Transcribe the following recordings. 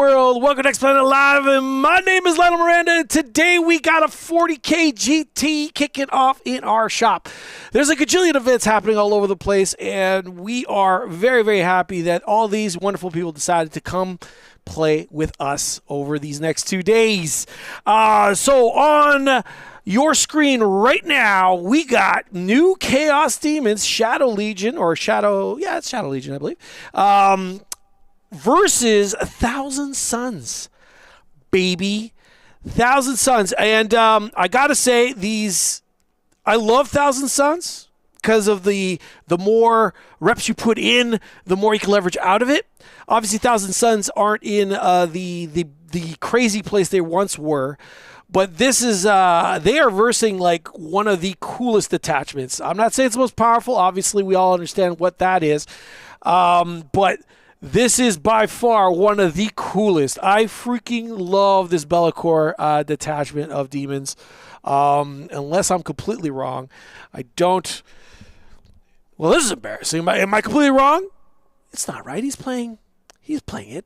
world? Welcome to Next Planet Live, and my name is Lionel Miranda, and today we got a 40K GT kicking off in our shop. There's a gajillion events happening all over the place, and we are very, very happy that all these wonderful people decided to come play with us over these next 2 days. So on your screen right now, we got new Chaos Demons, Shadow Legion, or Shadow, yeah, it's Shadow Legion, I believe, versus 1,000 Suns, baby. 1,000 Suns. And I got to say, I love 1,000 Suns because of the more reps you put in, the more you can leverage out of it. Obviously, 1,000 Suns aren't in the crazy place they once were. But this is, they are versing like one of the coolest attachments. I'm not saying it's the most powerful. Obviously, we all understand what that is. But this is by far one of the coolest. I freaking love this Be'lakor detachment of demons. Unless I'm completely wrong. I don't. Well, this is embarrassing. Am I completely wrong? It's not right. He's playing it.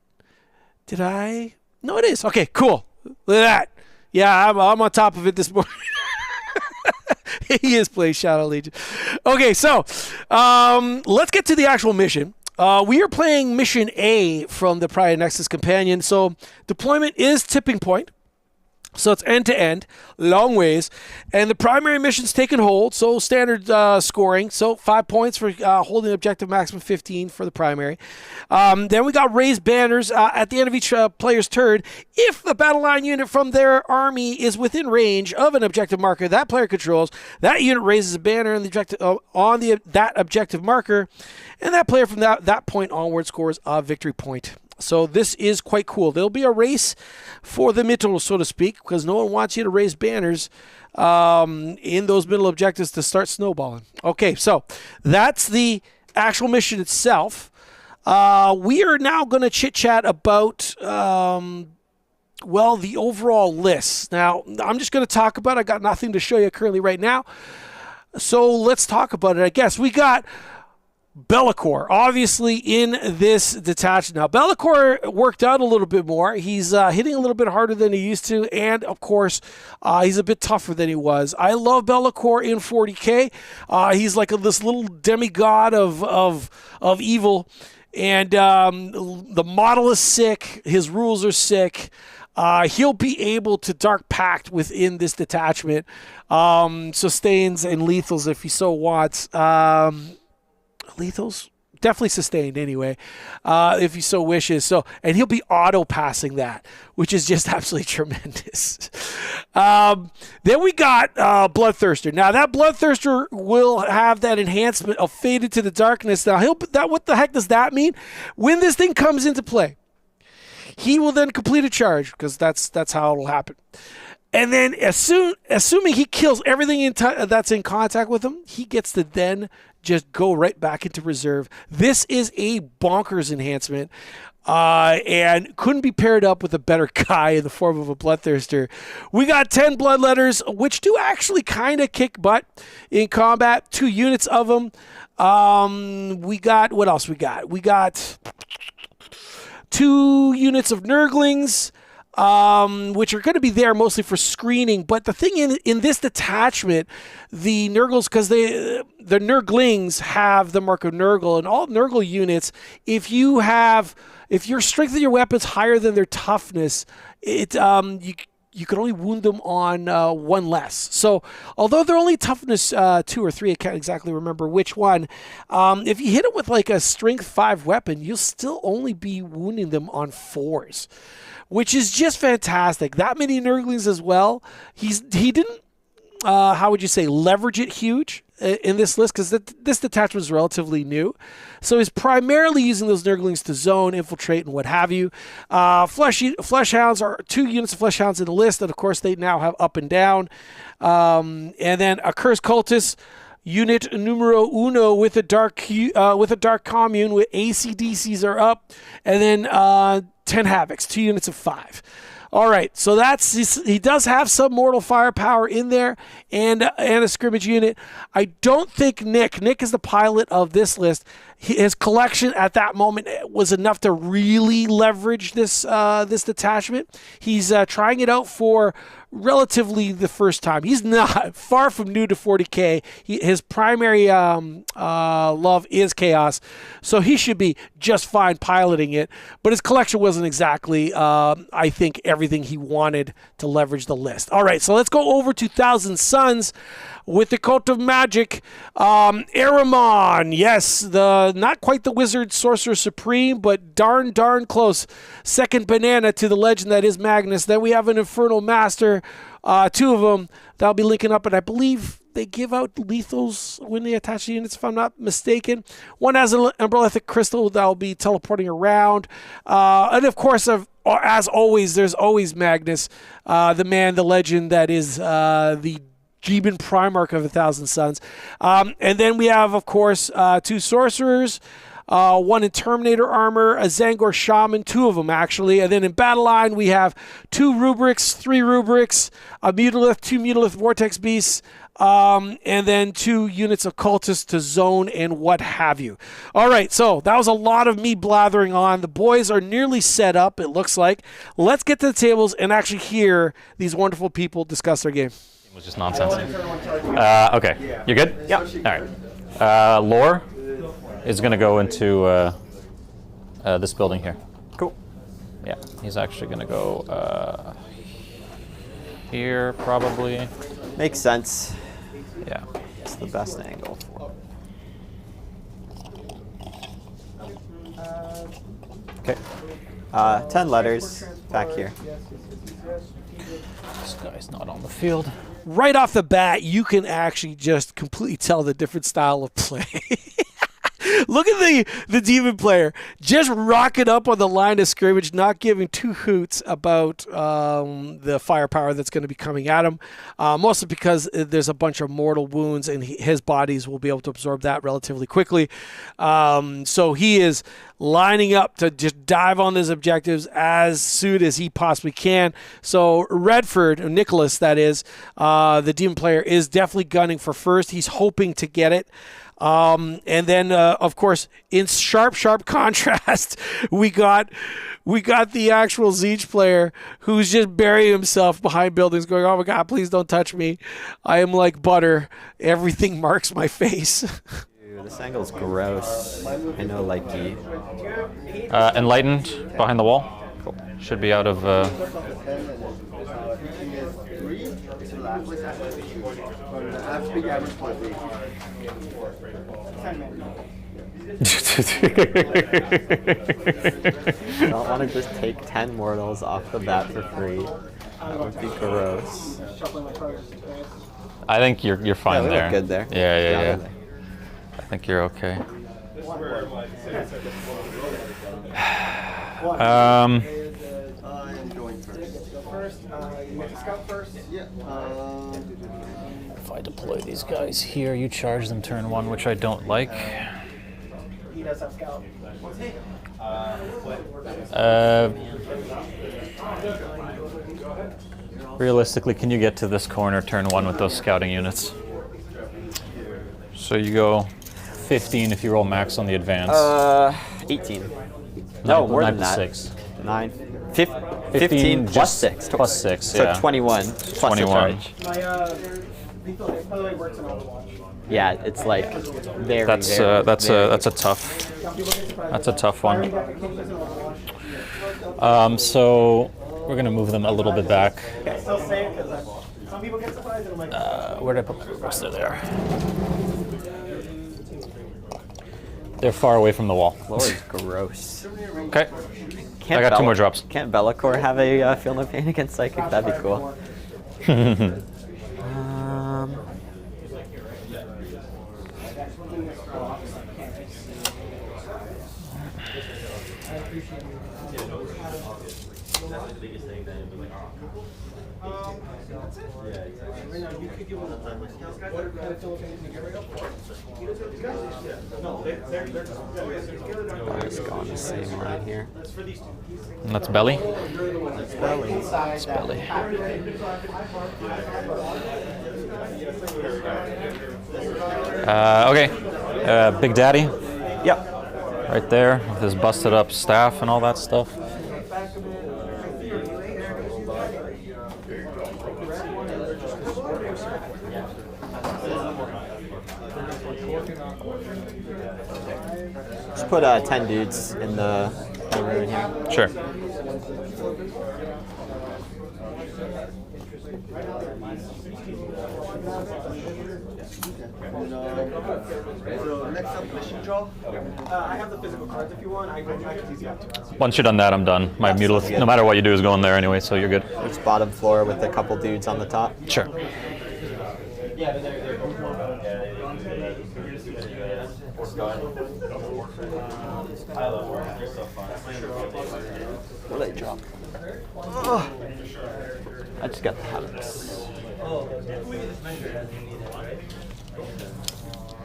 Did I? No, it is. Okay, cool. Look at that. Yeah, I'm on top of it this morning. He is playing Shadow Legion. Okay, so let's get to the actual mission. We are playing Mission A from the Prior Nexus Companion. So deployment is Tipping Point. So it's end-to-end, long ways. And the primary mission's taken hold, so standard scoring. So 5 points for holding objective, maximum 15 for the primary. Then we got raised banners at the end of each player's turn. If the battle line unit from their army is within range of an objective marker that player controls, that unit raises a banner on the objective, that objective marker, and that player from that point onward scores a victory point. So this is quite cool. There'll be a race for the middle, so to speak, because no one wants you to raise banners in those middle objectives to start snowballing. Okay, so that's the actual mission itself. We are now going to chit-chat about, the overall list. Now, I'm just going to talk about it. I got nothing to show you currently right now. So let's talk about it, I guess. We got Be'lakor, obviously, in this detachment. Now, Be'lakor worked out a little bit more. He's hitting a little bit harder than he used to, and, of course, he's a bit tougher than he was. I love Be'lakor in 40K. He's like this little demigod of evil, and the model is sick. His rules are sick. He'll be able to Dark Pact within this detachment. Sustains and lethals if he so wants. Lethals? Definitely sustained anyway, if he so wishes. And he'll be auto-passing that, which is just absolutely tremendous. Then we got Bloodthirster. Now, that Bloodthirster will have that enhancement of Faded to the Darkness. Now, what the heck does that mean? When this thing comes into play, he will then complete a charge, because that's how it'll happen. And then assuming he kills everything that's in contact with him, he gets to then just go right back into reserve. This is a bonkers enhancement, and couldn't be paired up with a better guy in the form of a Bloodthirster. We got 10 Bloodletters, which do actually kind of kick butt in combat. 2 units of them. We got, what else we got? We got 2 units of Nurglings, which are going to be there mostly for screening. But the thing in this detachment, the Nurgles, because the Nurglings have the mark of Nurgle, and all Nurgle units, if your strength of your weapon's higher than their toughness, you can only wound them on 1 less. So although they're only toughness 2 or 3, I can't exactly remember which one, if you hit it with like a strength 5 weapon, you'll still only be wounding them on 4s. Which is just fantastic. That many Nurglings as well. He didn't, how would you say, leverage it huge in this list, because this detachment is relatively new. So he's primarily using those Nurglings to zone, infiltrate, and what have you. Flesh Hounds are 2 units of Flesh Hounds in the list, and of course they now have up and down. And then a Cursed Cultist, unit numero uno with a dark commune with ACDCs are up, and then 10 Havocs, 2 units of 5. All right, so he does have some mortal firepower in there, and a scrimmage unit. I don't think Nick is the pilot of this list. his collection at that moment was enough to really leverage this this detachment. He's trying it out for relatively the first time. He's not far from new to 40k. His primary love is chaos, so he should be just fine piloting it. But his collection wasn't exactly, I think, everything he wanted to leverage the list. All right, so let's go over to Thousand Suns with the Cult of Magic. Ahriman, yes, not quite the Wizard Sorcerer Supreme, but darn close. Second banana to the legend that is Magnus. Then we have an Infernal Master, two of them that'll be linking up, and I believe they give out lethals when they attach the units, if I'm not mistaken. One has an Umbralefic crystal that'll be teleporting around. And of course, as always, there's always Magnus, the man, the legend that is the Demon Primarch of 1,000 Suns. And then we have, of course, two Sorcerers, one in Terminator armor, a Zangor Shaman, two of them actually. And then in Battle Line, we have two Rubrics, three Rubrics, a Mutalith, two Mutalith Vortex Beasts, and then two units of Cultists to zone and what have you. All right, so that was a lot of me blathering on. The boys are nearly set up, it looks like. Let's get to the tables and actually hear these wonderful people discuss their game. It was just nonsense. Okay, you good? Yeah. All right. Lore is going to go into this building here. Cool. Yeah, he's actually going to go here, probably. Makes sense. Yeah. It's the best angle. Okay. 10 letters back here. This guy's not on the field. Right off the bat, you can actually just completely tell the different style of play. Look at the demon player just rocking up on the line of scrimmage, not giving two hoots about the firepower that's going to be coming at him, mostly because there's a bunch of mortal wounds and his bodies will be able to absorb that relatively quickly. So he is lining up to just dive on his objectives as soon as he possibly can. So Redford, Nicholas that is, the demon player, is definitely gunning for first. He's hoping to get it. And then, of course, in sharp contrast, we got the actual Tzeentch player who's just burying himself behind buildings going, oh my God, please don't touch me. I am like butter. Everything marks my face. Dude, this angle's gross. I know, like the... Enlightened behind the wall. Cool. Should be out of... Don't want to just take 10 mortals off the bat for free. That would be gross. I think you're fine there. Look good there. Yeah. I think you're okay. If I deploy these guys here, you charge them turn one, which I don't like. He does have scout. Realistically, can you get to this corner turn one with those scouting units? So you go 15 if you roll max on the advance. 18. No, more than that. 6. 15 plus 6. Plus 6, so yeah. 21 plus 21. a charge. Yeah, it's like That's a tough one. So we're gonna move them a little bit back. Where did I put my rubrics? There they are. They're far away from the wall. Lord's gross. Okay. I got 2 more drops. Can't Be'lakor have a Feel No Pain against Psychic? That'd be cool. Let's go on the same line here. And that's belly. That's belly. That's belly. Okay. Big Daddy. Yep. right there with his busted up staff and all that stuff. Just put 10 dudes in the room here. Sure. Next up, mission draw. I have the physical cards if you want. I can use you. Once you're done that, I'm done. My mutilith, no matter what you do, is going there anyway, so you're good. It's bottom floor with a couple dudes on the top. Sure. What did I drop? I just got the habits.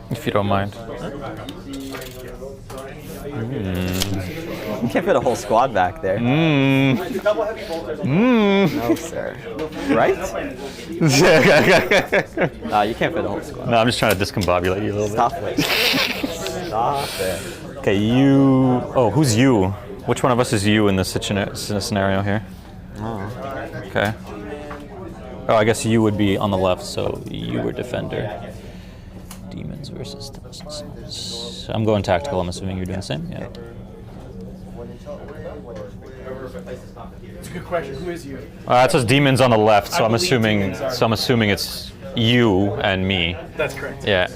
If you don't mind. You can't fit a whole squad back there. No, sir. Right? You can't fit a whole squad. No, I'm just trying to discombobulate you a little Stop it. Stop it. bit. Okay, you... Oh, who's you? Which one of us is you in this scenario here? Oh. Okay. Oh, I guess you would be on the left, so you were defender. Demons versus Tzeentch. I'm going tactical. I'm assuming you're doing the same. Yeah. It's a good question. Who is you? It says demons on the left, so I'm assuming. So I'm assuming it's you and me. That's correct. Yeah.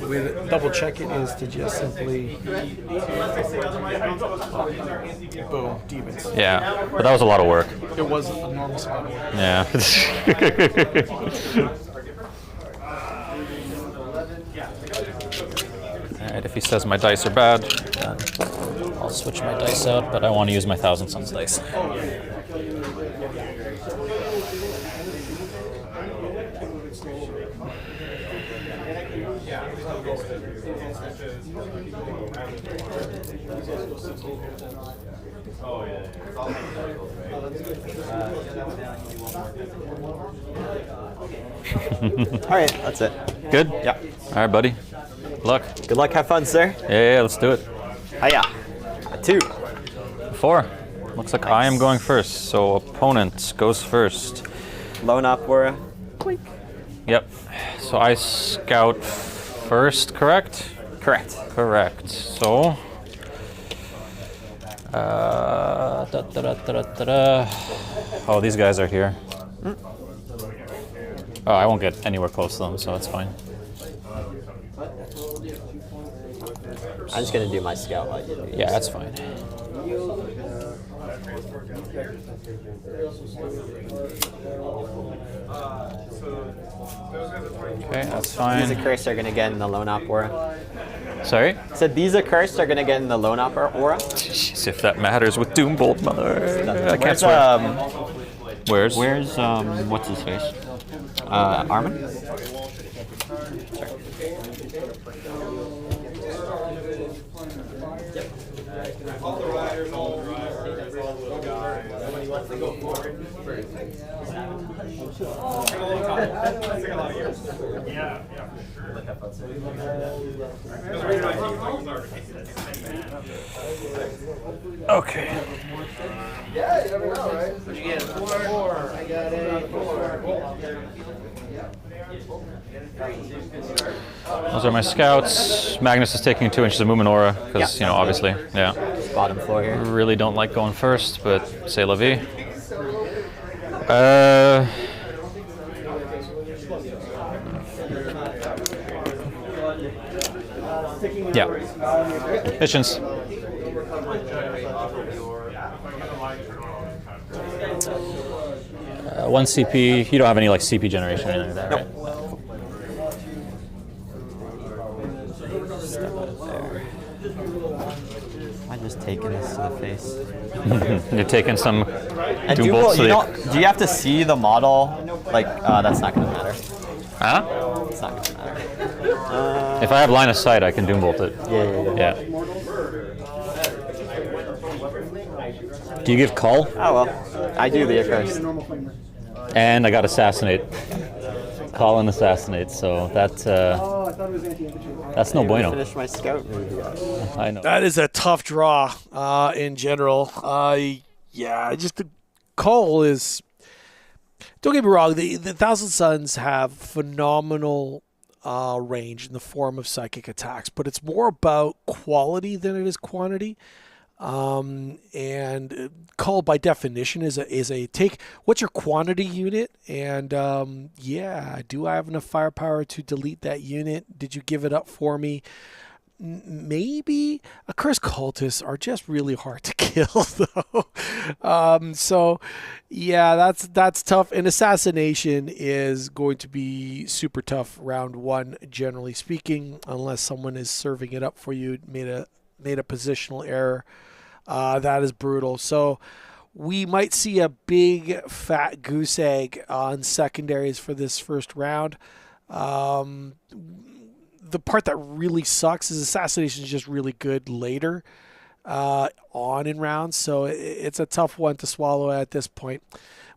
The way to double check it is to just simply boom, demons. Yeah. But that was a lot of work. It was an enormous amount of work. Yeah. Alright, if he says my dice are bad, then I'll switch my dice out, but I want to use my Thousand Suns dice. Alright, that's it. Good? Yeah. Alright, buddy. Luck. Good luck, have fun, sir. Yeah, let's do it. Hiya. 2. 4. Looks like I am going first, so opponent goes first. Lone Opera. Yep. So I scout first, correct? Correct. Correct. So... Oh, these guys are here. Oh, I won't get anywhere close to them, so that's fine. I'm just gonna do my scout while you do Yeah, that's fine. Okay, that's These fine. accursed are gonna get in the Lone Op aura. Sorry? Said these accursed are gonna get in the Lone Op aura. Jeez, if that matters with Doombolt, mother. I can't Where's swear. Where's what's his face? Armin? Okay. Yeah, you never know, right? What'd you get? 4. I got a 4. Those are my scouts. Magnus is taking 2 inches of movement aura, because, you know, obviously, yeah. Bottom floor here. Really don't like going first, but c'est la vie. Yeah. Missions. 1 CP. You don't have any like CP generation or anything like that, right? Cool. Step out there. Am I just taking this to the face? You're taking some And Doombolts. do you have to see the model? Like, that's not gonna matter. Huh? It's not gonna matter. If I have line of sight, I can Doombolt it. Yeah. Do you give call? Oh well, I do the accursed. And I got assassinate. call and assassinate, so that that's no bueno. Finish my scout movie. I know. That is a tough draw in general. Yeah, just the call is. Don't get me wrong. The Thousand Suns have phenomenal range in the form of psychic attacks, but it's more about quality than it is quantity. And call by definition is a take. What's your quantity unit? And yeah, do I have enough firepower to delete that unit? Did you give it up for me? Maybe. A cursed cultists are just really hard to kill, though. So yeah, that's tough. And assassination is going to be super tough round one, generally speaking, unless someone is serving it up for you, made a positional error. That is brutal. So we might see a big fat goose egg on secondaries for this first round. The part that really sucks is assassination is just really good later on in rounds. So it's a tough one to swallow at this point.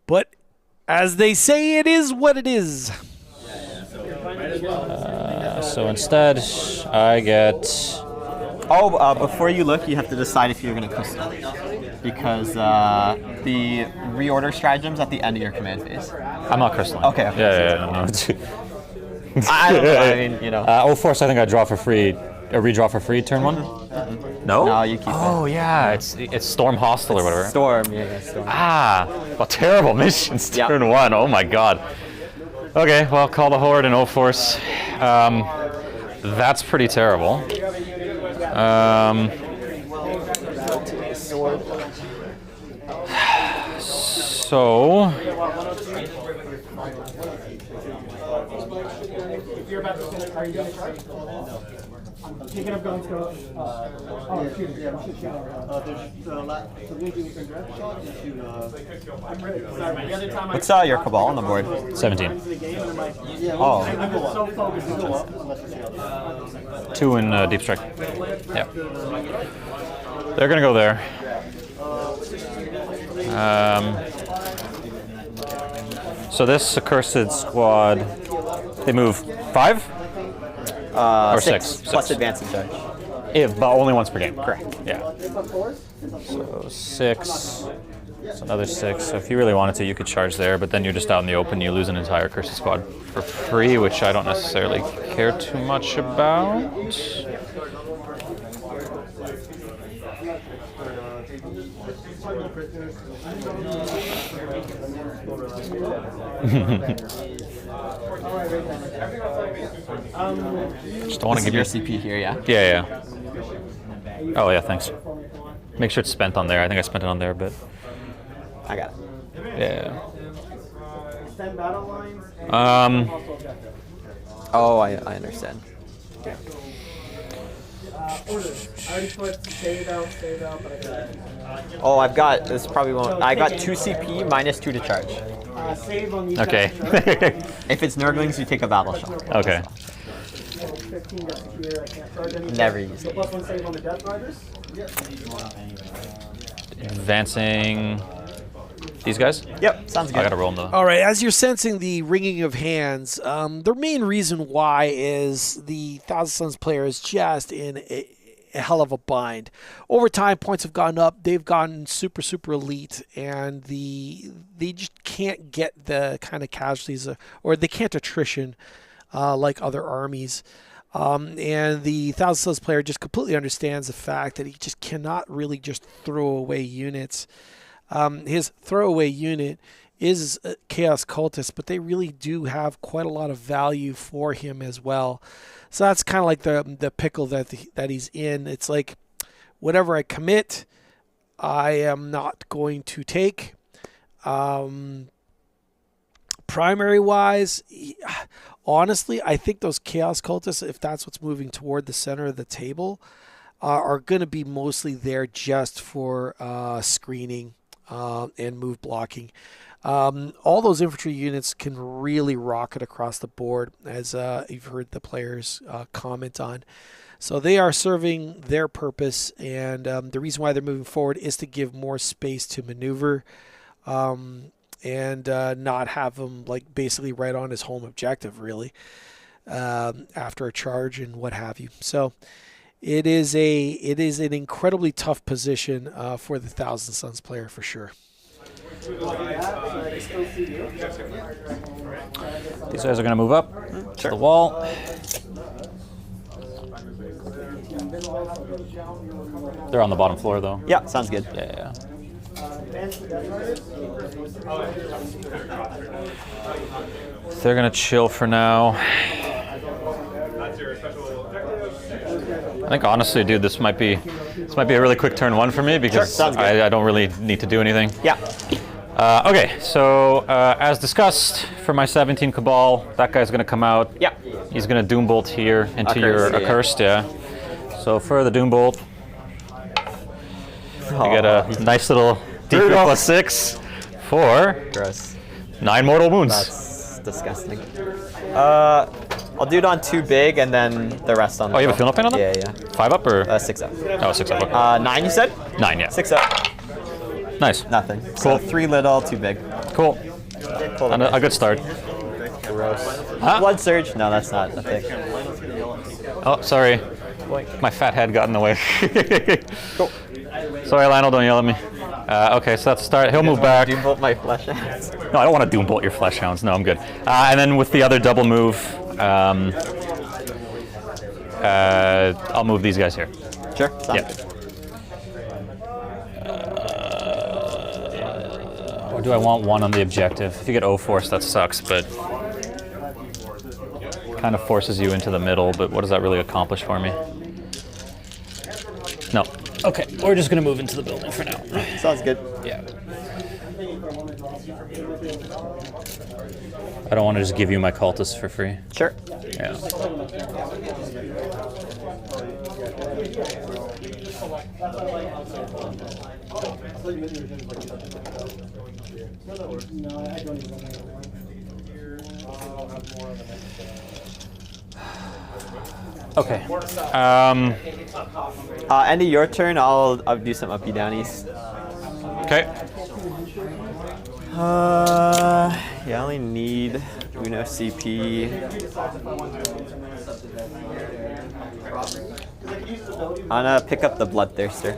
But as they say, it is what it is. So instead, I get... Before you look, you have to decide if you're going to custom. Because the reorder stratagem's at the end of your command phase. I'm not crystalline. Okay. Yeah. I don't know. I mean, you know. Force, I think I draw for free. Or redraw for free turn one? No? No, you keep it. Oh, yeah. It's Storm Hostile or whatever. Storm, yeah, Storm. Well, terrible missions turn one. Oh, my God. Okay, well, call the Horde and O-Force. That's pretty terrible. So... You're about to finish. Are you going to charge? Taking up guns, go. What's your Cabal on the board? 17. Oh. 2 in Deep Strike. Yeah. They're going to go there. So this accursed squad, they move 5? Or 6? Plus advance and charge. But only once per game. Correct. Yeah. So 6. So another 6. So if you really wanted to, you could charge there, but then you're just out in the open. You lose an entire cursed squad for free, which I don't necessarily care too much about. Just don't want to give your CP here, yeah? Yeah. Oh yeah, thanks. Make sure it's spent on there. I think I spent it on there, but I got it. Yeah. Oh, I understand. Oh, I've got this. Probably won't. I got 2 CP minus 2 to charge. Okay. If it's Nurglings, you take a battle shock. Okay. Never use it. Advancing these guys? Yep, sounds good. I gotta roll them though. All right, as you're sensing the ringing of hands, the main reason why is the Thousand Suns player is just in a hell of a bind. Over time, points have gone up. They've gotten super, super elite, and they just can't get the kind of casualties, or they can't attrition like other armies. And the Thousand Suns player just completely understands the fact that he just cannot really just throw away units. His throwaway unit is Chaos Cultist, but they really do have quite a lot of value for him as well. So that's kind of like the pickle that he's in. It's like, whatever I commit, I am not going to take. Primary-wise, honestly, I think those Chaos Cultists, if that's what's moving toward the center of the table, are going to be mostly there just for screening and move blocking. All those infantry units can really rocket across the board, as you've heard the players comment on. So they are serving their purpose, and the reason why they're moving forward is to give more space to maneuver. and not have him like basically right on his home objective really after a charge and what have you. So it is an incredibly tough position for the Thousand Suns player for sure. These guys are going to move up to the wall. They're on the bottom floor, though. Yeah, sounds good. Yeah. They're going to chill for now. I think honestly, dude, this might be a really quick turn 1 for me because I don't really need to do anything. Yeah. Okay, so as discussed, for my 17 Cabal, that guy's going to come out. Yeah. He's going to Doombolt here into your Accursed, Accursed, So for the Doombolt, you get a nice little D3 plus 6 for Gross. 9 mortal wounds. That's disgusting. I'll do it on 2 big and then the rest on. Oh, you have a Field Note on them? Yeah. 5 up or? 6 up. Oh, 6 up. Okay. 9 you said? 9, yeah. 6 up. Nice. Nothing. Cool. So 3 little, 2 big. Cool. And a good start. Gross. Huh? Blood Surge? No, that's not a thing. Oh, sorry. My fat head got in the way. Cool. Sorry, Lionel, don't yell at me. Okay, so that's the start. He'll move back. Doombolt my flesh hands. No, I don't want to Doombolt your Flesh Hounds. No, I'm good. And then with the other double move, I'll move these guys here. Sure. Sounds good. Or do I want 1 on the objective? If you get O-Force, that sucks, but kind of forces you into the middle, but what does that really accomplish for me? No. Okay, we're just going to move into the building for now. Sounds good. Yeah. I don't want to just give you my cultists for free. Sure. Yeah. Okay. End of your turn, I'll do some uppy downies. Okay. Yeah, I only need Uno CP. I'm gonna pick up the Bloodthirster.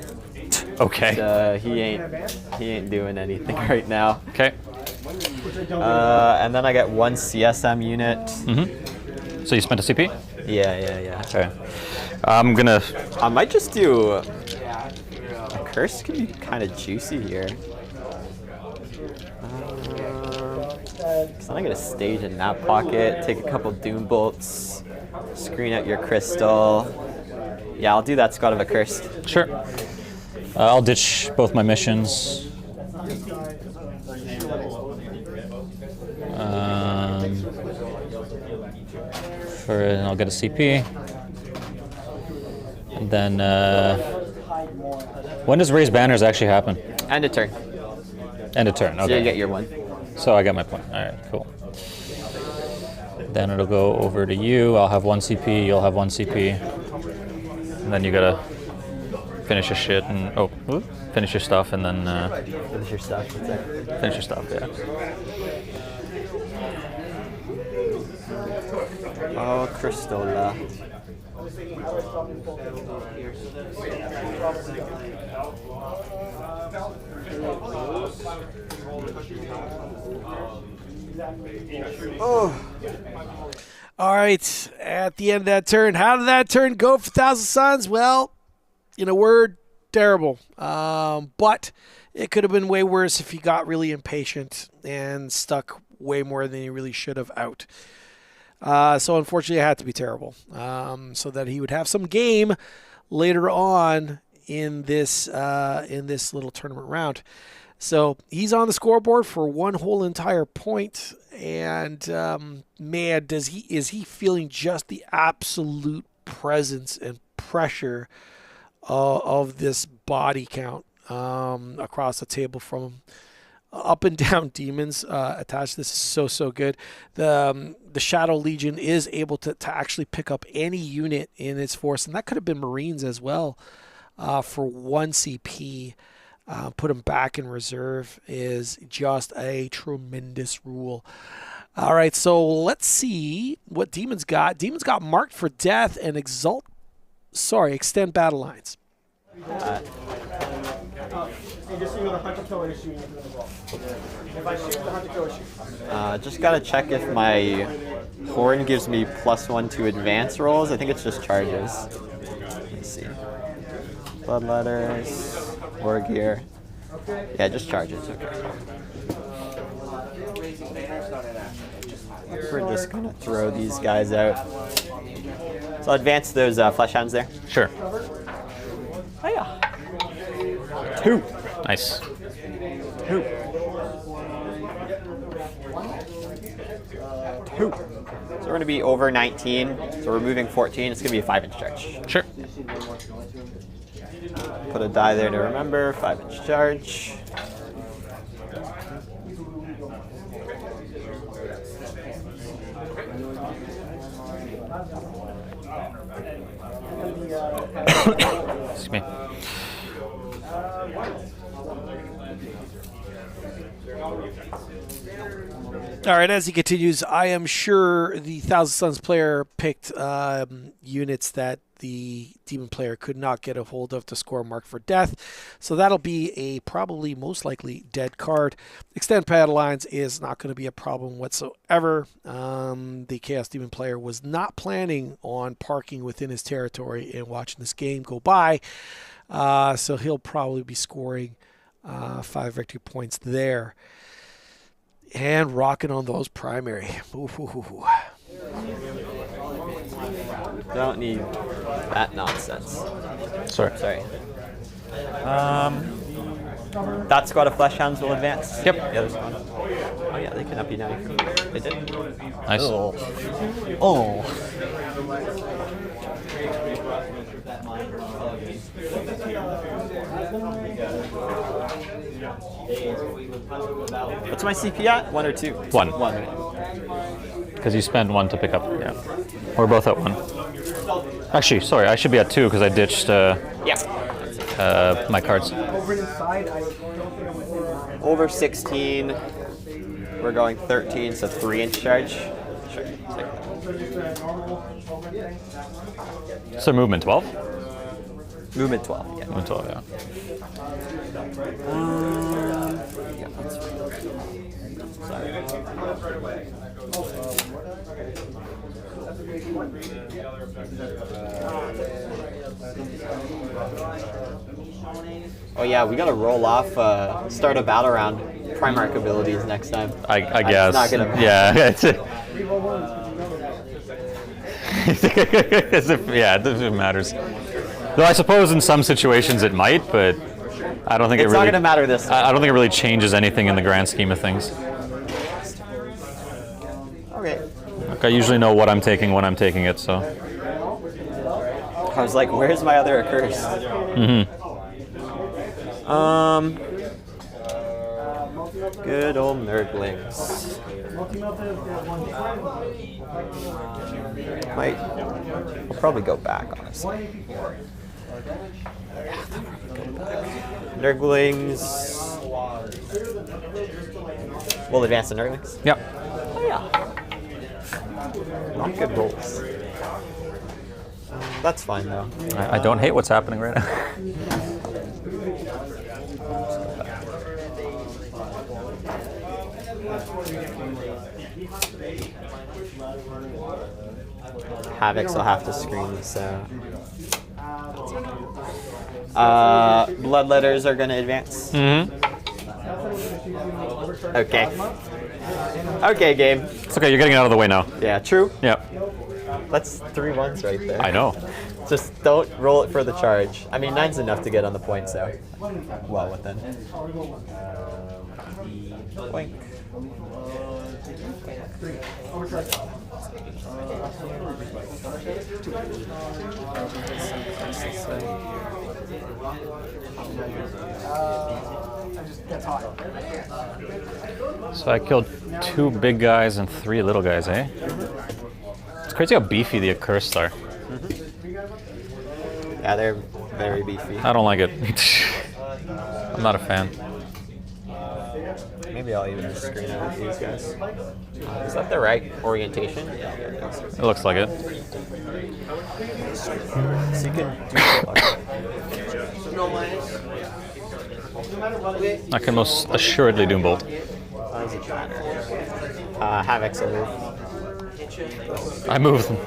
Okay. He ain't doing anything right now. Okay. And then I get 1 CSM unit. Mm-hmm. So you spent a CP? Yeah. Okay. I'm gonna. I might just do a curse. Could be kind of juicy here. So I'm gonna stage in that pocket, take a couple Doom Bolts, screen out your crystal. Yeah, I'll do that. Squad of a curse. Sure. I'll ditch both my missions. And I'll get a CP. And then, when does Raise Banners actually happen? End of turn. End of turn, okay. So you get your 1. So I got my point. All right, cool. Then it'll go over to you. I'll have 1 CP, you'll have 1 CP. And then you gotta finish your shit and, finish your stuff and then... Finish your stuff. Finish your stuff, yeah. Oh, Cristola. Oh. All right, at the end of that turn, how did that turn go for Thousand Suns? Well, in a word, terrible. But it could have been way worse if he got really impatient and stuck way more than he really should have out. So unfortunately, it had to be terrible, so that he would have some game later on in this little tournament round. So he's on the scoreboard for 1 whole entire point, and man, is he feeling just the absolute presence and pressure of this body count across the table from him. Up and down demons attached. This is so good. The Shadow Legion is able to actually pick up any unit in its force, and that could have been Marines as well for 1 CP. put him back in reserve is just a tremendous rule. All right, so let's see what Demons got. Demons got Marked for Death and Extend Battle Lines. Just so you know, the hunter killer is shooting into the wall. If I shoot, the hunter killer shoots. Just gotta check if my horn gives me +1 to advance rolls. I think it's just charges. Let me see. Bloodletters, war gear. Yeah, just charges. Okay. We're just gonna throw these guys out. So I'll advance those flesh hounds there. Sure. Oh yeah. 2. Nice. 2. 2. So we're going to be over 19. So we're moving 14. It's going to be a 5-inch charge. Sure. Put a die there to remember. 5-inch charge. Excuse me. All right, as he continues, I am sure the Thousand Suns player picked units that the Demon player could not get a hold of to score Marked for Death. So that'll be a probably most likely dead card. Extend Battle Lines is not going to be a problem whatsoever. The Chaos Demon player was not planning on parking within his territory and watching this game go by. So he'll probably be scoring 5 victory points there. And rocking on those primary. Ooh. Don't need that nonsense. Sorry. That squad of flesh hounds will advance. Yep. The other squad. Oh yeah, they can up you now. They did. Nice. Oh. What's my CP at? 1 or 2? 1. 1. Because you spend 1 to pick up. Yeah. We're both at 1. Actually, sorry, I should be at 2 because I ditched my cards. Over 16. We're going 13, so 3-inch charge. Sure. So movement 12? Movement 12. Yeah. Movement 12, yeah. Yeah, that's sorry. Oh yeah, we gotta roll off start a battle round Primarch abilities next time. I guess. It's not gonna matter. Yeah, it doesn't matters. Though I suppose in some situations it might, but I don't think It's not gonna matter this time. I don't think it really changes anything in the grand scheme of things. Okay. Like, I usually know what I'm taking when I'm taking it, so. I was like, where's my other accursed? Good old nerdlings. We'll probably go back, honestly. Nurglings. We'll advance the Nurglings. Yep. Oh yeah. Not good rolls. That's fine though. I don't hate what's happening right now. Havoc's will have to screen this out. Bloodletters are gonna advance. Okay. Okay, game. It's okay, you're getting out of the way now. Yeah, true. Yep. That's 3 1s right there. I know. Just don't roll it for the charge. I mean, 9's enough to get on the point, so. Well, within. Boink. So I killed 2 big guys and 3 little guys, eh? It's crazy how beefy the accursed are. Yeah, they're very beefy. I don't like it. I'm not a fan. Maybe I'll even just screen it with these guys. Is that the right orientation? Yeah, It looks like it. so you can do I can most assuredly Doom Bolt. doesn't matter. Havoc's a move. I move them.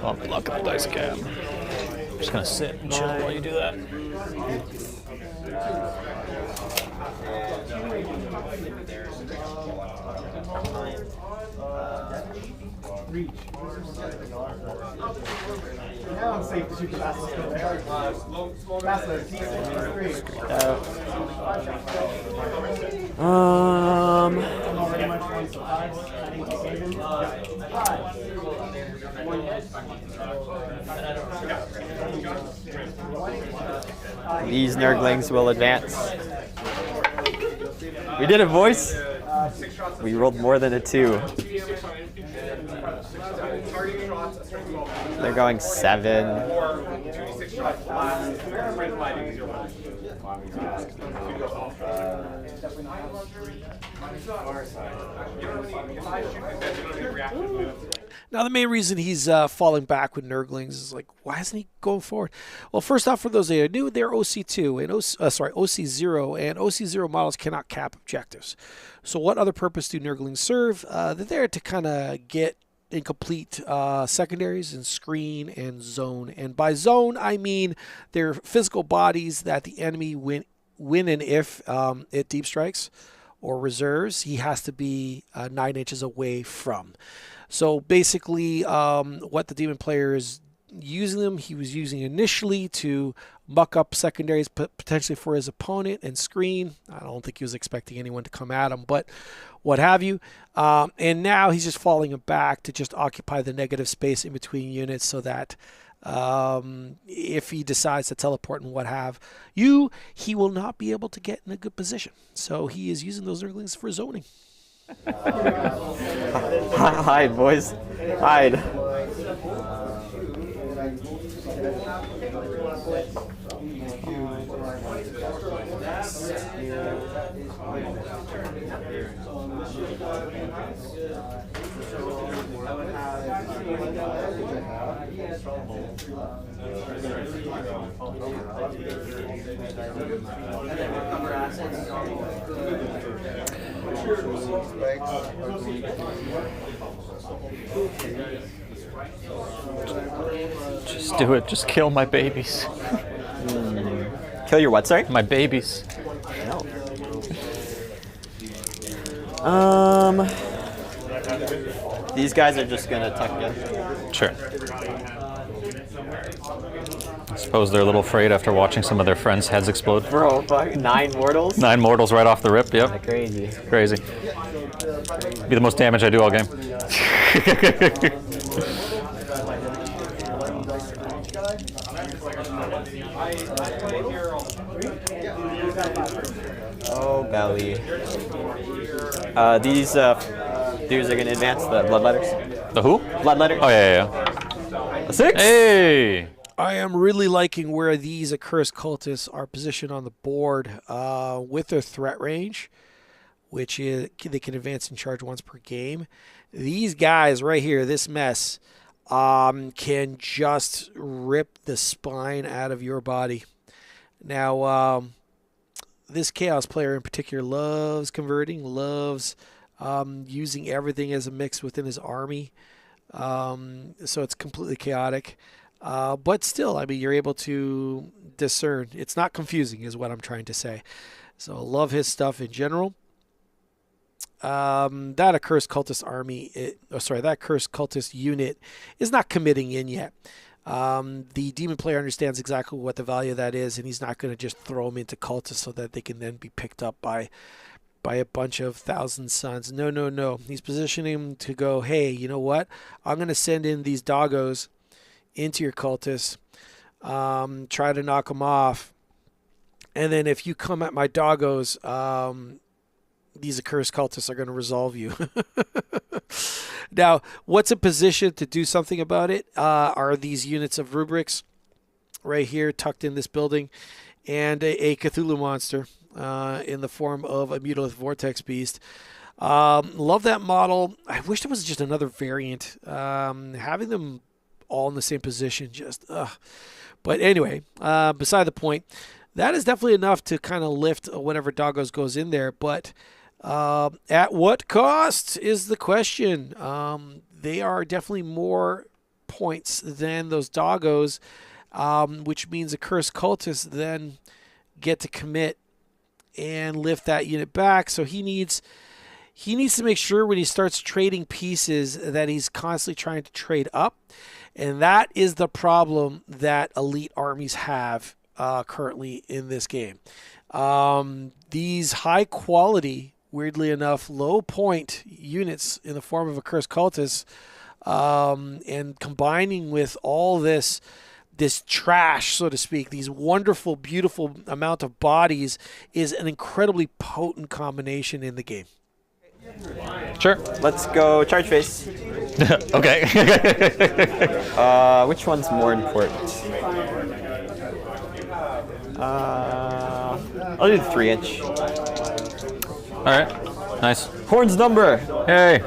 Oh, good luck on the dice cam. I'm just gonna sit and chill while you do that. Now I'm safe to shoot the last skill there. These Nurglings will advance. We did it, boys. We rolled more than a 2. They're going 7. Now, the main reason he's falling back with Nurglings is like, why isn't he going forward? Well, first off, for those that are new, they're OC2 and OC0, and OC0 models cannot cap objectives. So, what other purpose do Nurglings serve? They're there to kind of get incomplete secondaries and screen and zone. And by zone, I mean they're physical bodies that the enemy win and if it deep strikes or reserves, he has to be 9 inches away from. So basically, what the demon player is using them, he was using initially to muck up secondaries potentially for his opponent and screen. I don't think he was expecting anyone to come at him, but what have you. And now he's just falling back to just occupy the negative space in between units so that if he decides to teleport and what have you, he will not be able to get in a good position. So he is using those Nurglings for zoning. Hide, boys. Hide. Just do it. Just kill my babies. Kill your what, sorry? My babies. No. These guys are just gonna tuck in. Sure. I suppose they're a little afraid after watching some of their friends' heads explode. Bro, fuck, 9 mortals? 9 mortals right off the rip, yep. Crazy. Crazy. Be the most damage I do all game. Oh, belly. These dudes are gonna advance the bloodletters. The who? Bloodletter. Oh, yeah. A 6? Hey! I am really liking where these accursed cultists are positioned on the board with their threat range, which is they can advance and charge once per game. These guys right here, this mess, can just rip the spine out of your body. Now, this Chaos player in particular loves converting, loves using everything as a mix within his army. So it's completely chaotic. But still, I mean, you're able to discern. It's not confusing is what I'm trying to say. So I love his stuff in general. That accursed cultist army, that accursed cultist unit is not committing in yet. The demon player understands exactly what the value of that is, and he's not going to just throw them into cultists so that they can then be picked up by a bunch of Thousand Sons. No. He's positioning him to go, hey, you know what? I'm going to send in these doggos into your cultists, try to knock them off, and then if you come at my doggos, these accursed cultists are going to resolve you. Now, what's a position to do something about it are these units of rubrics right here tucked in this building. and a Cthulhu monster in the form of a Mutalith Vortex Beast. Love that model. I wish there was just another variant. Having them all in the same position, just But anyway, beside the point, that is definitely enough to kind of lift whatever doggos goes in there. But at what cost is the question. They are definitely more points than those doggos, which means a cursed cultist then get to commit and lift that unit back. So he needs to make sure when he starts trading pieces that he's constantly trying to trade up. And that is the problem that elite armies have currently in this game. These high quality, weirdly enough, low point units in the form of a cursed cultist, and combining with all this trash, so to speak, these wonderful, beautiful amount of bodies, is an incredibly potent combination in the game. Sure. Let's go charge phase. Okay. Which one's more important? I'll do the 3-inch. All right. Nice. Horn's number. Hey.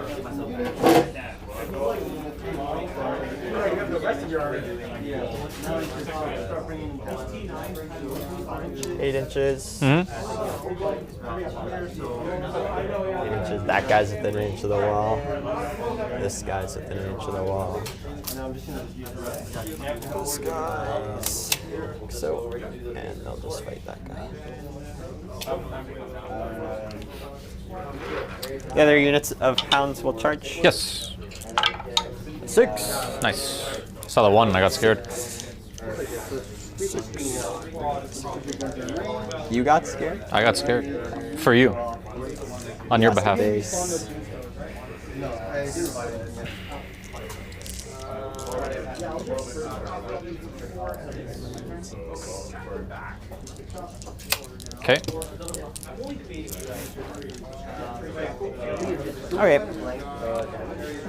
Eight inches. 8 inches. That guy's within an inch of the wall. This guy's within an inch of the wall. This guy's so, and they'll just fight that guy. The other units of hounds will charge. Yes. 6. Nice. Saw the 1 and I got scared. 6. You got scared? I got scared. For you. On your behalf. Base. Okay. Okay.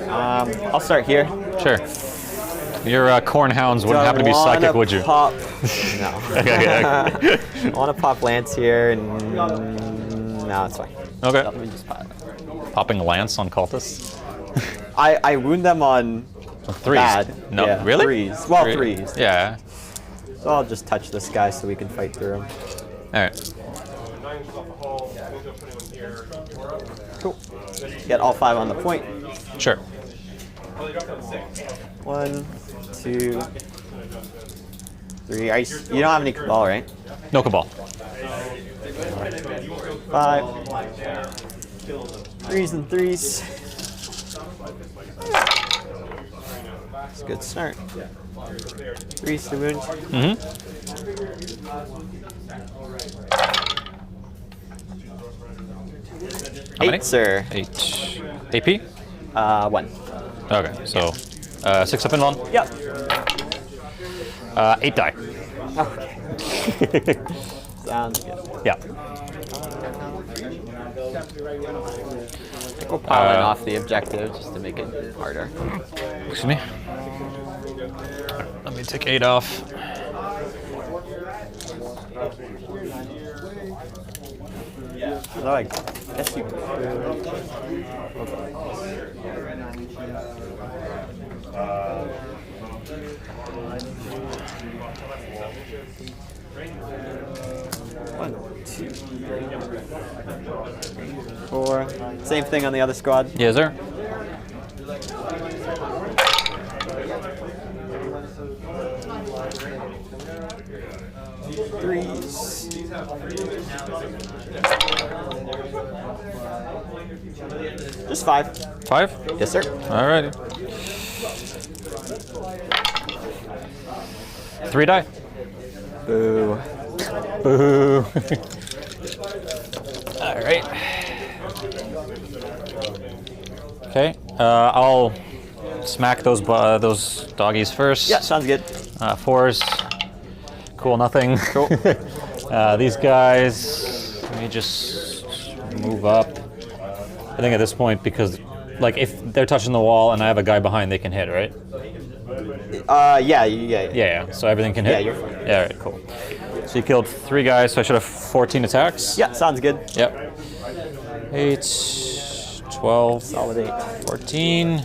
I'll start here. Sure. Your corn hounds wouldn't happen to be psychic, would you? Pop. No. Okay. I want to pop Lance here, and no, it's fine. Okay. Let me just pop. Popping lance on cultists? I wound them on 3s. bad. No, yeah, really? 3s. Well, 3s. Yeah. So I'll just touch this guy so we can fight through him. All right. Cool. Get all 5 on the point. Sure. 1, 2, 3. You don't have any Cabal, right? No cabal. 5. 3s and 3s. It's a good start. 3s to wound. Mm-hmm. 8, sir. 8. AP? 1. Okay, so 6 up and 1. Yep. 8 die. Okay. Sounds good. Yeah. We'll piling off the objective just to make it harder. Excuse me. Let me take 8 off. Although I guess you could. One, 2, 3, 4. Same thing on the other squad. Yes, sir. Threes. Just 5. 5? Yes, sir. Alrighty. 3 die. Boo. Boo. Alright. Okay. I'll smack those doggies first. Yeah, sounds good. 4s. Cool, nothing. Cool. These guys, let me just move up. I think at this point, because like if they're touching the wall and I have a guy behind, they can hit, right? Yeah. Yeah. So everything can hit. Yeah, you're fine. Yeah. All right. Cool. So you killed 3 guys, so I should have 14 attacks? Yeah, sounds good. Yep. 8, 12, Solid 8. 14.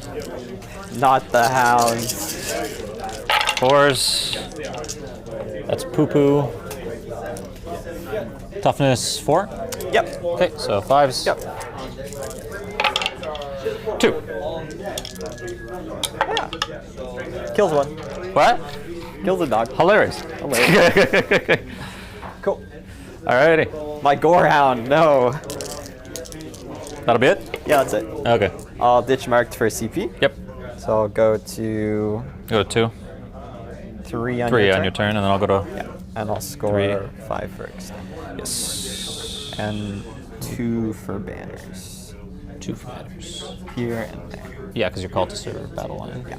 Not the hounds. 4s. That's poo-poo. Toughness 4? Yep. Okay, so 5s. Yep. 2. Yeah. Kills one. What? Kills a dog. Hilarious. Cool. Alrighty. My gorehound. No. That'll be it? Yeah, that's it. Okay. I'll ditch marked for CP. Yep. So I'll go to Go to 2. 3 on 3 your on turn. your turn, and then I'll go to... Yeah. And I'll score 3. 5 for extend. Yes. And 2 for banners. 2 for matters. Here and there. Yeah, because your cultists are battle line. Yeah.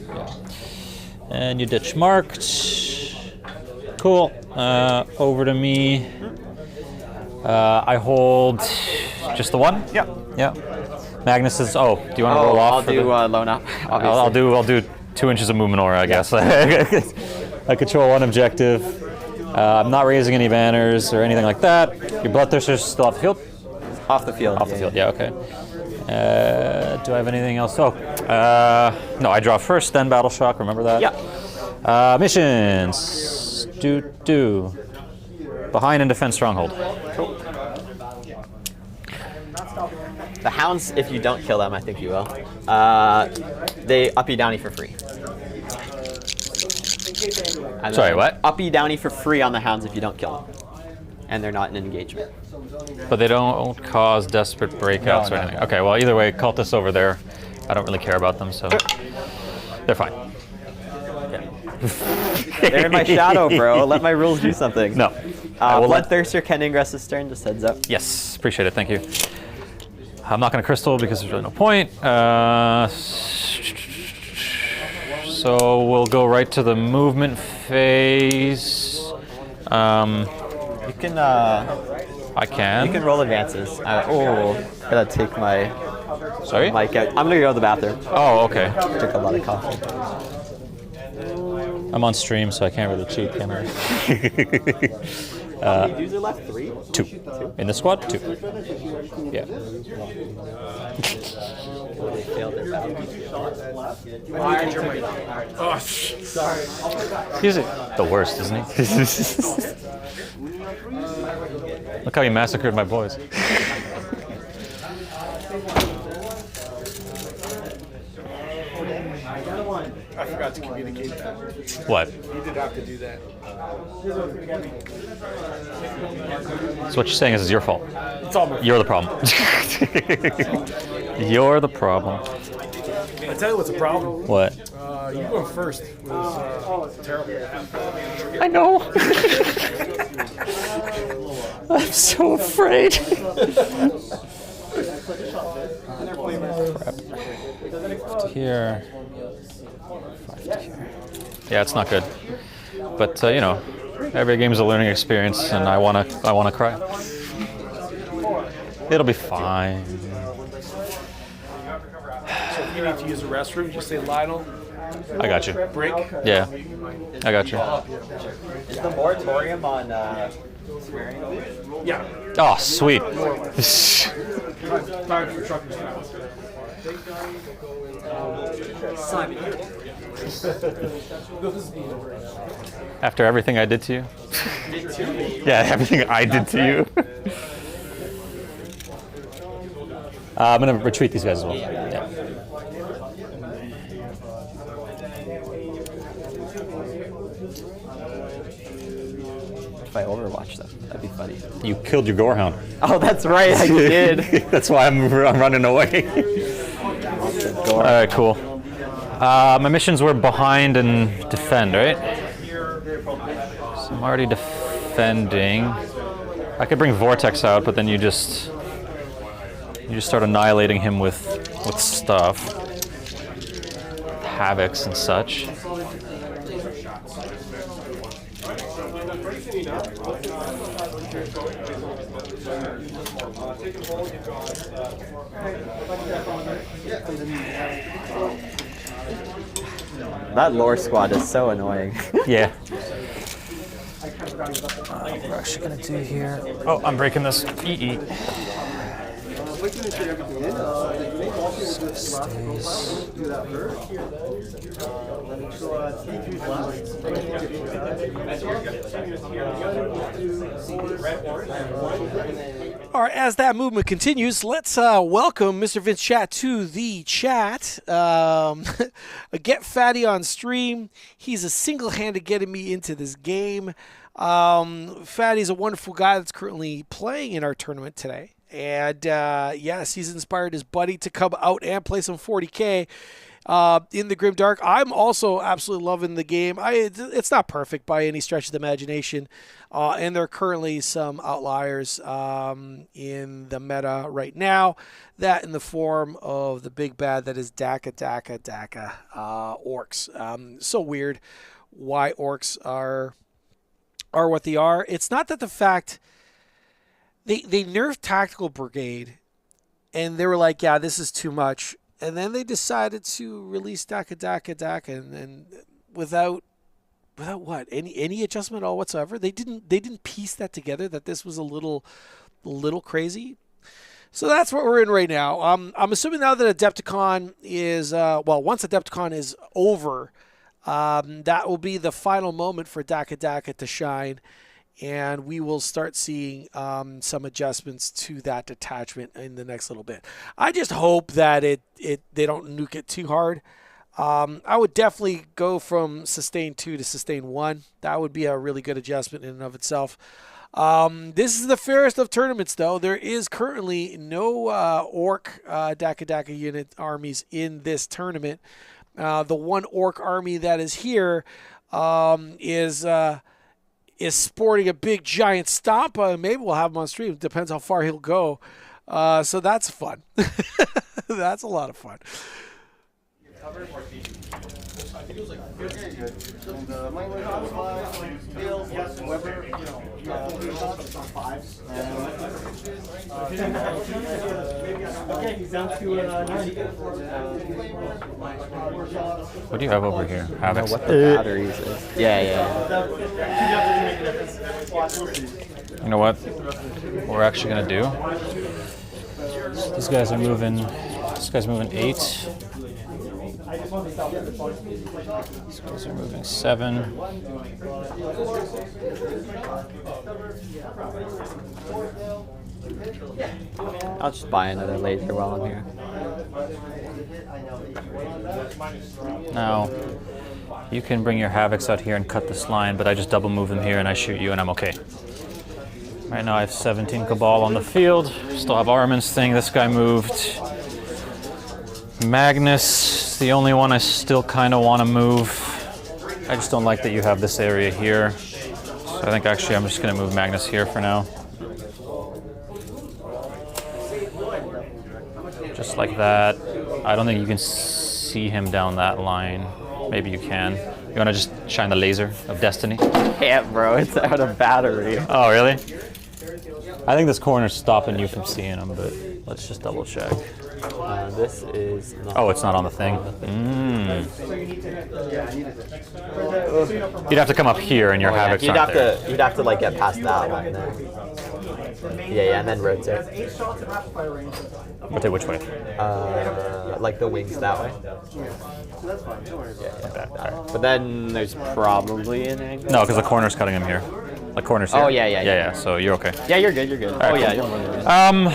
And you ditch marked. Cool. Over to me. I hold just the 1? Yep. Yeah. Magnus is... Oh, do you want to roll off? I'll do loan up. I'll do 2 inches of movement aura, I guess. I control 1 objective. I'm not raising any banners or anything like that. Your bloodthirster's still off the field? Off the field. Off the field, yeah, okay. Do I have anything else? Oh, no, I draw first, then Battle Shock, remember that? Yeah. Missions. Do. Behind and defend stronghold. Cool. The hounds, if you don't kill them, I think you will. They uppy downy for free. Sorry, what? Uppy downy for free on the hounds if you don't kill them. And they're not in an engagement. But they don't cause desperate breakouts or anything. Okay, well, either way, cultists over there, I don't really care about them, so they're fine. They're in my shadow, bro. Let my rules do something. No. I will let- Bloodthirster can ingress his turn, just heads up. Yes, appreciate it, thank you. I'm not going to crystal because there's really no point. So we'll go right to the movement phase. You can I can. you can roll advances. Gotta take my Sorry? mic out. I'm gonna go to the bathroom. Oh, okay. Took a lot of coffee. I'm on stream, so I can't really cheat, can I? How many dudes are left? 3? 2. In the squad, 2. Yeah. They failed their battle. He's the worst, isn't he? Look how he massacred my boys. I forgot to communicate that. What? You did have to do that. So what you're saying is it's your fault. It's all my fault. You're the problem. You're the problem. I tell you what's a problem. What? You going first was terrible. I know. I'm so afraid. Crap. 5 to here. 5 to here. Yeah, it's not good. But you know, every game's a learning experience, and I wanna cry. It'll be fine. So if you need to use the restroom, just say Lionel. I got you. Break. Yeah, I got you. Is the moratorium on swearing? Yeah. Oh, sweet. Time for truckers now. After everything I did to you? Yeah, everything I did to you. I'm going to retreat these guys as well. Yeah. If I overwatch them, that'd be funny. You killed your Gorehound. Oh, that's right, I did. That's why I'm running away. All right, cool. My missions were behind and defend, right? So I'm already defending. I could bring Vortex out, but then you just start annihilating him with stuff, havocs and such. That lore squad is so annoying. Yeah. What we're actually going to do here. Oh, I'm breaking this. EE. All right, as that movement continues, let's welcome Mr. Vince Chat to the chat. Get Fatty on stream. He's a single-handed getting me into this game. Fatty's a wonderful guy that's currently playing in our tournament today. And yes, he's inspired his buddy to come out and play some 40K in the Grimdark. I'm also absolutely loving the game. It's not perfect by any stretch of the imagination. And there are currently some outliers in the meta right now. That in the form of the big bad that is Daka orcs. So weird why orcs are what they are. It's not that the fact... They nerfed Tactical Brigade, and they were like, yeah, this is too much. And then they decided to release Daka, and without what? Any adjustment at all whatsoever? They didn't piece that together, that this was a little crazy. So that's what we're in right now. I'm assuming now that Adepticon is, once Adepticon is over, that will be the final moment for Daka to shine. And we will start seeing some adjustments to that detachment in the next little bit. I just hope that they don't nuke it too hard. I would definitely go from Sustain 2 to Sustain 1. That would be a really good adjustment in and of itself. This is the fairest of tournaments, though. There is currently no Orc Daka unit armies in this tournament. The one Orc army that is here is sporting a big giant stomp. Maybe we'll have him on stream. Depends how far he'll go. So that's fun. That's a lot of fun. What do you have over here? Havoc. What the batteries is. Yeah. You know what we're actually gonna do? These guys are moving. This guy's moving 8. These guys are moving 7. I'll just buy another laser while I'm here. Now, you can bring your Havocs out here and cut this line, but I just double move them here and I shoot you and I'm okay. Right now I have 17 Cabal on the field. Still have Ahriman's thing. This guy moved. Magnus, the only one I still kind of want to move. I just don't like that you have this area here. So I think actually I'm just going to move Magnus here for now. Just like that. I don't think you can see him down that line. Maybe you can. You want to just shine the laser of destiny? Can't, bro. It's out of battery. Oh, really? I think this corner's stopping you from seeing him, but let's just double check. This is not. Oh, it's not on the thing. You'd have to come up here and your Havocs aren't there. You'd have to like get past that line there. Yeah, and then rotate. Rotate which way? Like the wings that way. Yeah. But then there's probably an angle. No, because the corner's cutting him here. The corner's here. Oh, yeah. So you're okay. Yeah, you're good. Right, cool. Yeah, you're good.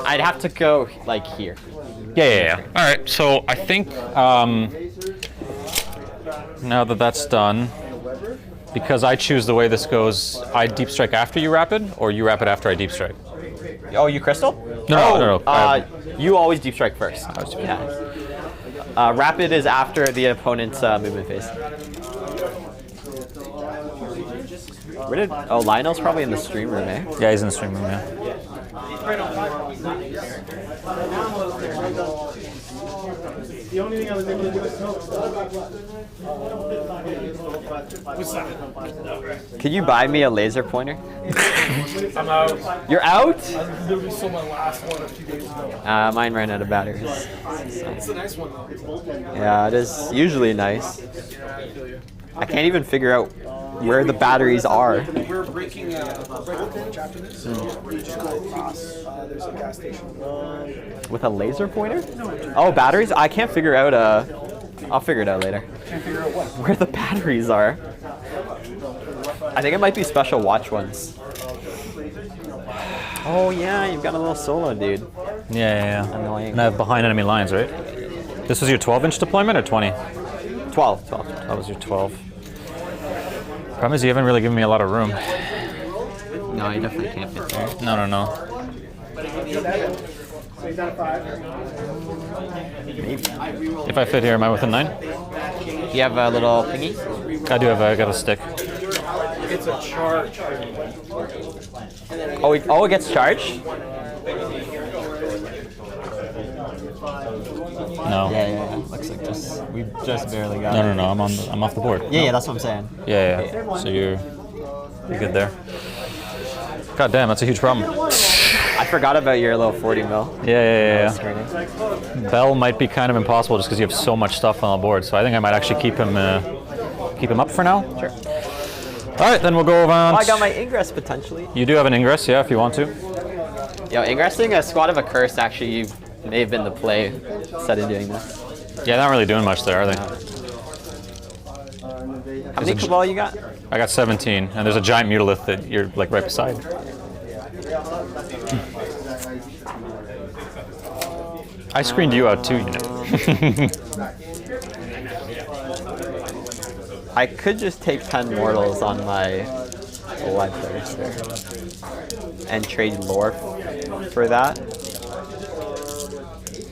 I'd have to go like here. Yeah. All right. So I think now that that's done, because I choose the way this goes, I deep strike after you rapid, or you rapid after I deep strike. Oh, you crystal? No. You always deep strike first. Yeah. Rapid is after the opponent's movement phase. Where did? Oh, Lionel's probably in the stream room, eh? Yeah, he's in the stream room. Yeah. The only thing I was able to do is Could you buy me a laser pointer? I'm out. You're out? I literally sold my last one a few days ago. Mine ran out of batteries. It's a nice one though. Yeah, it is usually nice. I can't even figure out where the batteries are. We're breaking lunch after this. You just go across. There's a gas station. With a laser pointer? Oh, batteries? I can't figure out I'll figure it out later. Can't figure out what? Where the batteries are. I think it might be special watch ones. Oh yeah, you've got a little solo dude. Yeah. Annoying. And I have behind enemy lines, right? This was your 12-inch deployment or 20? 12. That was your 12. Problem is you haven't really given me a lot of room. No, you definitely can't fit there. No. If I fit here, am I within 9? You have a little thingy? I got a stick. It's a charge. Oh, it gets charged? No. Yeah. Looks like this. We just barely got No. I'm off the board. Yeah, that's what I'm saying. Yeah. So you're good there. God damn, that's a huge problem. I forgot about your little 40 mil. Yeah. Screening. Bell might be kind of impossible just because you have so much stuff on the board. So I think I might actually keep him up for now. Sure. All right, then we'll go around. Oh, I got my ingress potentially. You do have an ingress, yeah, if you want to. Yo, ingressing a Squad of a Curse actually may have been the play instead of doing this. Yeah, not really doing much there, are they? How many Cabal you got? I got 17, and there's a giant Mutalith that you're like right beside. I screened you out too, you know. I could just take 10 mortals on my Blood Thirster and trade lore for that.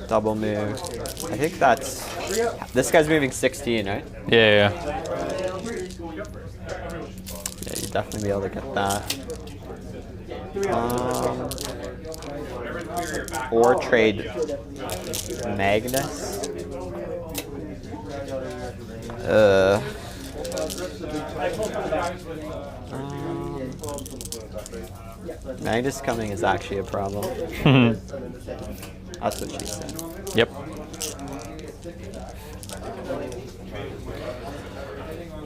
Double move. I think that's... This guy's moving 16, right? Yeah. Yeah, you'd definitely be able to get that. Or trade Magnus. Magnus coming is actually a problem. That's what she said. Yep.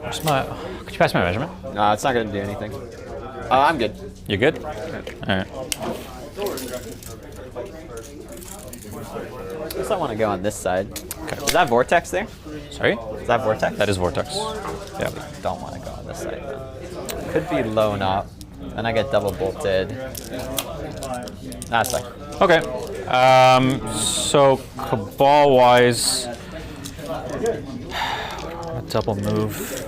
Where's my... Could you pass my measurement? No, it's not going to do anything. I'm good. You good? Alright. I guess I want to go on this side. Okay. Is that Vortex there? Sorry? Is that Vortex? That is Vortex. Yeah. Don't want to go on this side then. Could be lone up. Then I get double bolted. That's fine. Okay. So Cabal-wise, double move.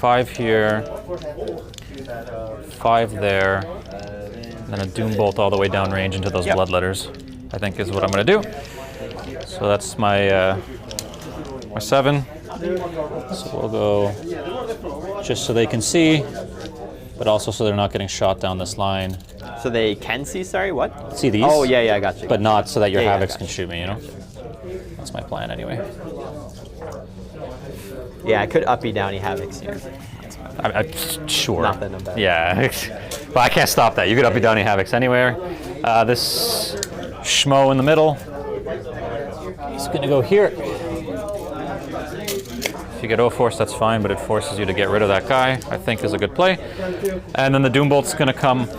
5 here, 5 there, and then a Doom Bolt all the way down range into those Bloodletters, I think is what I'm going to do. So that's my 7. So we'll go just so they can see, but also so they're not getting shot down this line. So they can see, sorry, what? See these? Oh, yeah, I got you. But not so that your Yeah, Havocs can shoot me, you know? That's my plan anyway. Yeah, I could uppy downy Havocs here. Sure. Nothing about it. Yeah. But I can't stop that. You could uppy downy Havocs anywhere. This schmo in the middle. He's going to go here. If you get O-Force, that's fine, but it forces you to get rid of that guy, I think is a good play. And then the Doom Bolt's going to come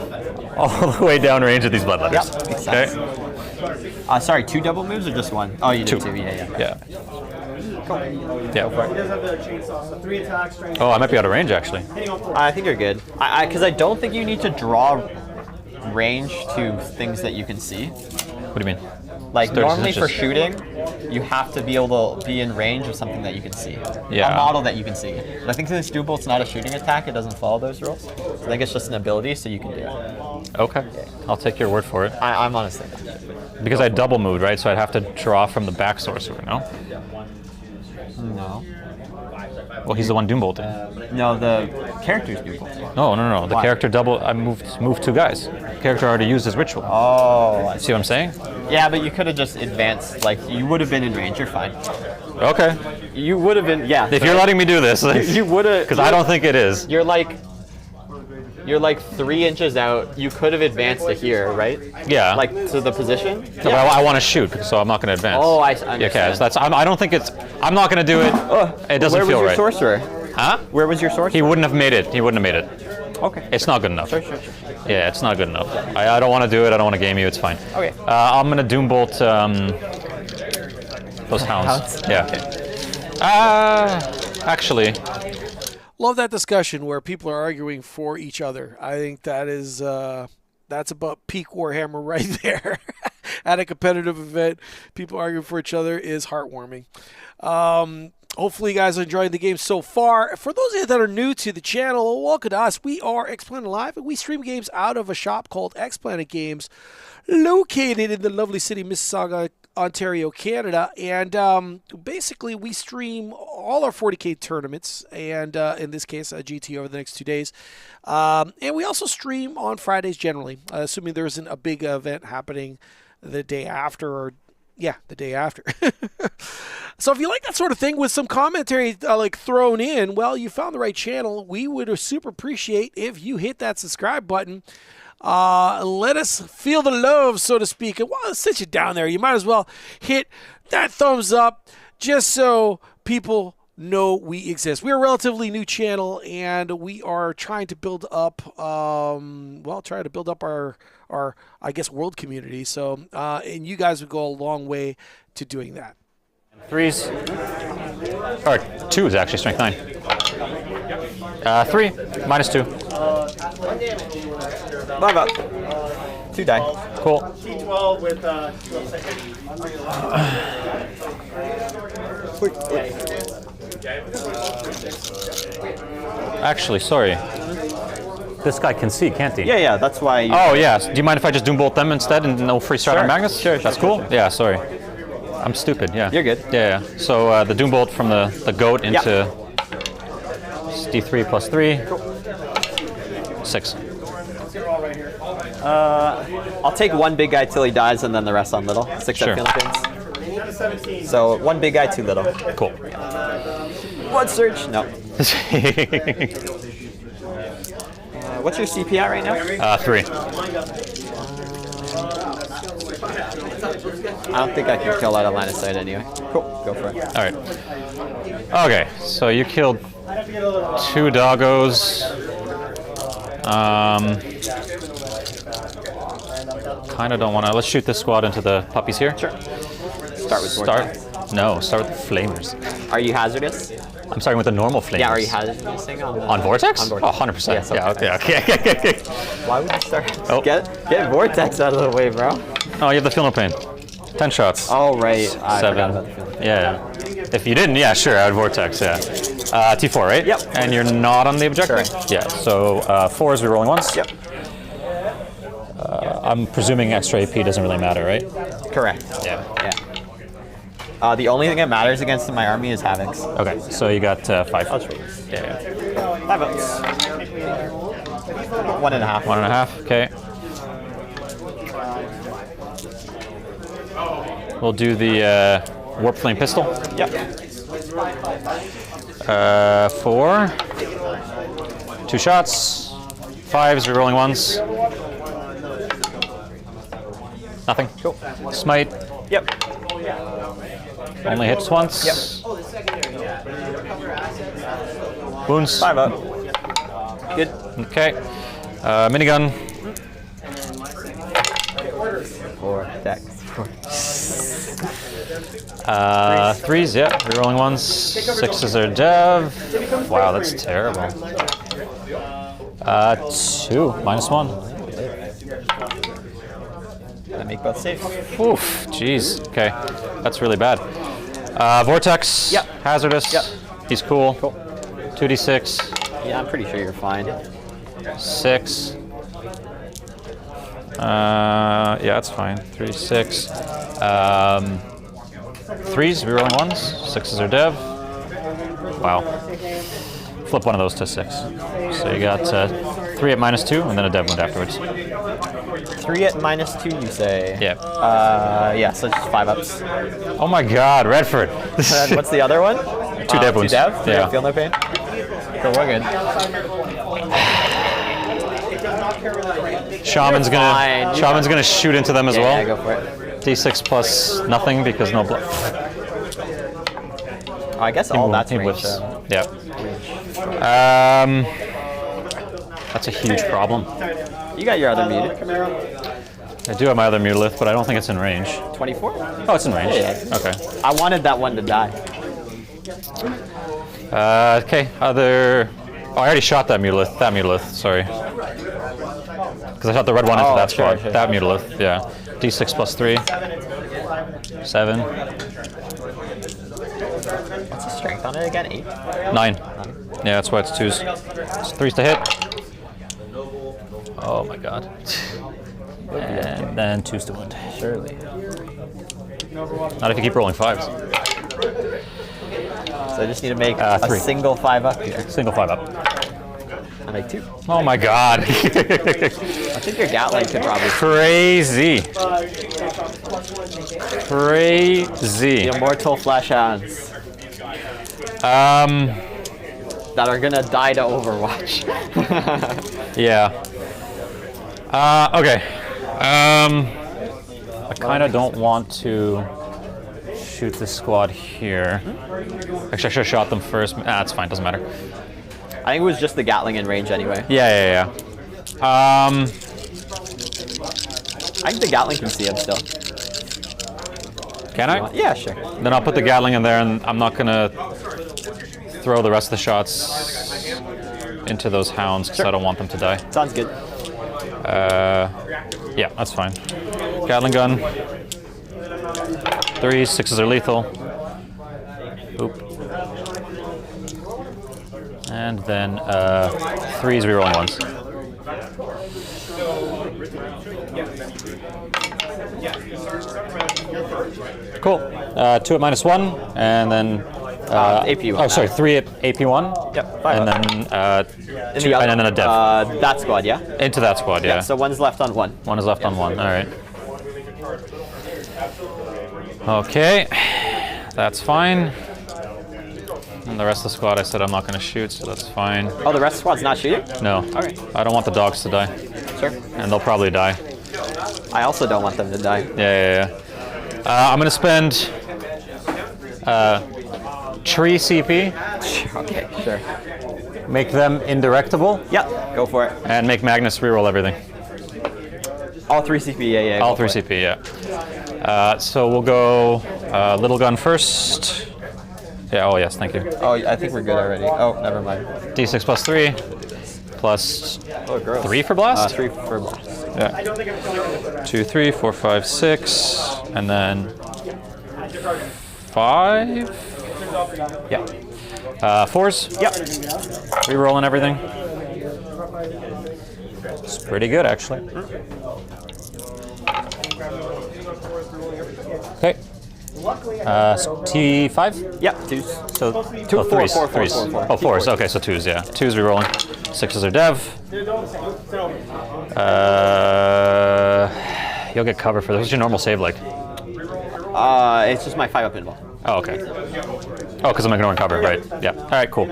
all the way down range of these Bloodletters. Yep, makes sense. Sorry, 2 double moves or just 1? Oh, you did 2. Yeah. He Yeah. does have the chainsaw, so 3 attacks, strength. Oh, I might be out of range, actually. I think you're good. Because I don't think you need to draw range to things that you can see. What do you mean? Like, 36 normally for inches. shooting, you have to be able to be in range of something that you can see. Yeah. A model that you can see. But I think since Doom Bolt's not a shooting attack, it doesn't follow those rules. So I think it's just an ability, so you can do it. Okay. I'll take your word for it. I'm honestly. Because I double moved, right? So I'd have to draw from the back Sorcerer, no? No. Well, he's the one Doom Bolted. No, the character's Doom Bolt. No. The Why? character double. I moved 2 guys. The character already used his ritual. Oh, I see. See what I'm saying? Yeah, but you could have just advanced. Like, you would have been in range. You're fine. Okay. You would have been. Yeah. If you're letting me do this, you would have. because I don't think it is. You're like 3 inches out. You could have advanced to here, right? Yeah. Like to the position. No, but I want to shoot, so I'm not going to advance. Oh, I Yeah, understand. okay. So that's. I don't think it's. I'm not going to do it. It doesn't Where feel was your right. sorcerer? Huh? Where was your source? He wouldn't have made it. He wouldn't have made it. Okay. It's not good enough. Sure. Yeah, it's not good enough. I don't want to do it. I don't want to game you. It's fine. Okay. I'm gonna Doombolt those hounds. Yeah. Actually, Love that discussion where people are arguing for each other. I think that is that's about peak Warhammer right there. At a competitive event, people arguing for each other is heartwarming. Hopefully you guys are enjoying the game so far. For those of you that are new to the channel, welcome to us. We are X-Planet Live, and we stream games out of a shop called X-Planet Games, located in the lovely city of Mississauga, Ontario, Canada. And basically we stream all our 40K tournaments, and in this case GT over the next 2 days. And we also stream on Fridays generally, assuming there isn't a big event happening the day after, or the day after. So if you like that sort of thing with some commentary like thrown in, well, you found the right channel. We would super appreciate if you hit that subscribe button. Let us feel the love, so to speak. And while it sits you down there, you might as well hit that thumbs up just so people know we exist. We're a relatively new channel, and we are trying to build up, our I guess, world community. So, and you guys would go a long way to doing that. 3s, or 2 is actually strength 9. 3, -2. 5 up. 2 die. Cool. T12 with 2 Actually, sorry. This guy can see, can't he? Yeah, that's why. Oh, yeah. Do you mind if I just Doombolt them instead and no free strat on Magnus? Sure. That's cool? Sure. Yeah, sorry. I'm stupid, yeah. You're good. Yeah. So the Doombolt from the goat into D3 +3. 6. I'll take one big guy till he dies, and then the rest on little. 6 Sure. at Philippines. So 1 big guy, 2 little. Cool. Blood surge? No. What's your CP at right now? 3. I don't think I can kill out of line of sight anyway. Cool, go for it. All right. Okay, so you killed 2 doggos. Kind of don't want to. Let's shoot this squad into the puppies here. Sure. Start with Vortex. Start with the flamers. Are you hazardous? I'm starting with the normal flamers. Yeah, are you hazardous on Vortex? On Vortex. Oh, 100%. Yeah, Okay. Why would you start? Oh. Get Vortex out of the way, bro. Oh, you have the feel no pain. 10 shots. Oh, right. I 7. forgot about the feel no pain. Yeah. If you didn't, yeah, sure, I would Vortex, yeah. T4, right? Yep. And you're not on the objective? Correct. Yeah, so 4s, we're rolling once? Yep. I'm presuming extra AP doesn't really matter, right? Correct. Yeah. The only thing that matters against my army is Havocs. Okay, so you got 5. That's right. Yeah. 5 votes. 1.5. 1.5, okay. We'll do the Warp Flame Pistol. Yep. 4. 2 shots. 5s, rerolling ones. Nothing. Cool. Smite. Yep. Only hits once. Yep. Wounds. 5 up. Good. Okay. Minigun. Vortex. 3s, yeah. Rerolling ones. 6s are dev. Wow, that's terrible. 2, -1. I make both safe. Oof, jeez. Okay, that's really bad. Vortex. Yep. Hazardous. Yep. He's cool. Cool. 2d6. Yeah, I'm pretty sure you're fine. 6. Yeah, that's fine. 3, 6. 3s, rerolling ones. 6s are dev. Wow. Flip one of those to 6. So you got 3 at -2, and then a dev wound afterwards. 3 at -2, you say? Yeah. Yeah, so just 5 ups. Oh my God, Redford. And what's the other one? 2 dev wounds. 2 dev? Yeah. Feel no pain? Cool, we're good. Shaman's gonna shoot into them as well. Yeah, go for it. D6 plus nothing because no blood. I guess all that's he range. whiffs. Yeah. That's a huge problem. You got your other muted. I do have my other Mutalith, but I don't think it's in range. 24? Oh, it's in range. Yeah. Okay. I wanted that one to die. Okay, other... Oh, I already shot that Mutalith, sorry. Because I shot the red one into that squad. Sure. That Mutalith, yeah. D6 plus 3. 7. What's the strength on it again? 8? 9. Yeah, that's why it's 2s. It's 3s to hit. Oh my god. And then 2s to wound. Surely. Not if you keep rolling 5s. So I just need to make 3. a single 5 up here. Single 5 up. I make 2. Oh my god. I think your Gatling could probably... Crazy. Crazy. The immortal flash hounds. That are gonna die to Overwatch. Yeah. Okay. I kind of don't want to shoot this squad here. Actually, I should have shot them first. It's fine. Doesn't matter. I think it was just the Gatling in range anyway. Yeah. I think the Gatling can see him still. Can I? Yeah, sure. Then I'll put the Gatling in there, and I'm not gonna throw the rest of the shots into those hounds because I don't want them to die. Sounds good. Yeah, that's fine. Gatling gun. 3s, 6s are lethal. Oop. And then 3s rerolling 1s. Cool. 2 at -1, and then AP1. Oh, sorry, 3 at AP1. Yep. 5 And up. then In 2, the other- and then a dev. that squad, yeah? Into that squad, yeah. So one's left on 1. 1 is left on 1. All right. Okay, that's fine. And the rest of the squad, I said I'm not going to shoot, so that's fine. Oh, the rest of the squad's not shooting? No, Okay. I don't want the dogs to die, Sure. and they'll probably die. I also don't want them to die. Yeah. I'm going to spend tree CP, Okay, sure. make them indirectable, Yeah, go for it. and make Magnus reroll everything. All 3 CP, yeah. All go 3 for it. CP, yeah. So we'll go little gun first. Yeah, oh yes, thank you. Oh, I think we're good already. Oh, never mind. D6 plus 3, plus Oh, gross. 3 for blast? 3 for blast. Yeah. 2, 3, 4, 5, 6, and then 5. Yeah. 4s. Yep. Rerolling everything. It's pretty good, actually. Okay. T5. Yep, 2s. So Two, four, 3s. four, 3s. four. Oh, 4s. Okay, so 2s. Yeah, 2s rerolling. 6s are dev. You'll get cover for this. What's your normal save like? It's just my 5 up invul. Oh, okay. Oh, because I'm ignoring cover, right? Yeah. All right, cool.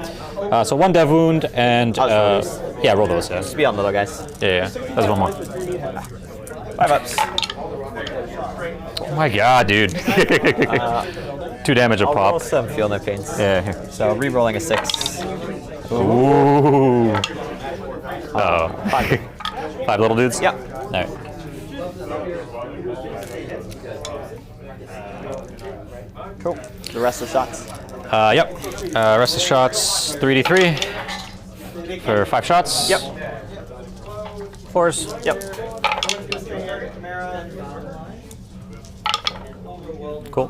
So 1 dev wound and I'll just yeah, roll those. Yeah. Just be on little guys. Yeah. There's 1 more. 5 ups. Oh my god, dude. 2 damage a I'll roll pop. some feel no pains. Yeah. Here. So re-rolling a 6. Ooh. Oh. 5. 5 little dudes. Yep. All right. Cool. The rest of the shots. Yep. Rest of shots 3d3 for 5 shots. Yep. 4s. Yep. Cool.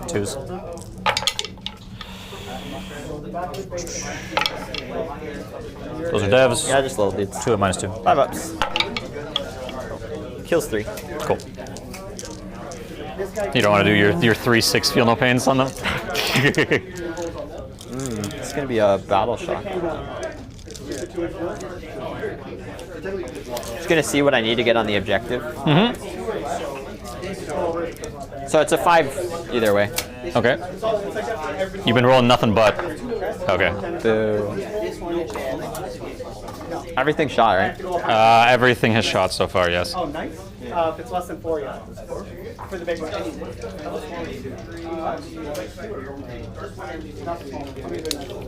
2s. Those are devs. Yeah, just little dudes. 2 at -2. 5 ups. Kills 3. Cool. You don't want to do your 3/6 feel no pains on them? It's gonna be a battle shock. Just gonna see what I need to get on the objective. So it's a 5 either way. Okay. You've been rolling nothing but. Okay. Boo. Everything shot, right? Everything has shot so far, yes. If it's less than 4, yeah. For the big one.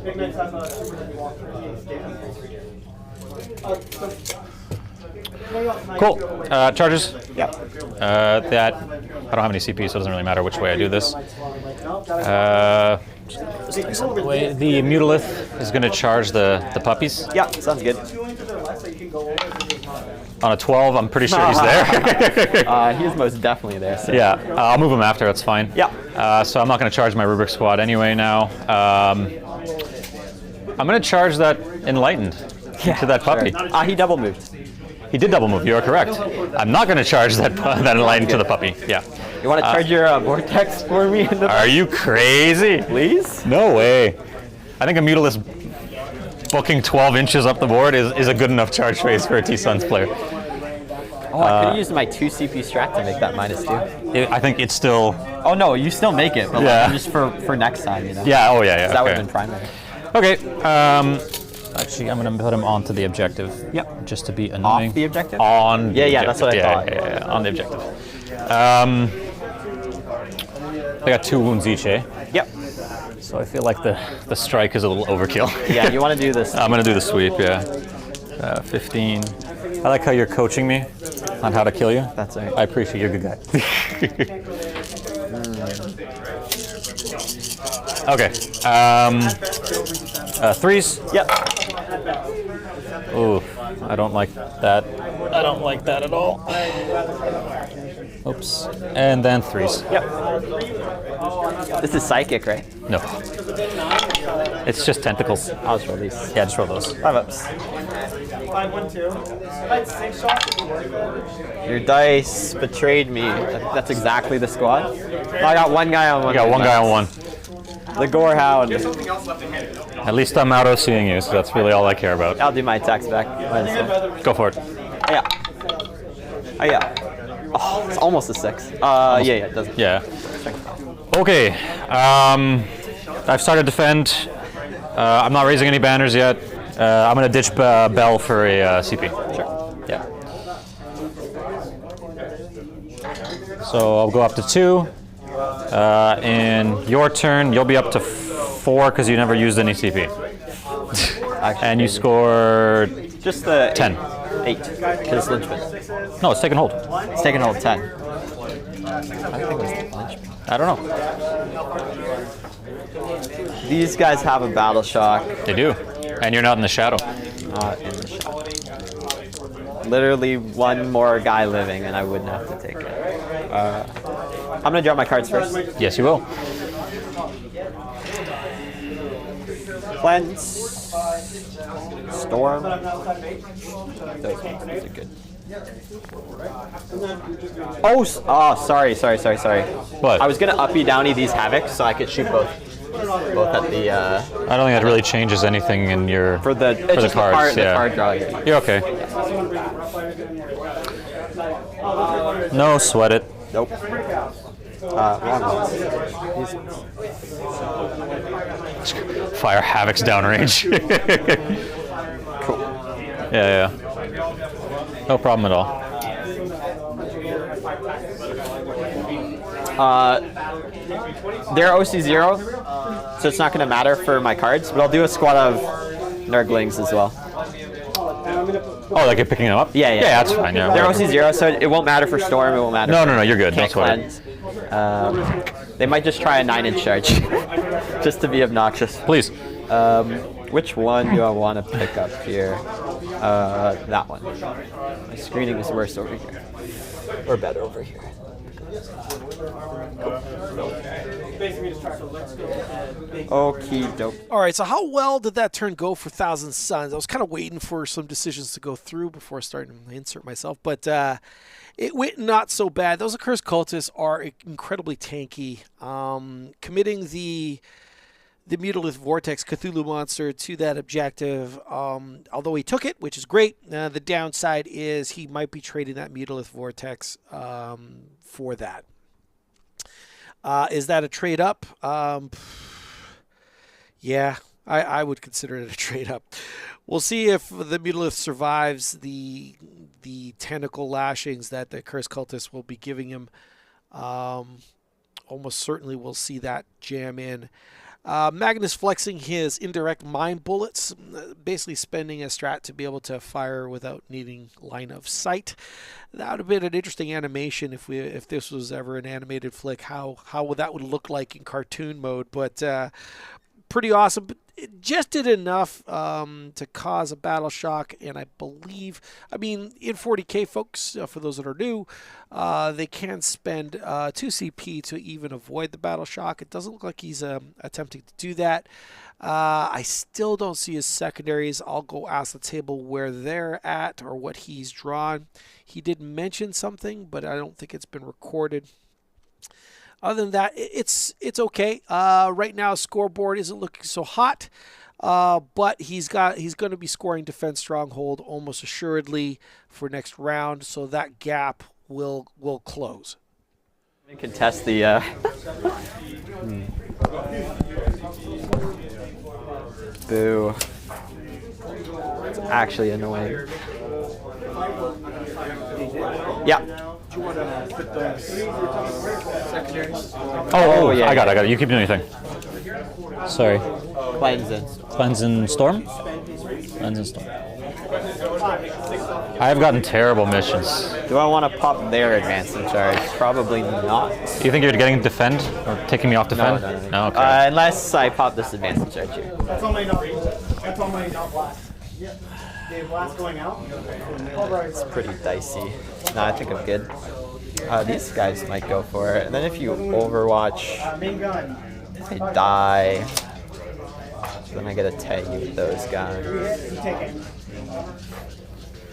Big Knights have a super heavy walk. Cool. Charges. Yep. That I don't have any CP, so it doesn't really matter which way I do this. The Mutalith is going to charge the puppies. Yeah, sounds good. On a 12, I'm pretty sure he's there. He's most definitely there. So. Yeah, I'll move him after. That's fine. Yeah. So I'm not going to charge my Rubik squad anyway now. I'm going to charge that Enlightened to that puppy. Sure. He double moved. He did double move. You are correct. I'm not going to charge that Enlightened to the puppy. Yeah. You want to charge your Vortex for me? Are you crazy? Please? No way. I think a Mutalist booking 12 inches up the board is a good enough charge phase for a T-Suns player. Oh, I could have used my 2 CP strat to make that -2. I think it's still... Oh, no, you still make it, but Yeah. like, just for next time, you know? Yeah, oh yeah, yeah. That would Okay. have been primary. Okay. Actually, I'm going to put him onto the objective. Yep. Just to be annoying. Off the objective? On the Yeah, that's what I thought. Yeah, on the objective. They got 2 wounds each, eh? Yep. So I feel like the strike is a little overkill. Yeah, you want to do this. I'm going to do the sweep, yeah. 15. I like how you're coaching me on how to kill you. That's right. I appreciate you're a good guy. Okay. 3s. Yep. Ooh, I don't like that. I don't like that at all. Oops. And then 3s. Yep. This is psychic, right? No. It's just tentacles. I'll just roll these. Yeah, just roll those. 5 ups. 5, 1, 2. That's 6 shots. Your dice betrayed me. That's exactly the squad. I got one guy on one. I got one guy on one. The Gorehound. At least I'm out seeing you, so that's really all I care about. I'll do my attacks back. Go for it. Yeah. Oh, yeah. Oh, it's almost a 6. Yeah, it doesn't. Yeah. Okay. I've started defend. I'm not raising any banners yet. I'm going to ditch Bell for a CP. Sure. Yeah. So I'll go up to 2. In your turn, you'll be up to 4 because you never used any CP. And you scored Just the 10. 8. Because Lynchman. No, it's taken hold. It's taking hold 10. I think it was Lynchman. I don't know. These guys have a battle shock. They do. And you're not in the shadow. Not in the shot. Literally one more guy living, and I wouldn't have to take it. I'm gonna draw my cards first. Yes, you will. Cleanse. Storm. Those ones are good. Oh, sorry. What? I was gonna uppy downy these havocs so I could shoot both at the I don't think that really changes anything in your for the cards. The Yeah. card drawing. You're okay. No, sweat it. Nope. Wrong ones. These ones. Fire Havoc's downrange. Cool. Yeah. No problem at all. They're OC0, so it's not going to matter for my cards, but I'll do a squad of Nurglings as well. Oh, like you're picking them up? Yeah. Yeah, that's fine. Yeah. They're whatever. OC0, so it won't matter for Storm, it won't matter. No, you're good. Don't Can't sweat it. cleanse. They might just try a 9-inch charge, just to be obnoxious. Please. Which one do I want to pick up here? That one. My screening is worse over here. Or better over here. Okie doke. All right, so how well did that turn go for Thousand Suns? I was kind of waiting for some decisions to go through before starting to insert myself, but it went not so bad. Those Accursed Cultists are incredibly tanky. Committing the Mutalith Vortex Cthulhu monster to that objective, although he took it, which is great, the downside is he might be trading that Mutalith Vortex for that. Is that a trade up? Yeah, I would consider it a trade up. We'll see if the Mutalith survives the tentacle lashings that the Cursed Cultist will be giving him. Almost certainly we'll see that jam in. Magnus flexing his indirect mind bullets, basically spending a strat to be able to fire without needing line of sight. That would have been an interesting animation if this was ever an animated flick, how that would look like in cartoon mode. But pretty awesome. But it just did enough to cause a battle shock, and I mean, in 40k, folks, for those that are new, they can spend 2 CP to even avoid the battle shock. It doesn't look like he's attempting to do that. I still don't see his secondaries. I'll go ask the table where they're at or what he's drawn. He did mention something, but I don't think it's been recorded. Other than that, it's okay. Right now, scoreboard isn't looking so hot, but he's going to be scoring Defense Stronghold almost assuredly for next round, so that gap will close. You can test the. Boo. It's actually annoying. Yeah. Oh, yeah. I got it. You keep doing your thing. Sorry. Cleanse and Storm? Cleanse and Storm. I have gotten terrible missions. Do I want to pop their advancing charge? Probably not. You think you're getting defend? Or taking me off defend? No. Okay. Unless I pop this advancing charge here. That's on my not blast. Yeah. The blast going out. It's pretty dicey. No, I think I'm good. These guys might go for it. And then if you overwatch, Main gun. they die. Then I get a tag with those guys. You take it.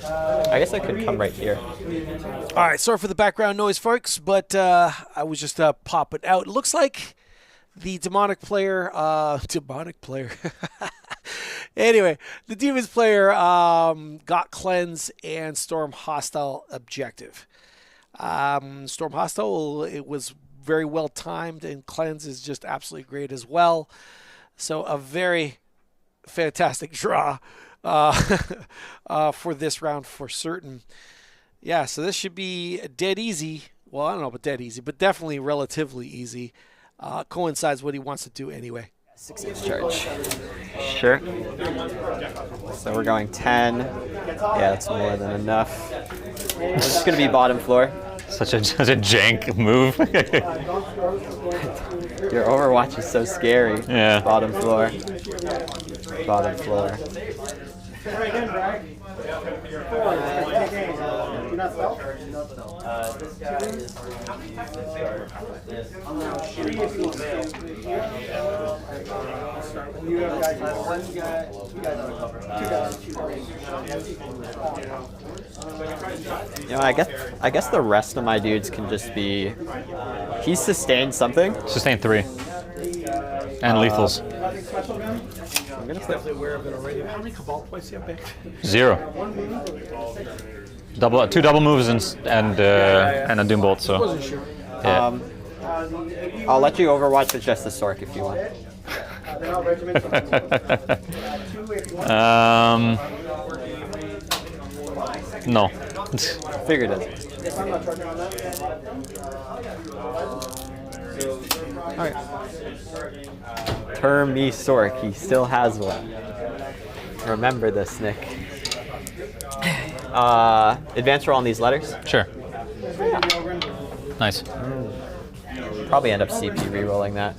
I guess I could come right here. All right, sorry for the background noise, folks, but I was just popping out. It looks like the demonic player, anyway, the demons player got cleanse and storm hostile objective. Storm hostile, it was very well timed, and cleanse is just absolutely great as well. So a very fantastic draw for this round for certain. Yeah, so this should be dead easy. Well, I don't know about dead easy, but definitely relatively easy. Coincides what he wants to do anyway. 6 charge. Sure. So we're going 10. Yeah, that's more than enough. It's just going to be bottom floor. Such a jank move. Your Overwatch is so scary. Yeah. Bottom floor. Bottom floor. Try again, Bragg. 4. Do not stealth? This guy is You have guys. one guy, 2 guys on the cover. 2 guys. You know, I guess the rest of my dudes can just be. He's sustained something. Sustain 3. And lethals. I'm gonna put. How many Cabal points do you have back? 0. 2 double moves and a Doom Bolt, so. Yeah. I'll let you Overwatch with just the Sork if you want. No. Figured it. Alright. Turn me Sork, he still has one. Remember this, Nick. Advance roll on these letters? Sure. Nice. Probably end up CP re-rolling that.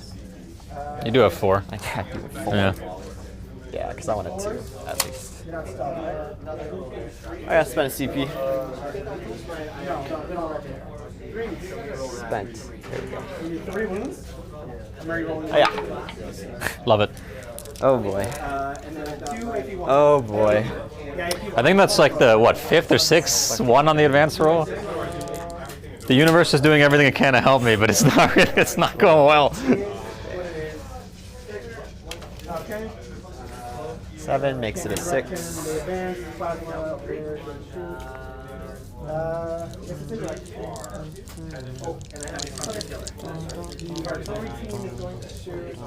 You do have 4. I can't do 4. Yeah. Yeah, because I wanted 2, at least. I gotta spend a CP. Spent. There we go. 3 wounds. Oh, yeah. Love it. Oh boy. And then 2 if you want. Oh boy. I think that's like the, 5th or 6th one on the advance roll? The universe is doing everything it can to help me, but it's not going well. 7 makes it a 6. It's a single. Oh, and I have a the artillery team is going to shoot.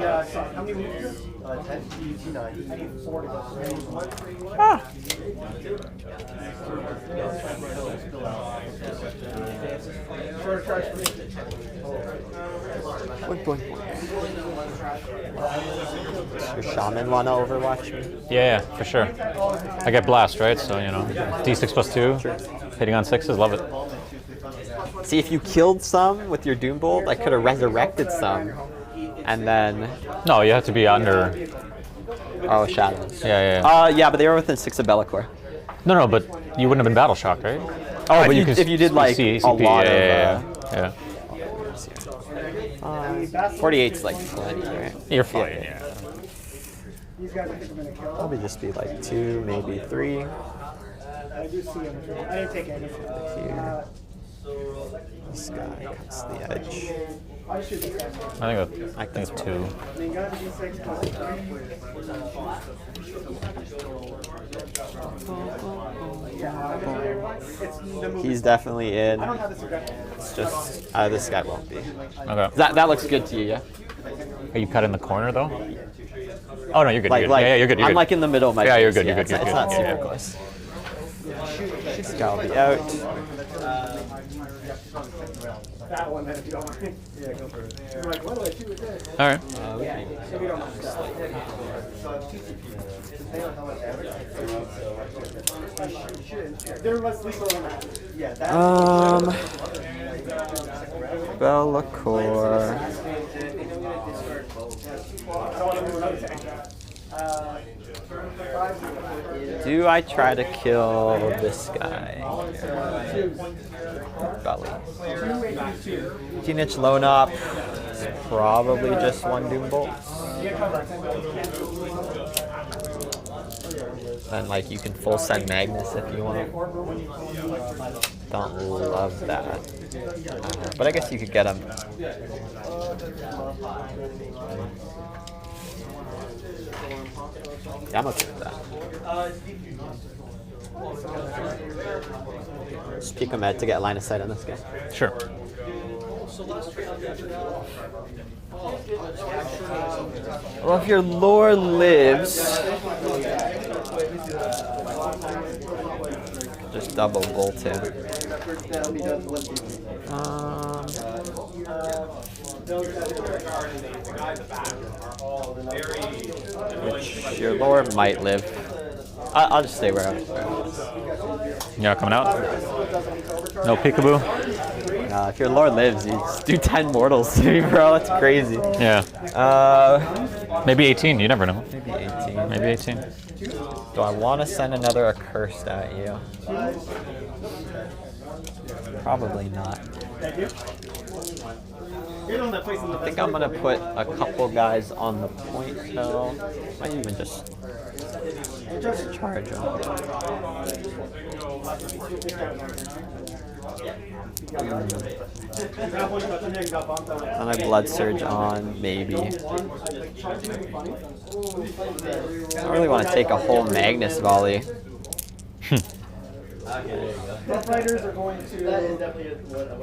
Yeah, so how many moves? 10, 9. I need 4 to go. Ah. Short charge for me. Does your shaman want to overwatch me? Yeah, for sure. I get blast, right? So, you know, D6 plus 2, hitting on 6s, love it. See, if you killed some with your Doombolt, I could have resurrected some. And then... No, you have to be under... Oh, shadows. Yeah. Yeah, but they were within 6 of Bellacore. No, but you wouldn't have been battle shocked, right? Oh, but if you did like CP, a lot yeah. 48's like plenty, right? You're fine, yeah. These guys I think I'm going to kill. Probably just be like 2, maybe 3. I do see him. I didn't take anything. Here. This guy cuts the edge. I shoot this guy. I think it's 2. I mean, got to be 6 plus 3. He's definitely in. I don't have this regret. It's just this guy won't be. Okay. That looks good to you, yeah? Are you cut in the corner, though? Oh, no, you're good. Like, you're good. Yeah, you're good. You're I'm good. like in the middle of my Yeah, you're face, good. You're good. It's You're not good. super Yeah. close. This guy will be out. That one, if you don't mind. Yeah, go for it. You're like, what do I shoot with this? All right. If you don't mind. There must be someone else. Yeah, that. Bellacore. Do I try to kill this guy? Belly. Tzeentch Lone Up. It's probably just 1 Doombolt. And like you can full send Magnus if you want. Don't love that. But I guess you could get him. Yeah, I'm okay with that. Just peek him out to get line of sight on this guy. Sure. Well, if your lore lives, just double bolt him. Which your lore might live. I'll just stay where I was. You're not coming out? No peekaboo? If your lore lives, you just do 10 mortals to me, bro. That's crazy. Yeah. Maybe 18. You never know. Maybe 18. Maybe 18. Do I want to send another accursed at you? Probably not. I think I'm gonna put a couple guys on the point though. Might even just charge them. And I blood surge on, maybe. I don't really want to take a whole Magnus volley. Rough Riders are going to. That is definitely what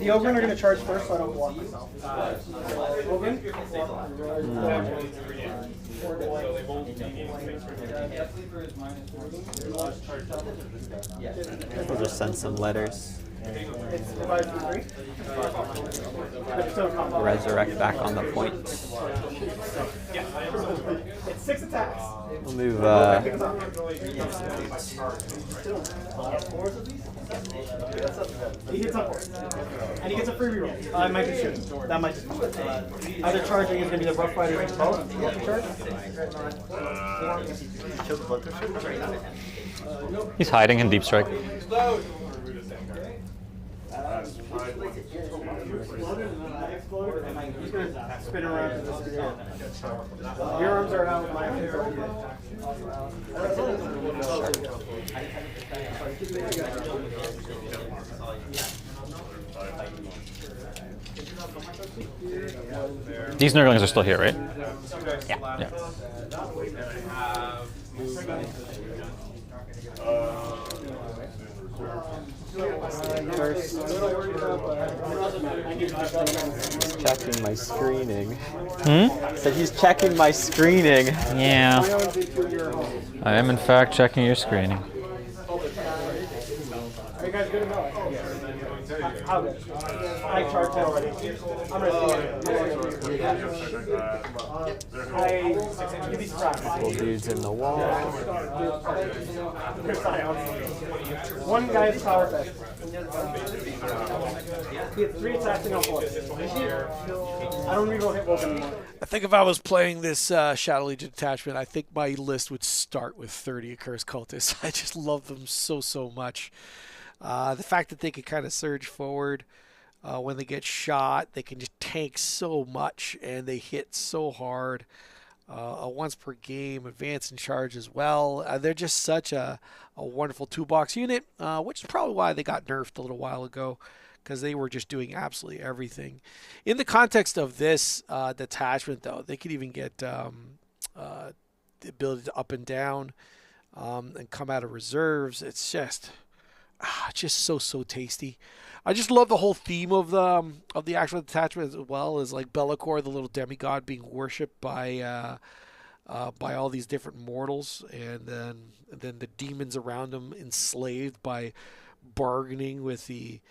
the Ogren are going to charge first, so I don't block myself. Ogren? We'll just send some letters. It's 5 3. Resurrect back on the point. It's 6 attacks. We'll move he hits upwards. And he gets a free reroll. I might just shoot. That might just be either charging is going to be the Rough Rider and both. He's hiding in Deep Strike. He's going to spin around to this area. Your arms are out, my arms are out. These Nurglings are still here, right? Yeah. First, he's checking my screening. Said he's checking my screening. Yeah. I am in fact checking your screening. Are you guys good enough? How good? I charged it already. I'm ready. Give me surprise. Little dudes in the wall. One guy is power effect. He had 3 attacks and no 4. I don't reroll hit rolls anymore. I think if I was playing this Shadow Legion detachment, I think my list would start with 30 Accursed Cultists. I just love them so much. The fact that they can kind of surge forward when they get shot, they can just tank so much and they hit so hard. A once per game advance and charge as well. They're just such a wonderful toolbox unit, which is probably why they got nerfed a little while ago, because they were just doing absolutely everything. In the context of this detachment, though, they could even get the ability to up and down and come out of reserves. It's just so tasty. I just love the whole theme of the actual detachment, as well as like Be'lakor, the little demigod, being worshipped by all these different mortals, and then the demons around him enslaved by bargaining with the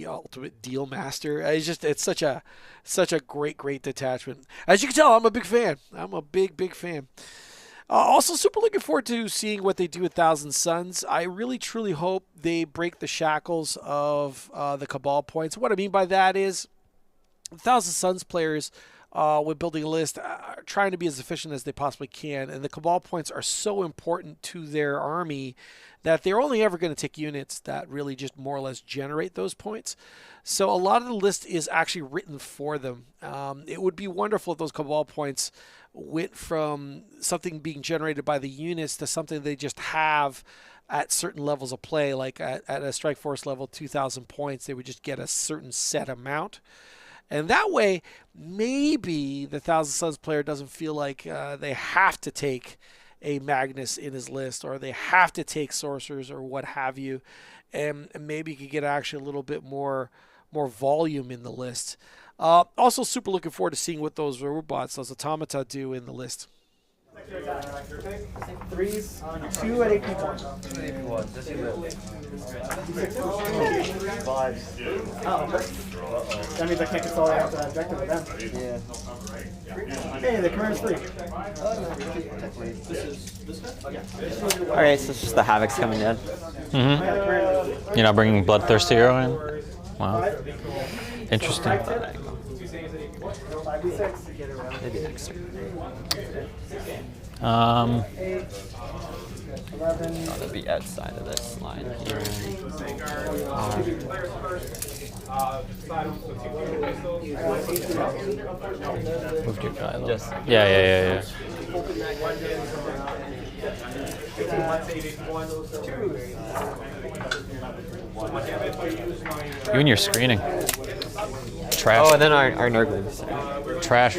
ultimate deal master. It's such a great detachment. As you can tell, I'm a big fan. I'm a big fan. Also, super looking forward to seeing what they do with Thousand Suns. I really, truly hope they break the shackles of the Cabal points. What I mean by that is Thousand Suns players, when building a list, are trying to be as efficient as they possibly can. And the Cabal points are so important to their army that they're only ever going to take units that really just more or less generate those points. So a lot of the list is actually written for them. It would be wonderful if those Cabal points went from something being generated by the units to something they just have at certain levels of play. Like at a Strike Force level 2,000 points, they would just get a certain set amount. And that way, maybe the Thousand Suns player doesn't feel like they have to take a Magnus in his list, or they have to take Sorcerers or what have you. And maybe you could get actually a little bit more volume in the list. Also super looking forward to seeing what those robots, those automata, do in the list. 3s, 2 at AP1. That means I can't consolidate out the objective with them. Yeah. Hey, the commander's free. Alright, so it's just the Havoc's coming in. You're not bringing Bloodthirsty Hero in? Wow. Interesting. Maybe next turn. 11. That'll be outside of this line here. Moved your guy a little. Just Yeah. You and your screening. Trash. Oh, and then our Nurglings. Trash.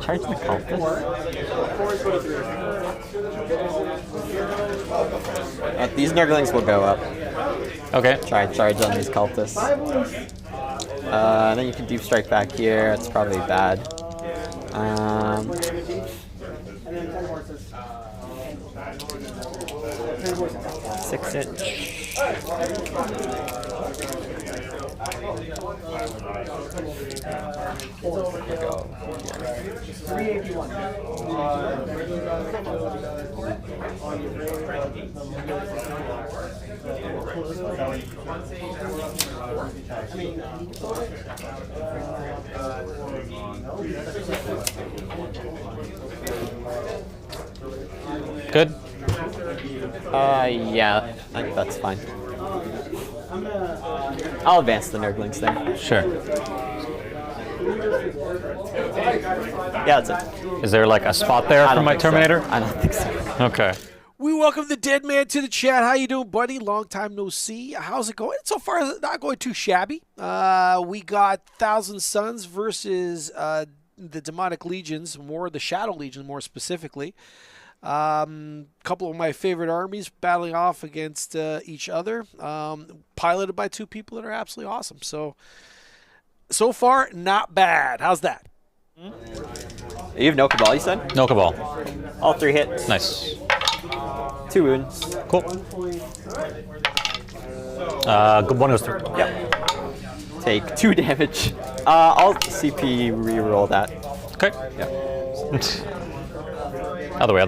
Charge the cultist. These Nurglings will go up. Okay. Try and charge on these cultists. Then you can deep strike back here. It's probably bad. 6-inch. Go. 381. Good. Yeah, I think that's fine. I'll advance the Nurglings there. Sure. Yeah, that's it. Is there like a spot there for my Terminator? I don't think so. Okay. We welcome the dead man to the chat. How you doing, buddy? Long time no see. How's it going? So far, it's not going too shabby. We got Thousand Suns versus the Demonic Legions, the Shadow Legion more specifically. Couple of my favorite armies battling off against each other, piloted by two people that are absolutely awesome. So far, not bad. How's that? You have no Cabal, you said? No Cabal. All 3 hits. Nice. 2 wounds. Cool. One goes through. Yep. Take 2 damage. I'll CP reroll that. Okay. Yep. Other way.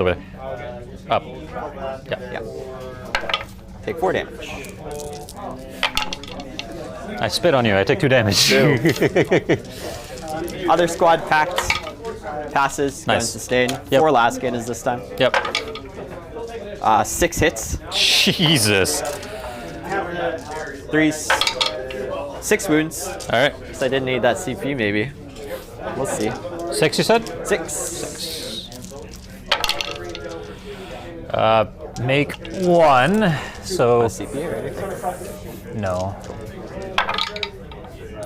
Up. Yeah. Yep. Take 4 damage. I spit on you. I take 2 damage. Other squad packed. Passes. Nice. Sustain. Yep. 4 Laskin is this time. Yep. 6 hits. Jesus. 6 wounds. All right. So I didn't need that CP maybe. We'll see. 6 you said? 6. Make 1. So CP or anything? no.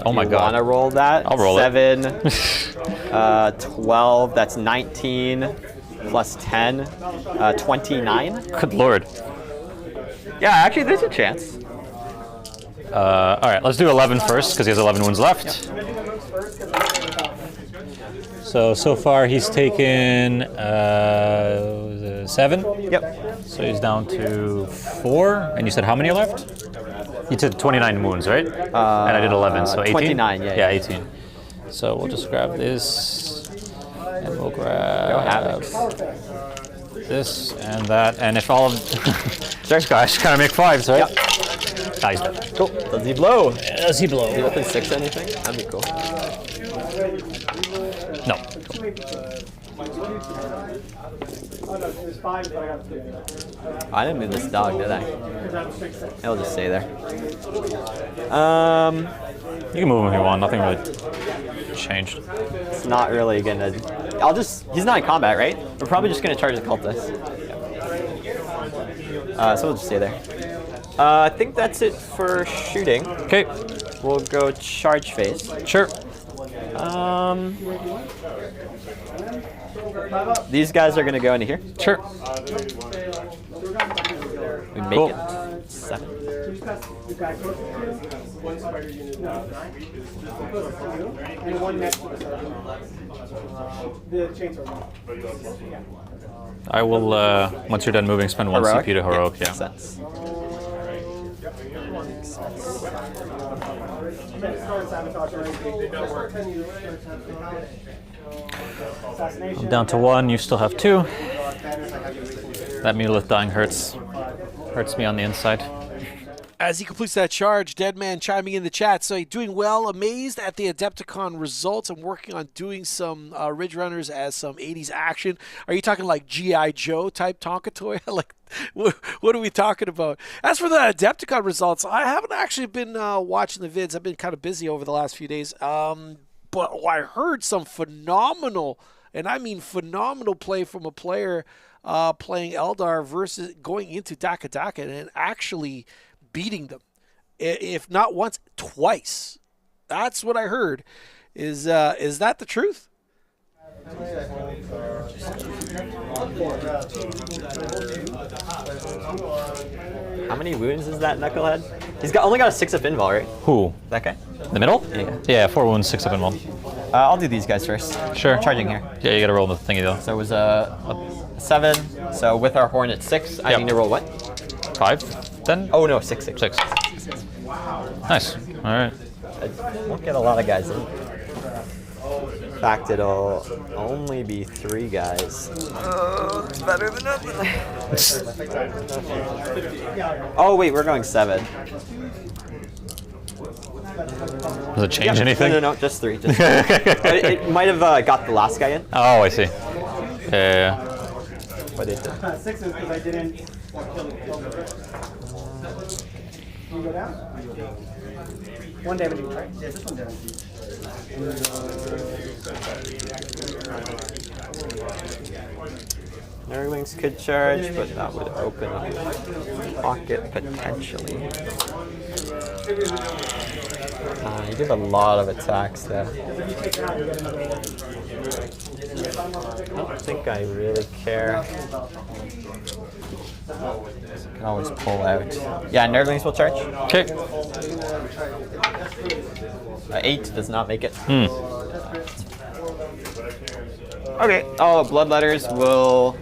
Oh my You god. wanna roll that? I'll roll 7, 12. That's 19 plus 10. 29. Good lord. Yeah, actually, there's a chance. All right, let's do 11 first because he has 11 wounds left. So far he's taken 7. Yep. So he's down to 4. And you said how many are left? You did 29 wounds, right? And I did 11, so 18? 29, yeah. 18. So we'll just grab this, and we'll grab this and that. And if all of these guys kind of make 5s, right? Yep. Ah, he's dead. Cool. Does he blow? Does he blow? Is he within 6 anything? That'd be cool. No. I didn't move this dog, did I? He'll just stay there. You can move him if you want. Nothing really changed. It's not really gonna. He's not in combat, right? We're probably just gonna charge the cultist. So we'll just stay there. I think that's it for shooting. Okay. We'll go charge phase. Sure. These guys are gonna go into here. Sure. We make Cool. it 7. I will, once you're done moving, spend 1 Heroic? CP to heroic, yeah. Makes sense. I'm down to 1, you still have 2. That Mulith dying hurts me on the inside. As he completes that charge, Deadman chiming in the chat. So, doing well, amazed at the Adepticon results. I'm working on doing some Ridge Runners as some 80s action. Are you talking like G.I. Joe type Tonka toy? Like, what are we talking about? As for the Adepticon results, I haven't actually been watching the vids. I've been kind of busy over the last few days. But I heard some phenomenal, and I mean phenomenal play from a player playing Eldar versus going into Daka Daka and actually beating them, if not once, twice. That's what I heard. Is that the truth? How many wounds is that knucklehead? He's only got a 6 up invul, right? Who? That guy? The middle? Yeah. Yeah, 4 wounds, 6 up in 1. I'll do these guys first. Sure. Charging here. Yeah, you gotta roll the thingy though. So it was a 7. So with our horn at 6, I Yep. need to roll what? 5, then? Oh no, 6. 6. Nice. All right. I won't get a lot of guys in. In fact, it'll only be 3 guys. Oh, it's better than nothing. Oh wait, we're going 7. Does it change anything? No, just 3. Just 3. it might have got the last guy in. Oh, I see. Yeah. But it did. 6 is because I didn't kill it. Can you go down? 1 damage each, right? Yeah, just 1 damage each. Nurglings could charge, but that would open up a pocket potentially. You give a lot of attacks there. I don't think I really care. I can always pull out. Yeah, Nurglings will charge. Okay. 8 does not make it. Okay. Oh, Bloodletters will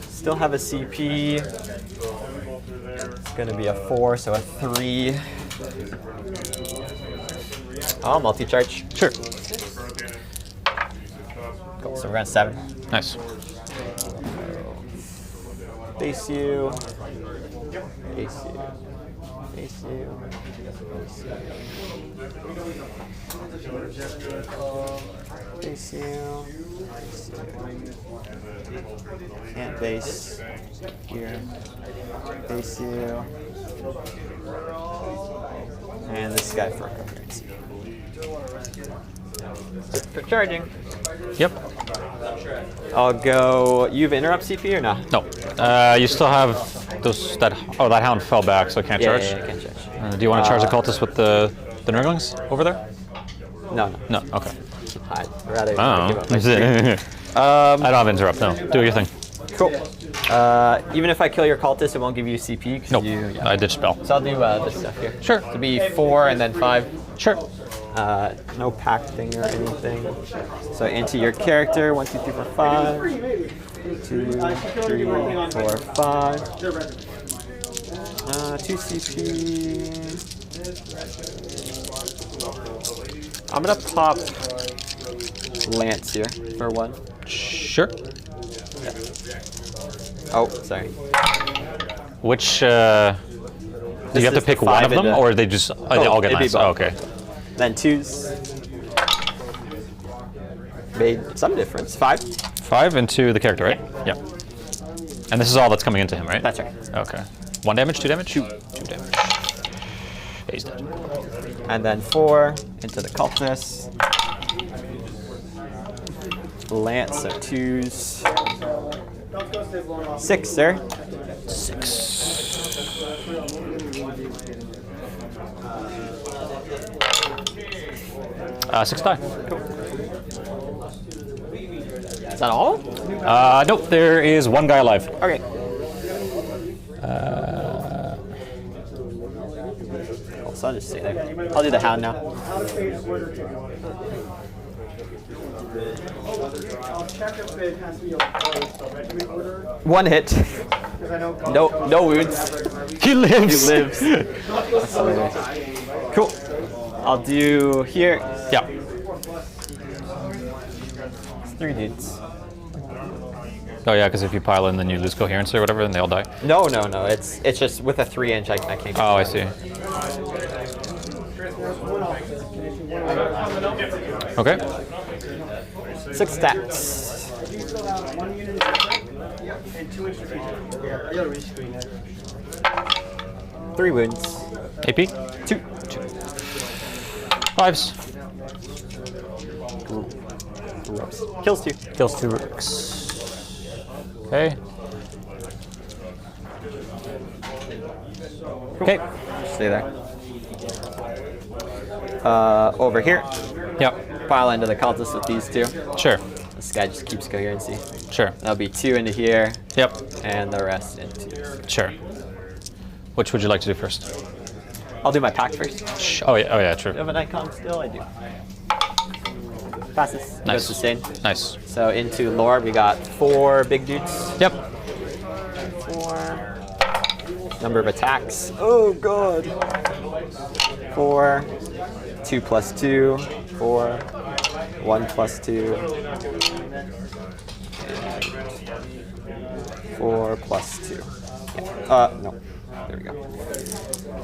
still have a CP. It's going to be a 4, so a 3. Oh, multi-charge. Sure. Cool, so we're on 7. Nice. Base you. Base you. Base you. Base you. Can't base here. Base you. And this guy for currency. For charging. Yep. I'll go. You have interrupt CP or no? No. You still have those. That hound fell back, so it can't charge. Yeah, can't charge. Do you want to charge the cultist with the Nurglings over there? No. No. Okay. I'd rather give Oh. up my streak. I don't have interrupt. No. Do your thing. Cool. Even if I kill your cultist, it won't give you CP. Nope. Yeah. I ditch spell. So I'll do this stuff here. Sure. It'll be 4 and then 5. Sure. No pact thing or anything. So into your character, 1, 2, 3, 4, 5. 2, 3, 4, 5. 2 CP. I'm gonna pop Lance here for 1. Sure. Yeah. Oh, sorry. Which do you have to is pick the one 5 of them, and or they just they all get it'd be nice? both. Oh, okay. Then 2s. Made some difference. 5. 5 into the character, right? Yeah. And this is all that's coming into him, right? That's right. Okay. 1 damage, 2 damage? 2 damage. Yeah, he's dead. And then 4 into the cultist. Lance, so 2s. 6, sir. 6. Six die. Is that all? Nope, there is 1 guy alive. Okay. So I'll just stay there. I'll do the hound now. One hit. No wounds. He lives. He lives. Cool. I'll do here. Yeah. 3 dudes. Oh yeah, because if you pile in, then you lose coherence or whatever, and they all die. No. It's just with a 3-inch. I can't get. Oh, I see. Okay. 6 stats. 3 wounds. AP? 2. 5s. Kills 2. Kills 2 rooks. Okay. Okay. Stay there. Over here. Yep. Pile into the cultist with these 2. Sure. This guy just keeps coherency. Sure. That'll be 2 into here. Yep. And the rest into. Sure. Which would you like to do first? I'll do my pact first. Oh yeah, true. Do you have an icon still? I do. Passes. Nice. Goes sustain. Nice. So into lore, we got 4 big dudes. Yep. 4. Number of attacks. Oh god. 4. 2 plus 2. 4. 1 plus 2. And 4 plus 2. Yeah. No. There we go.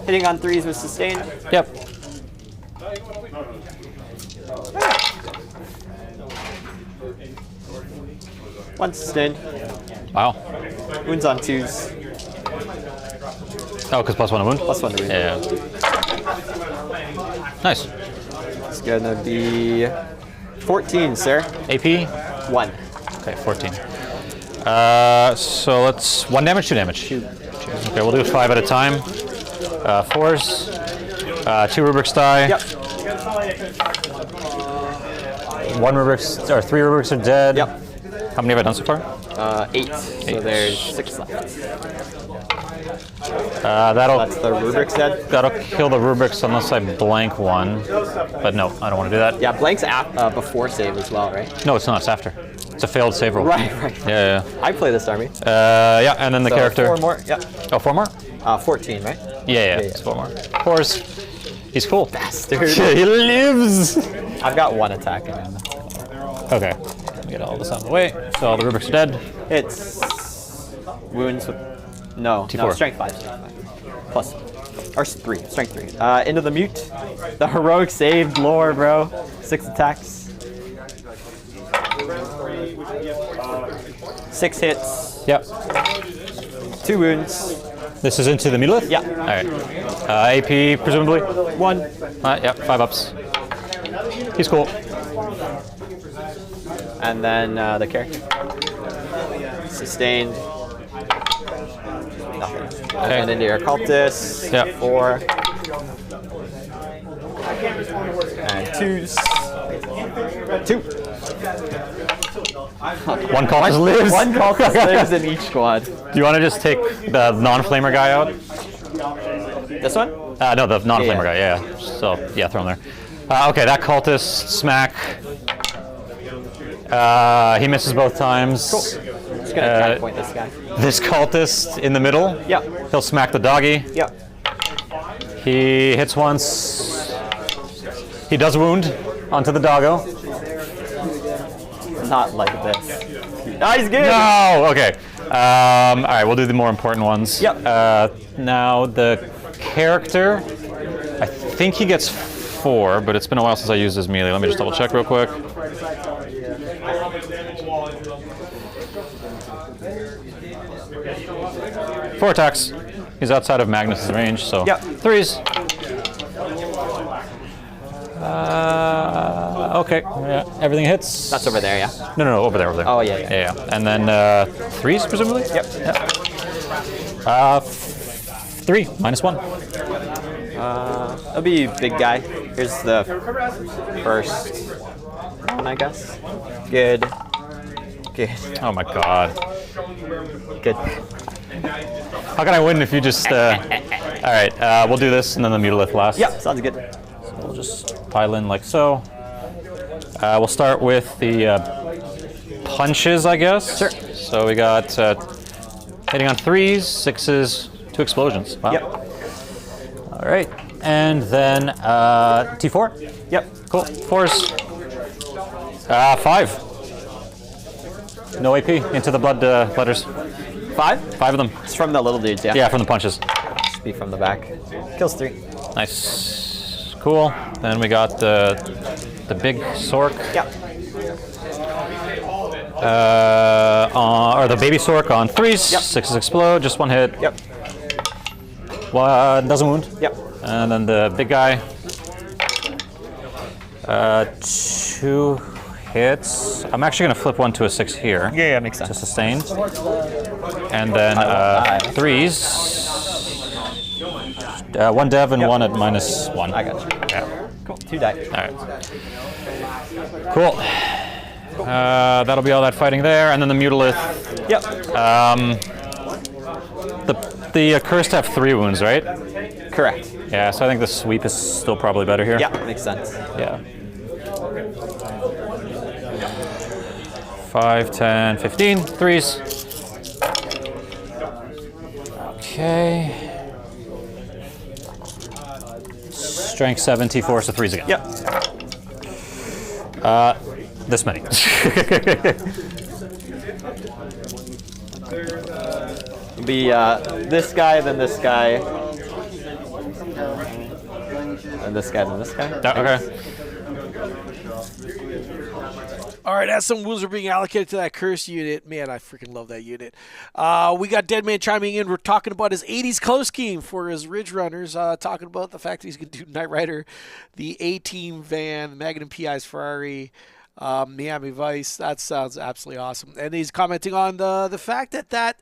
Hitting on 3s with sustained. Yep. One sustained. Wow. Wounds on 2s. Oh, because +1 a wound? +1 wound. Yeah. Nice. It's gonna be 14, sir. AP? 1. Okay, 14. So let's 1 damage, 2 damage. Okay, we'll do 5 at a time. 4s. 2 Rubrik's die. Yep. 1 Rubrik's or 3 Rubrik's are dead. Yep. How many have I done so far? 8. So there's 6 left. That'll That's the Rubrik's dead. that'll kill the Rubrik's unless I blank one. But no, I don't want to do that. Yeah, blank's before save as well, right? No, it's not. It's after. It's a failed save roll. Right. Yeah. I play this army. Yeah, and then the So character. 4 more. Yep. Oh, 4 more? 14, right? Yeah. It's 4 more. 4s. He's cool. Bastard. He lives. I've got 1 attack in him. Okay. Let me get all this out of the way. So all the Rubriks are dead. It's wounds with no T4. strength 5. Plus or 3. Strength 3. Into the mute. The heroic saved lore, bro. 6 attacks. 6 hits. Yep. 2 wounds. This is into the Mutolith? Yeah. All right. AP, presumably? 1. Yep, 5 ups. He's cool. And then the character. Sustained. Nothing. Okay. And into your cultist. Yep. 4. And 2s. 2. One cultist lives. One cultist lives in each squad. Do you want to just take the non-flamer guy out? This one? No, the non-flamer Yeah. guy, yeah. So, yeah, throw him there. Okay, that cultist, smack. He misses both times. Cool. Just gonna attack point this guy. This cultist in the middle. Yep. He'll smack the doggy. Yep. He hits once. He does wound onto the doggo. Not like this. Nice game. No! Okay. All right, we'll do the more important ones. Yep. Now, the character, I think he gets 4, but it's been a while since I used his melee. Let me just double check real quick. Four attacks. He's outside of Magnus' range, so Yep. 3s. Okay. Yeah, everything hits. That's over there, yeah. No, over there. Oh, yeah. And then 3s, presumably? Yep. 3, -1. That'll be big guy. Here's the first one, I guess. Good. Oh my god. Good. How can I win if you just... Alright, we'll do this and then the Mutolith last. Yep, sounds good. So we'll just pile in like so. We'll start with the punches, I guess. Sure. So we got hitting on 3s, 6s, 2 explosions. Wow. Yep. Alright, and then T4. Yep. Cool. 4s. 5. No AP into the blood letters. 5? 5 of them. It's from the little dudes, yeah. Yeah, from the punches. Should be from the back. Kills 3. Nice. Cool. Then we got the big Sork. Yep. Or the baby Sork on 3s. Yep. 6s explode. Just 1 hit. Yep. Doesn't wound. Yep. And then the big guy. 2 hits. I'm actually going to flip 1 to a 6 here. Yeah, makes sense. To sustain. And then 3s. 1 dev and Yep. 1 at -1. I got you. Yeah. Cool. 2 die. All right. Cool. That'll be all that fighting there, and then the Mutolith. Yep. The cursed have 3 wounds, right? Correct. Yeah. So I think the sweep is still probably better here. Yeah, makes sense. Yeah. 5, 10, 15, 3s. Okay. Strength 7, T4, so 3s again. Yep. This many. Be this guy, then this guy, and this guy, then this guy. Okay. All right, as some wounds are being allocated to that curse unit, man, I freaking love that unit. We got Deadman chiming in. We're talking about his 80s color scheme for his Ridge Runners, talking about the fact that he's going to do Knight Rider, the A-Team van, the Magnum PI's Ferrari, Miami Vice. That sounds absolutely awesome. And he's commenting on the fact that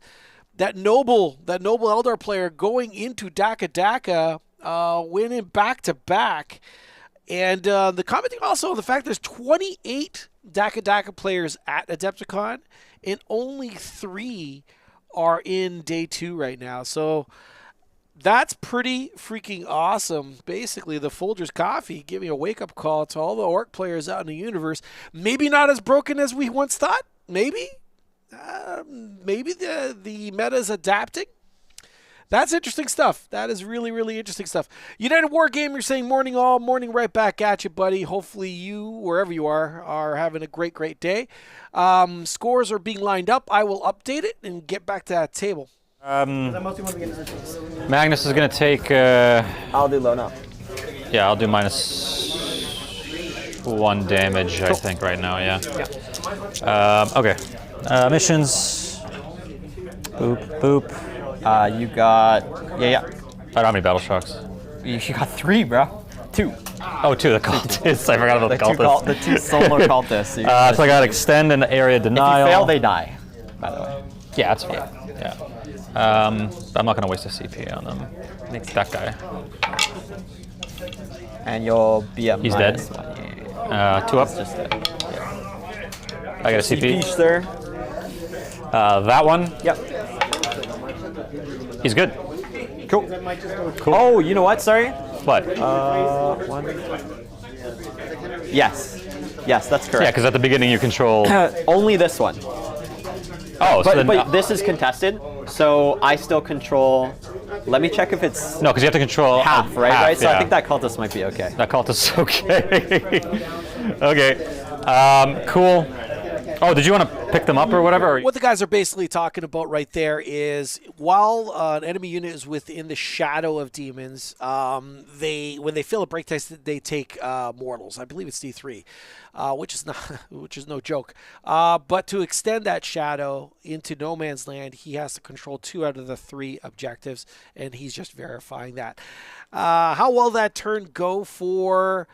noble Eldar player going into Daka, winning back-to-back. And the commenting also on the fact there's 28 Daka players at Adepticon, and only 3 are in day 2 right now. So that's pretty freaking awesome. Basically, the Folgers Coffee giving a wake-up call to all the Orc players out in the universe. Maybe not as broken as we once thought. Maybe. Maybe the meta is adapting. That's interesting stuff. That is really, really interesting stuff. United Wargamer saying morning all, morning right back at you, buddy. Hopefully you, wherever you are having a great, great day. Scores are being lined up. I will update it and get back to that table. Magnus is going to take... I'll do low now. Yeah, I'll do -1 damage, I think, right now, yeah. Okay. Missions. Boop, boop. You got... Yeah. I don't have any battle shocks. You got 3, bro. 2. Oh, 2, the cultists. I forgot about the cultists. The 2 solar cultists. So I got extend and area denial. If you fail, they die, by the way. Yeah, that's fine. Yeah. I'm not going to waste a CP on them. That guy. And you'll be at He's dead. 2 up. Just dead. I got a CP. Sir. That one. Yep. He's good. Cool. Oh, you know what? Sorry. What? 1. Yes, that's correct. Yeah, because at the beginning you control... Only this one. Oh, so but this is contested, so I still control... Let me check if it's... No, because you have to control... half, right? Half, Right. So yeah. I think that cultist might be okay. That cultist is okay. Okay. Cool. Oh, did you want to pick them up or whatever? Or... What the guys are basically talking about right there is while an enemy unit is within the shadow of demons, when they fail a break test, they take mortals. I believe it's D3, which is no joke. But to extend that shadow into no man's land, he has to control 2 out of the 3 objectives, and he's just verifying that. How will that turn go for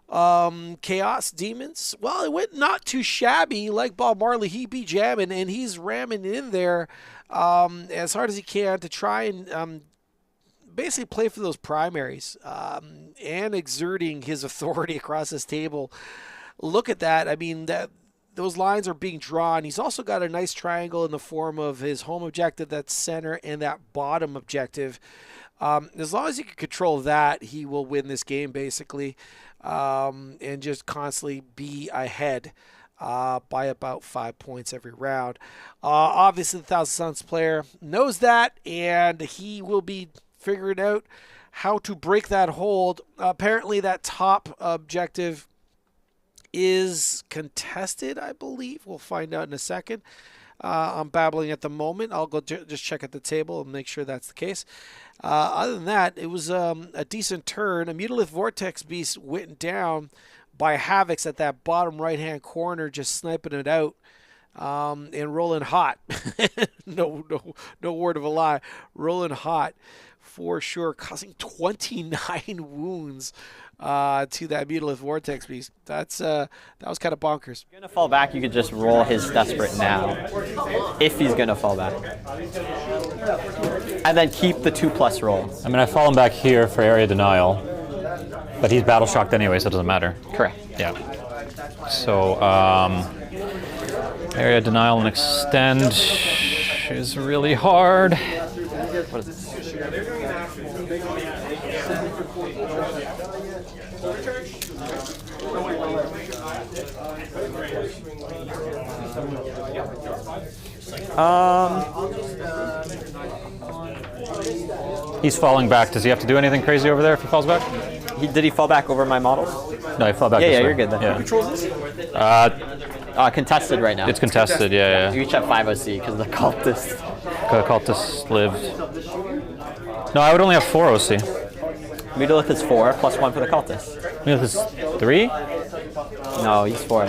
Chaos Demons? Well, it went not too shabby. Like Bob Marley, he be jamming and he's ramming in there as hard as he can to try and basically play for those primaries and exerting his authority across this table. Look at that. I mean, those lines are being drawn. He's also got a nice triangle in the form of his home objective, that's center, and that bottom objective. As long as he can control that, he will win this game, basically. And just constantly be ahead by about 5 points every round. Obviously, the Thousand Suns player knows that, and he will be figuring out how to break that hold. Apparently, that top objective is contested, I believe. We'll find out in a second. I'm babbling at the moment. I'll go just check at the table and make sure that's the case. Other than that, it was a decent turn. A Mutalith Vortex Beast went down by Havocs at that bottom right-hand corner, just sniping it out and rolling hot. No word of a lie. Rolling hot for sure, causing 29 wounds to that Mutalith Vortex Beast. That was kind of bonkers. If you're going to fall back, you could just roll his Desperate now, if he's going to fall back. And then keep the 2+ roll. I mean, I've fallen back here for area denial, but he's battle shocked anyway, so it doesn't matter. Correct. Yeah. So, area denial and extend is really hard. What is this? He's falling back. Does he have to do anything crazy over there if he falls back? Did he fall back over my models? No, he fell back. Yeah, this way. you're good then. Yeah. Contested right now. It's contested, yeah. You each have 5 OC because the cultist. Cultist lived. No, I would only have 4 OC. Mutalith is 4, +1 for the cultist. Mutalith is 3? No, he's 4.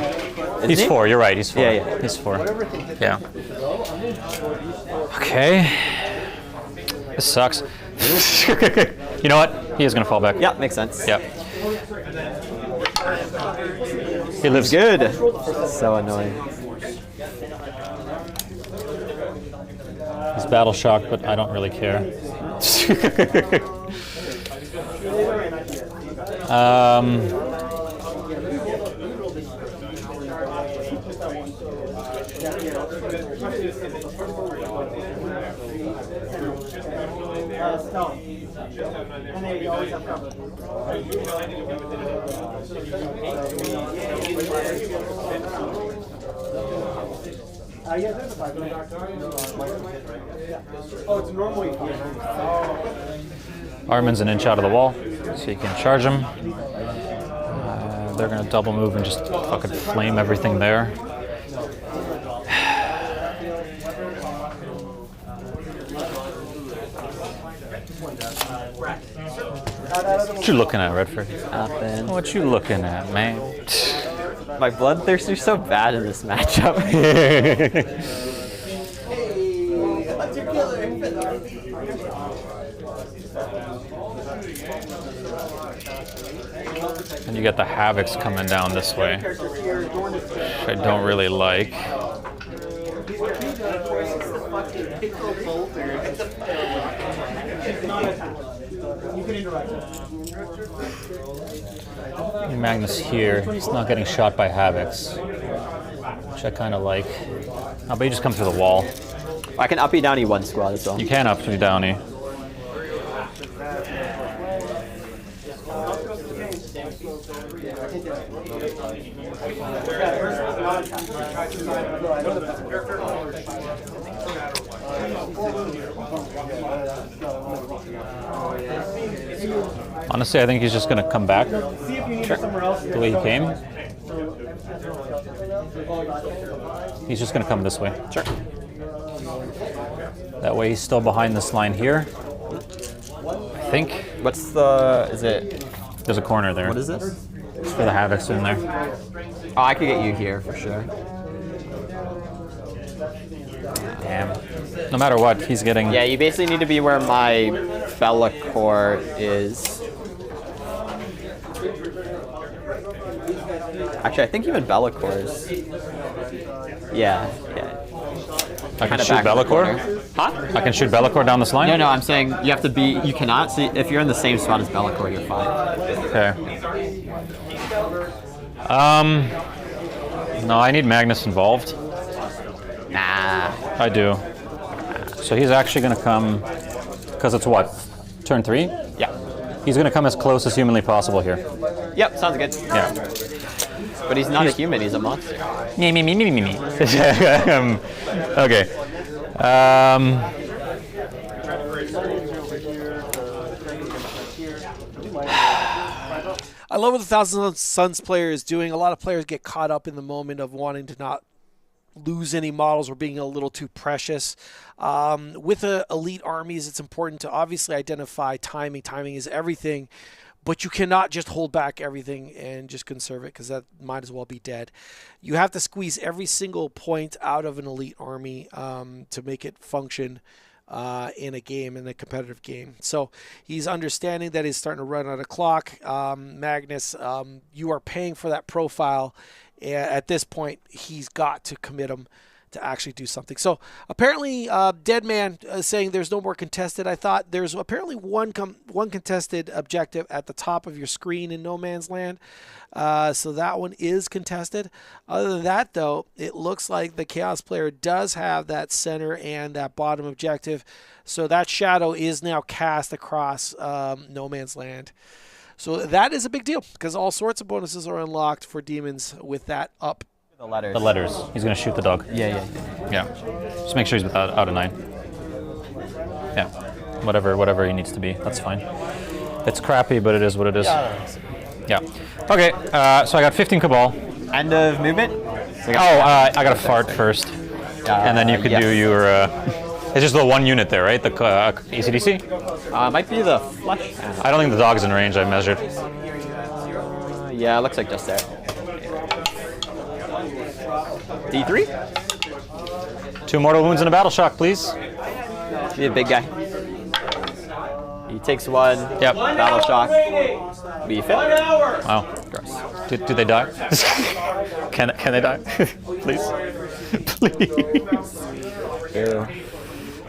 He's 4, you're right, he's 4. Yeah. He's 4. Yeah. Okay. This sucks. You know what? He is going to fall back. Yeah, makes sense. Yep. He lives. Good. So annoying. He's battle shocked, but I don't really care. And they always have cover. Yeah, there's a 5 minute. Oh, it's normally. Ahriman's an inch out of the wall, so you can charge him. They're gonna double move and just fucking flame everything there. What you looking at, Redford? Nothing. What you looking at, man? My bloodthirst are so bad in this matchup. And you get the Havocs coming down this way, which I don't really like. Magnus here, he's not getting shot by Havocs, which I kind of like. Oh, but you just come through the wall. I can uppy downy one squad as well. You can up to downy. Honestly, I think he's just going to come back the way he came. He's just going to come this way. Sure. That way he's still behind this line here. I think. What's the... is it... There's a corner there. What is this? It's for the Havocs in there. Oh, I could get you here for sure. Damn. No matter what, he's getting... Yeah, you basically need to be where my Bellacore is. Actually, I think even Bellacore is... Yeah. I can Kinda shoot back in the Bellacore? corner. Huh? I can shoot Bellacore down this line? No, I'm saying you have to be... You cannot see... If you're in the same spot as Bellacore, you're fine. Okay. No, I need Magnus involved. Nah. I do. So he's actually going to come, because it's what? Turn 3? Yeah. He's going to come as close as humanly possible here. Yep, sounds good. Yeah. But he's not a human, he's a monster. Me. Okay. I love what the Thousand Suns player is doing. A lot of players get caught up in the moment of wanting to not lose any models or being a little too precious. With elite armies, it's important to obviously identify timing. Timing is everything, but you cannot just hold back everything and just conserve it, because that might as well be dead. You have to squeeze every single point out of an elite army to make it function in a game, in a competitive game. So he's understanding that he's starting to run out of clock. Magnus, you are paying for that profile. At this point, he's got to commit him to actually do something. So apparently, Deadman saying there's no more contested. I thought there's apparently one contested objective at the top of your screen in No Man's Land. So that one is contested. Other than that, though, it looks like the Chaos player does have that center and that bottom objective. So that shadow is now cast across No Man's Land. So that is a big deal, because all sorts of bonuses are unlocked for demons with that up. The letters. The letters. He's going to shoot the dog. Yeah. Yeah. Just make sure he's out of 9. Yeah. Whatever he needs to be. That's fine. It's crappy, but it is what it is. Yeah. Okay. So I got 15 Cabal. End of movement? So I got to fart first. And then you could do your... it's just the one unit there, right? The ECDC? Might be the flesh. I don't think the dog's in range. I measured. Yeah, it looks like just there. D3? 2 mortal wounds and a battle shock, please. Be a big guy. He takes 1. Yep. Battle shock. Be fit. Wow. Gross. Did they die? Can they die? Please. Please. Ew.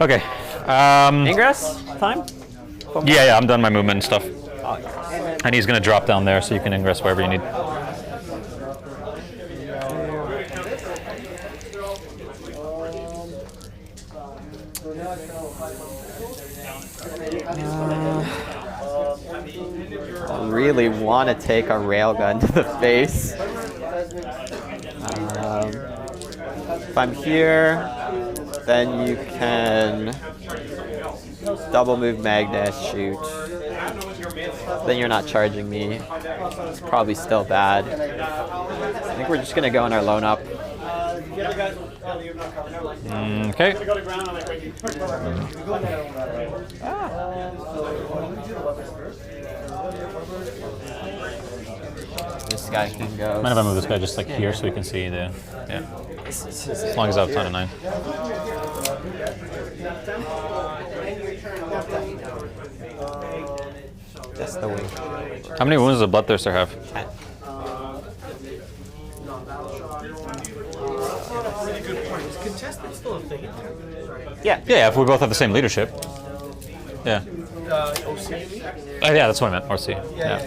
Okay. Ingress time? Yeah, I'm done my movement and stuff. And he's gonna drop down there so you can ingress wherever you need. I really want to take a railgun to the face. If I'm here, then you can double move Magnus, shoot. Then you're not charging me. It's probably still bad. I think we're just gonna go in our lone up. Okay. This guy can go. Mind if I move this guy just like here so we can see the, yeah. As long as I have a ton of 9. That's the way. How many wounds does a Bloodthirster have? 10. Contested still a thing? Yeah. Yeah, if we both have the same leadership. Yeah. OC? Yeah, that's what I meant. RC. Yeah.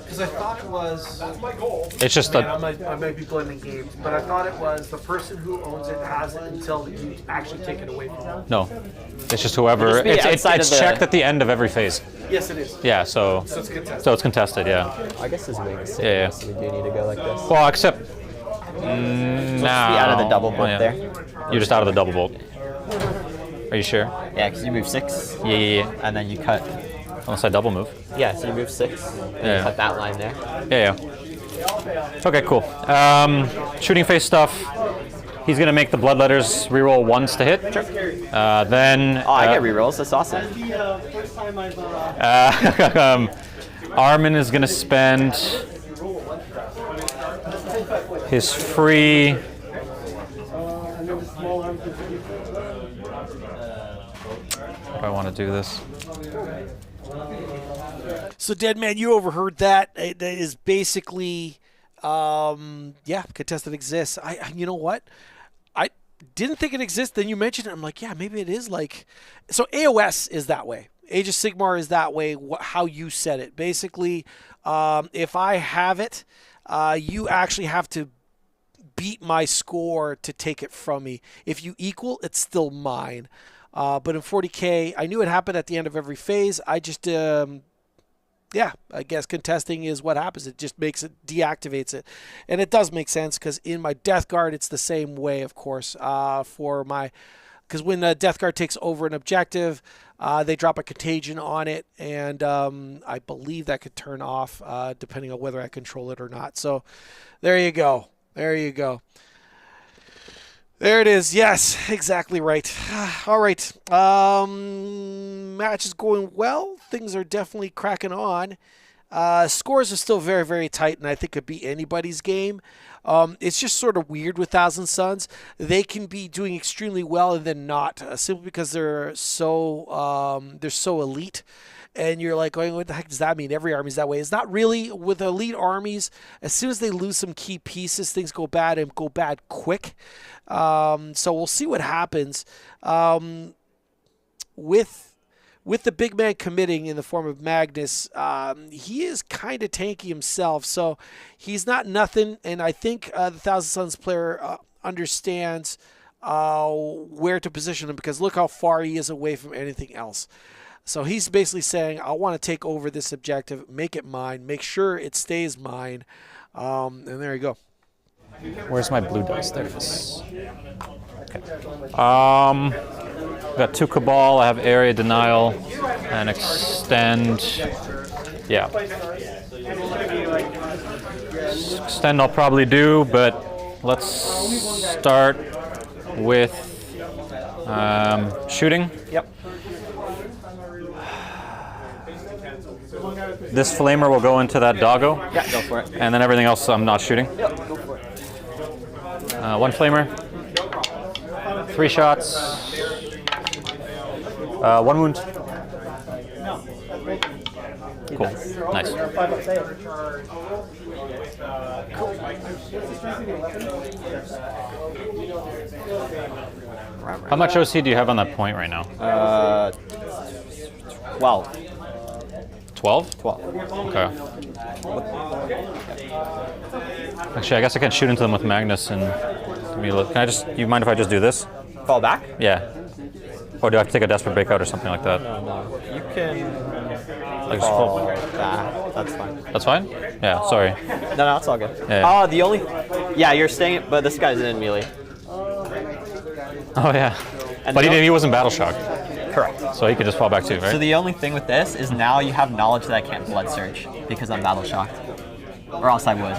Because I thought it was. That's my goal. It's just I that. might be blending games, but I thought it was the person who owns it has it until you actually take it away from them. No. It's just whoever. It'll just be It's outside of the- checked at the end of every phase. Yes, it is. Yeah, so. So it's contested. So it's contested, yeah. I guess his wing is Yeah, yeah. so we do need to go like this. Well, except. Be out of the double bolt there. You're just out of the double bolt. Are you sure? Yeah, because you move 6. Yeah. And then you cut. Unless I double move. Yeah, so you move 6. And Yeah. you cut that line there. Yeah. Okay, cool. Shooting face stuff. He's gonna make the bloodletters reroll once to hit. Sure. Then. Oh, I get rerolls. That's awesome. First time I've Ahriman is gonna spend his free. How do I want to do this? So, Dead Man, you overheard that. That is basically, yeah, contested exists. You know what? I didn't think it existed. Then you mentioned it. I'm like, yeah, maybe it is like. So AOS is that way. Age of Sigmar is that way. How you said it. Basically, if I have it, you actually have to beat my score to take it from me. If you equal, it's still mine. But in 40K, I knew it happened at the end of every phase. I just, yeah, I guess contesting is what happens. It just makes it, deactivates it. And it does make sense because in my Death Guard, it's the same way, of course, for my, because when the Death Guard takes over an objective, they drop a contagion on it, and I believe that could turn off depending on whether I control it or not. So there you go. There you go. There it is. Yes, exactly right. All right. Match is going well. Things are definitely cracking on. Scores are still very, very tight, and I think could be anybody's game. It's just sort of weird with Thousand Suns. They can be doing extremely well and then not, simply because they're so elite. And you're like, going, what the heck does that mean? Every army's that way. It's not really. With elite armies, as soon as they lose some key pieces, things go bad and go bad quick. So we'll see what happens. With the big man committing in the form of Magnus, he is kind of tanky himself. So he's not nothing. And I think the Thousand Suns player understands where to position him, because look how far he is away from anything else. So he's basically saying, I want to take over this objective, make it mine, make sure it stays mine. And there you go. Where's my blue dice? There it is. Okay. Got 2 Cabal. I have area denial and extend. Yeah. Extend I'll probably do, but let's start with shooting. Yep. This flamer will go into that doggo. Yeah, go for it. And then everything else I'm not shooting. Yep, go for it. 1 flamer. 3 shots. 1 wound. Cool. Nice. 5 up save. How much OC do you have on that point right now? 12. 12? 12. Okay. Actually, I guess I can shoot into them with Magnus and can I just, you mind if I just do this? Fall back? Yeah. Or do I have to take a desperate breakout or something like that? No. You can Like just fall back. That's fine. That's fine? Yeah, sorry. No, it's all good. Yeah. The only... Yeah, you're staying... But this guy's in melee. Oh, yeah. And But he wasn't battle shocked, Correct. so he could just fall back too, right? So the only thing with this is now you have knowledge that I can't blood surge because I'm battle shocked. Or else I would.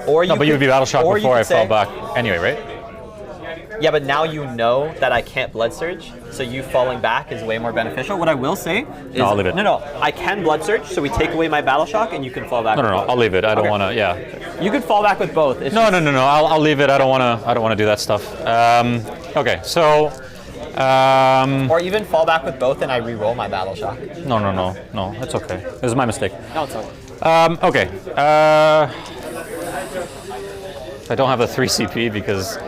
Or No, but you would be battle shocked or you before I could fell say- back anyway, right? Yeah, but now you know that I can't blood surge, so you falling back is way more beneficial. What I will say is... No, I'll leave it. No, I can blood surge, so we take away my battle shock and you can fall back. No, with both. I'll leave it. I don't Okay. want to, yeah. You could fall back with both. It's No, just- no. I'll leave it. I don't want to do that stuff. Okay, so... Or even fall back with both and I re-roll my battle shock. No, it's okay. This is my mistake. No, it's okay. Okay. I don't have a 3 CP because...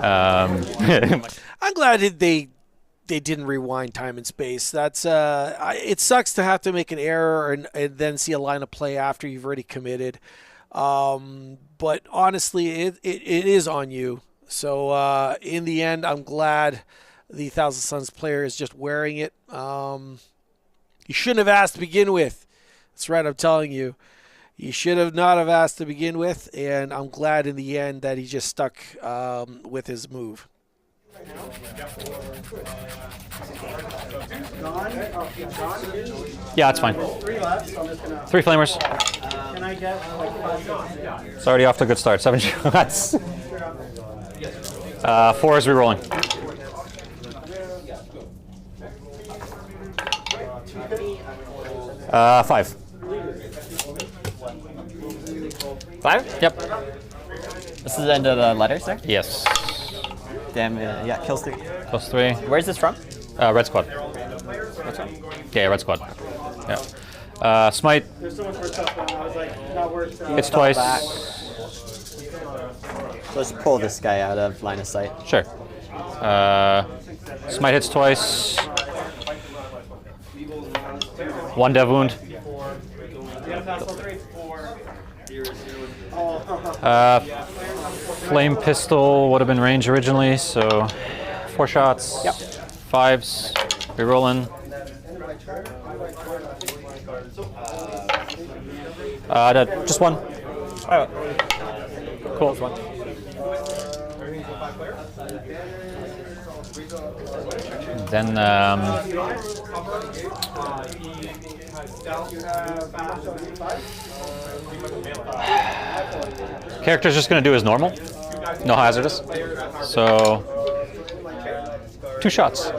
I'm glad they didn't rewind time and space. That's it sucks to have to make an error and then see a line of play after you've already committed. But honestly, it is on you. So in the end, I'm glad the Thousand Suns player is just wearing it. You shouldn't have asked to begin with. That's right, I'm telling you. You should have not have asked to begin with, and I'm glad in the end that he just stuck with his move. Yeah, it's fine. 3 left, so I'm just gonna... 3 flamers. Can I get like 5 shots? It's already off to a good start. 7 shots. 4 is rerolling. Uh, 5. 5? Yep. This is the end of the letters there? Yes. Damn, yeah, kills 3. Plus 3. Where's this from? Red squad. Yeah, red squad. Yeah. Smite. There's so much more stuff going on. I was like, not worth Hits twice. back. Let's pull this guy out of line of sight. Sure. Smite hits twice. 1 dev wound. Flame pistol would have been range originally, so 4 shots. Yep. 5s. Rerolling. Just 1. Cool. Then character's just gonna do his normal, no hazardous. So 2 shots.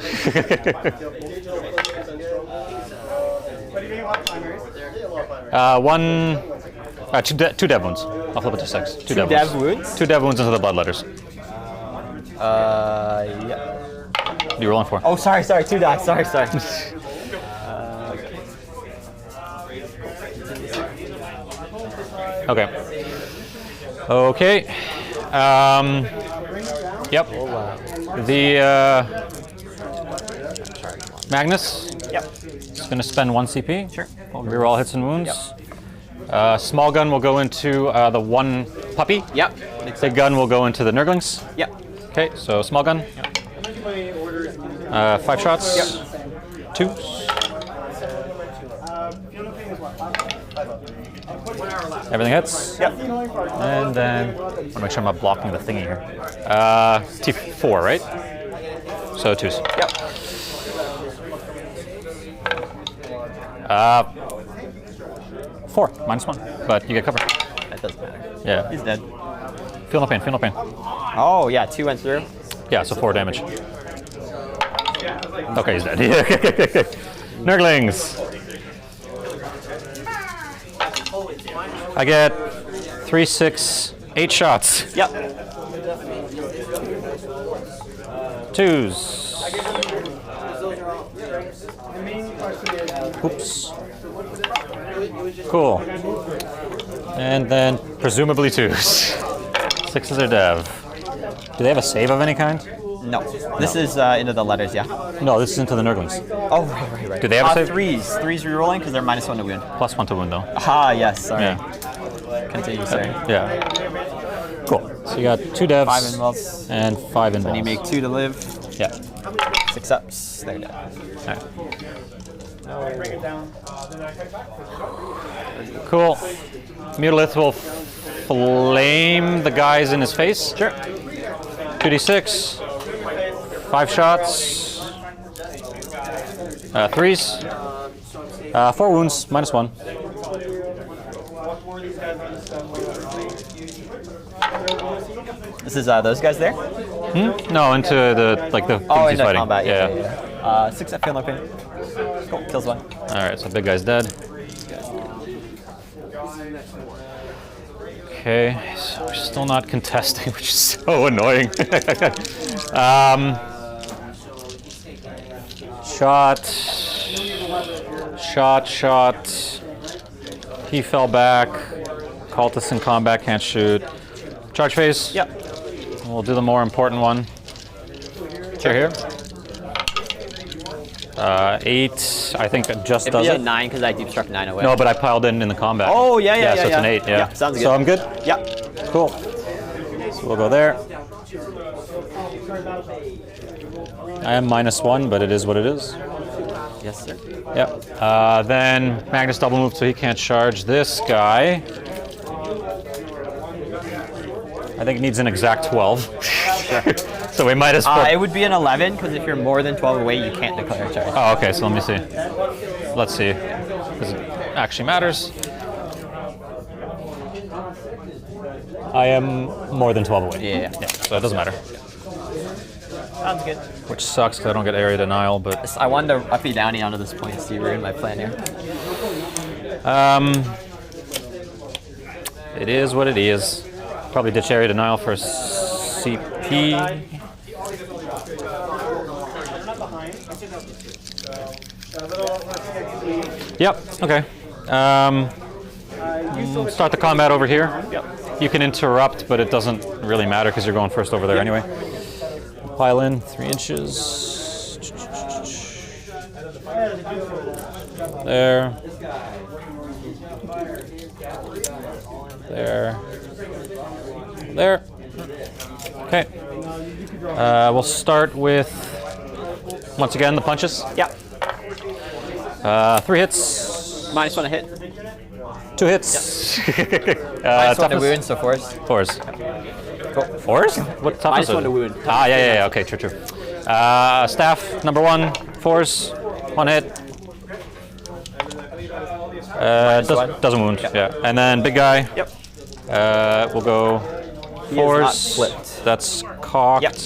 Two dev wounds. I'll flip it to 6. 2 dev wounds? 2 dev wounds into the bloodletters. Yeah. What are you rolling for? Oh, sorry, 2 dots. Sorry. Okay. Yep. The Magnus. Yep. Is going to spend 1 CP. Sure. Reroll hits and wounds. Small gun will go into the 1 puppy. Yep. Big gun will go into the Nurglings. Yep. Okay, so small gun. 5 shots. Yep. 2. Everything hits. Yep. And then I'll make sure I'm not blocking the thingy here. T4, right? So 2s. Yep. 4, -1, but you get cover. That doesn't matter. Yeah. He's dead. Feel no pain, feel no pain. Oh, yeah, 2 went through. Yeah, so 4 damage. Okay, he's dead. Nurglings. I get 3, 6, 8 shots. Yep. 2s. The main question is, Oops. Cool. And then presumably 2s. 6s are dev. Do they have a save of any kind? No. This is into the letters, yeah. No, this is into the Nurglings. Oh, right. Do they have a save? 3s. 3s rerolling because they're -1 to wound. +1 to wound, though. Ah, yes. Sorry. Yeah. Continue, sir. Yeah. Cool. So you got 2 devs 5 involves. and 5 involves. And you make 2 to live. Yeah. 6 ups. They're dead. All right. Cool. Mutalith will flame the guys in his face. Sure. 2d6. 5 shots. 3s. 4 wounds, -1. This is those guys there? No, into the things Oh, he's into fighting. combat. Yeah. 6 up, feel no pain. Cool. Kills 1. All right, so big guy's dead. Okay, so we're still not contesting, which is so annoying. Shot. He fell back. Cultists in combat can't shoot. Charge phase. Yep. We'll do the more important one. Sure here. 8, I think it just It'd does be a it. 9 because I deep struck 9 away. No, but I piled in the combat. Oh, yeah. So it's an 8, yeah. Sounds good. So I'm good? Yeah. Cool. So we'll go there. I am -1, but it is what it is. Yes, sir. Yep. Then Magnus double move so he can't charge this guy. I think it needs an exact 12. So we might as well. It would be an 11 because if you're more than 12 away, you can't declare a charge. Oh, okay. So let me see. Let's see. Because it actually matters. I am more than 12 away. Yeah. So it doesn't matter. Sounds good. Which sucks because I don't get area denial, but I wanted to uppy downy onto this point, so you ruined my plan here. it is what it is. Probably ditch area denial for CP. Yep. Okay. Start the combat over here. Yep. You can interrupt, but it doesn't really matter because you're going first over there anyway. Pile in 3 inches. There. There. Okay. We'll start with, once again, the punches. Yep. 3 hits. -1 to hit. 2 hits. -1 to wound, so 4s. 4s. Cool. 4s? What toughness? -1 to wound. Yeah. Okay, true. Staff, number 1, 4s. 1 hit. Doesn't wound. Yep. Yeah. And then big guy. Yep. We'll go He is not 4s. flipped. That's cocked. Yep.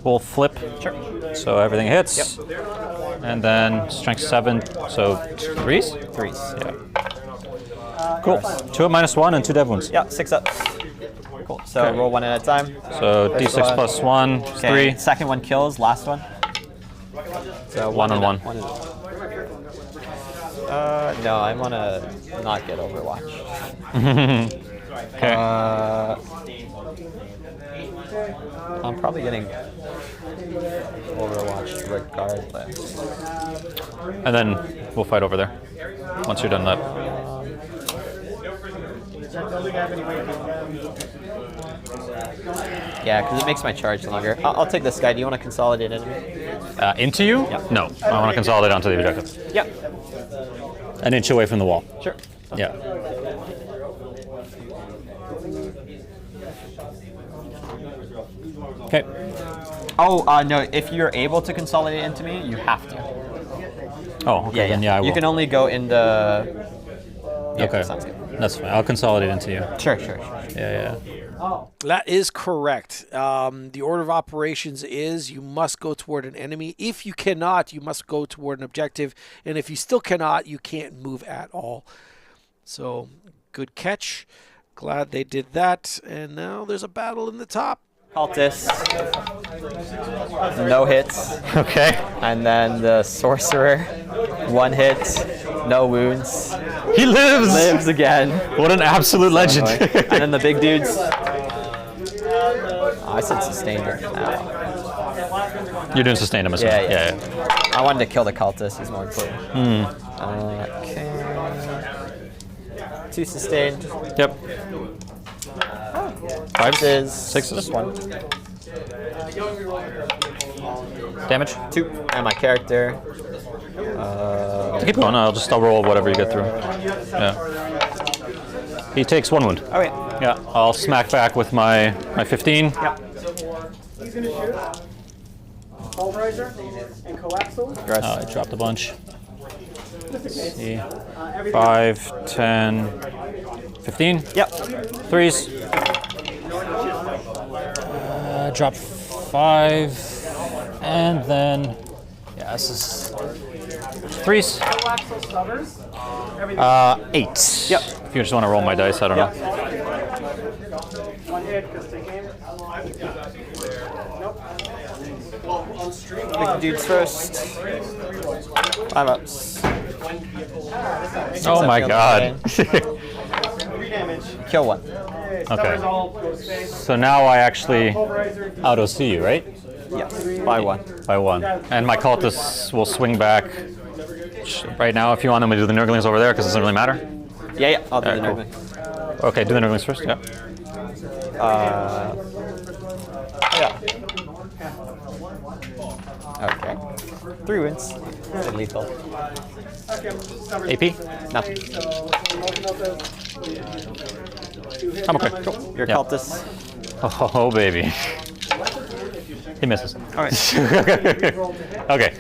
We'll flip. Sure. So everything hits. Yep. And then strength 7. So 3s? 3s. Yeah. Cool. 2 at -1 and 2 dev wounds. Yeah, 6 ups. Cool. So Okay. roll 1 at a time. So First d6 one. plus 1, Okay. 3. Second one kills. Last one. So 1 on 1. No, I want to not get Overwatch. Okay. I'm probably getting Overwatch regardless. And then we'll fight over there once you're done that. Yeah, because it makes my charge longer. I'll take this guy. Do you want to consolidate enemy? Into you? Yeah. No. I want to consolidate onto the objective. Yep. An inch away from the wall. Sure. Yeah. Okay. Oh, no. If you're able to consolidate into me, you have to. Oh, okay. Then yeah, I will. You can only go in the... Yeah, Okay. sounds good. That's fine. I'll consolidate into you. Sure. Yeah. That is correct. The order of operations is you must go toward an enemy. If you cannot, you must go toward an objective. And if you still cannot, you can't move at all. So, good catch. Glad they did that. And now there's a battle in the top. Cultists. No hits. Okay. And then the Sorcerer. 1 hit. No wounds. He lives! Lives again. What an absolute legend. And then the big dudes. Oh, I said sustained it. You're doing sustained, I'm assuming. Yeah. I wanted to kill the cultist, is more important. Okay. 2 sustained. Yep. 5s, Is 6s. 1. Damage. 2. And my character. Keep going, I'll roll whatever you get through. Yeah. He takes 1 wound. Oh, wait. Yeah, I'll smack back with my 15. He's gonna shoot. Pulverizer and coaxial. I dropped a bunch. Let's see. 5, 10, 15. Yep. 3s. Drop 5. And then, yeah, this is 3s. 8. Yep. If you just want to roll my dice, I don't know. One hit, because they came. Big dudes first. 5 ups. Oh my god. 3 damage. Kill 1. Okay. So now I actually auto see you, right? Yes. By 1. By 1. And my cultists will swing back right now if you want them to do the Nurglings over there because it doesn't really matter. Yeah. I'll do the Cool. Nurgle. Okay, do the Nurglings first, yeah. Yeah. Okay. 3 wounds. And lethal. AP? Nothing. I'm okay. Your Yeah. cultist. Oh, baby. He misses. Alright. Okay.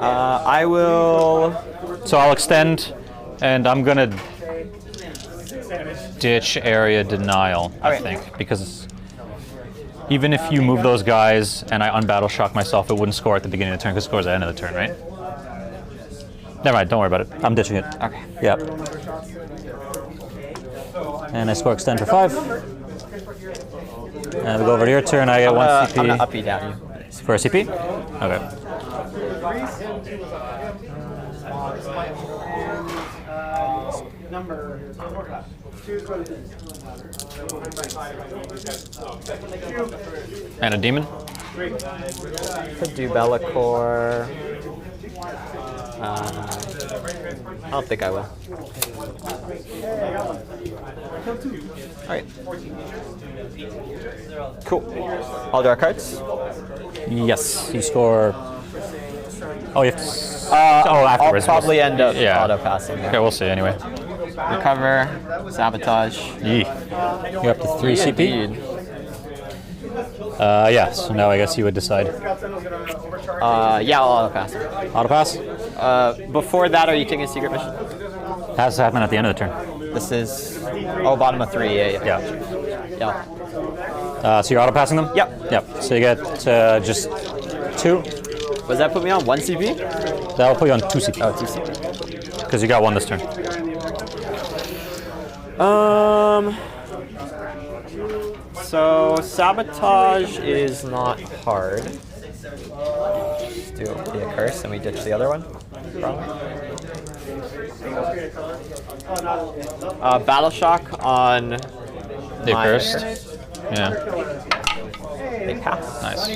I will. So I'll extend, and I'm gonna ditch area denial, I Okay. think, because even if you move those guys and I unbattle shock myself, it wouldn't score at the beginning of the turn because it scores at the end of the turn, right? Never mind, don't worry about it. I'm ditching it. Okay. Yep. And I score extend for 5. And we go over to your turn, I get 1 I'm CP. gonna up you down you. For a CP? Okay. Number. And a demon? Could do Bellacore. I don't think I will. Alright. Cool. All do our cards? Yes, you score. Oh, you have to. I'll afterwards. probably end up Yeah. auto passing. Okay, we'll see anyway. Recover, sabotage. Yee. You're up to 3 CP? Indeed. Yeah, so now I guess you would decide. Yeah, I'll auto pass. Auto pass? Before that, are you taking a secret mission? Has to happen at the end of the turn. This is bottom of 3. Yeah. So you're auto passing them? Yep. Yep. So you get just 2. Does that put me on 1 CP? That will put you on 2 CP. Oh, 2 CP. Because you got 1 this turn. So sabotage is not hard. Just do be a curse and we ditch the other one. Probably. Battle shock on They my cursed? curse. Yeah. They pass. Nice.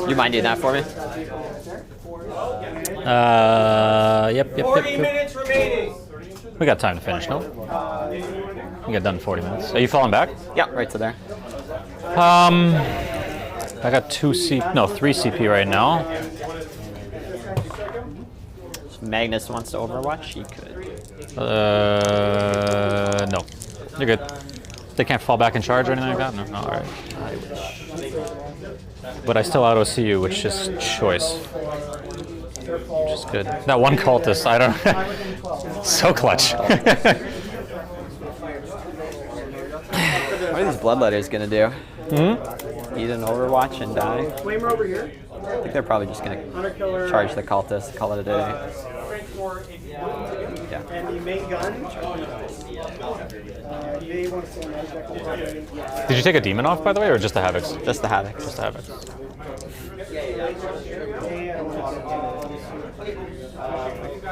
You mind doing that for me? Yep. 40 minutes remaining. We got time to finish, no? We get done in 40 minutes. Are you falling back? Yeah, right to there. I got 3 CP right now. If Magnus wants to Overwatch, he could. No. You're good. They can't fall back and charge or anything like that? No? All right. I wish. But I still auto-see you, which is choice. Which is good. That one cultist, I don't... so clutch. What are these bloodletters gonna do? Eat an Overwatch and die? Flamer over here. I think they're probably just gonna Hunter killer. charge the cultist, call it a day. Strength 4, AP. Yeah. And the main gun. They want to still manage that. Did you take a demon off, by the way, or just the Havocs? Just the Havoc. Just the Havocs.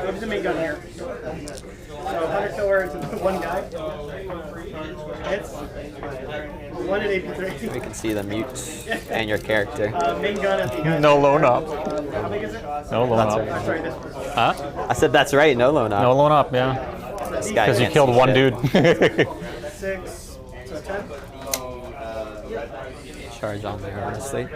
What's the main gun here? So Hunter Killer is one guy. Hits. 1 at AP3. We can see the mute and your character. Main gun at the guy. No loan up. How big is it? No loan That's up. right. Sorry, this person. Huh? I said that's right. No loan up. No loan up, yeah. This guy Because you can't killed see one shit. dude. 6, so 10. Charge on there, honestly.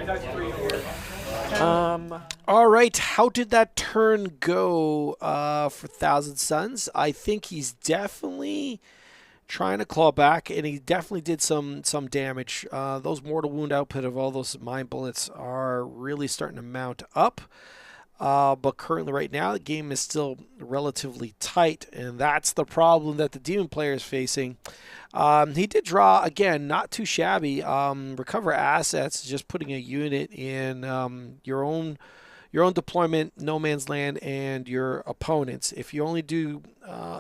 All right, how did that turn go for Thousand Suns? I think he's definitely trying to claw back, and he definitely did some damage. Those mortal wound output of all those mind bullets are really starting to mount up. But currently right now, the game is still relatively tight, and that's the problem that the Demon player is facing. He did draw, again, not too shabby. Recover assets, just putting a unit in your own deployment, no man's land, and your opponents. If you only do,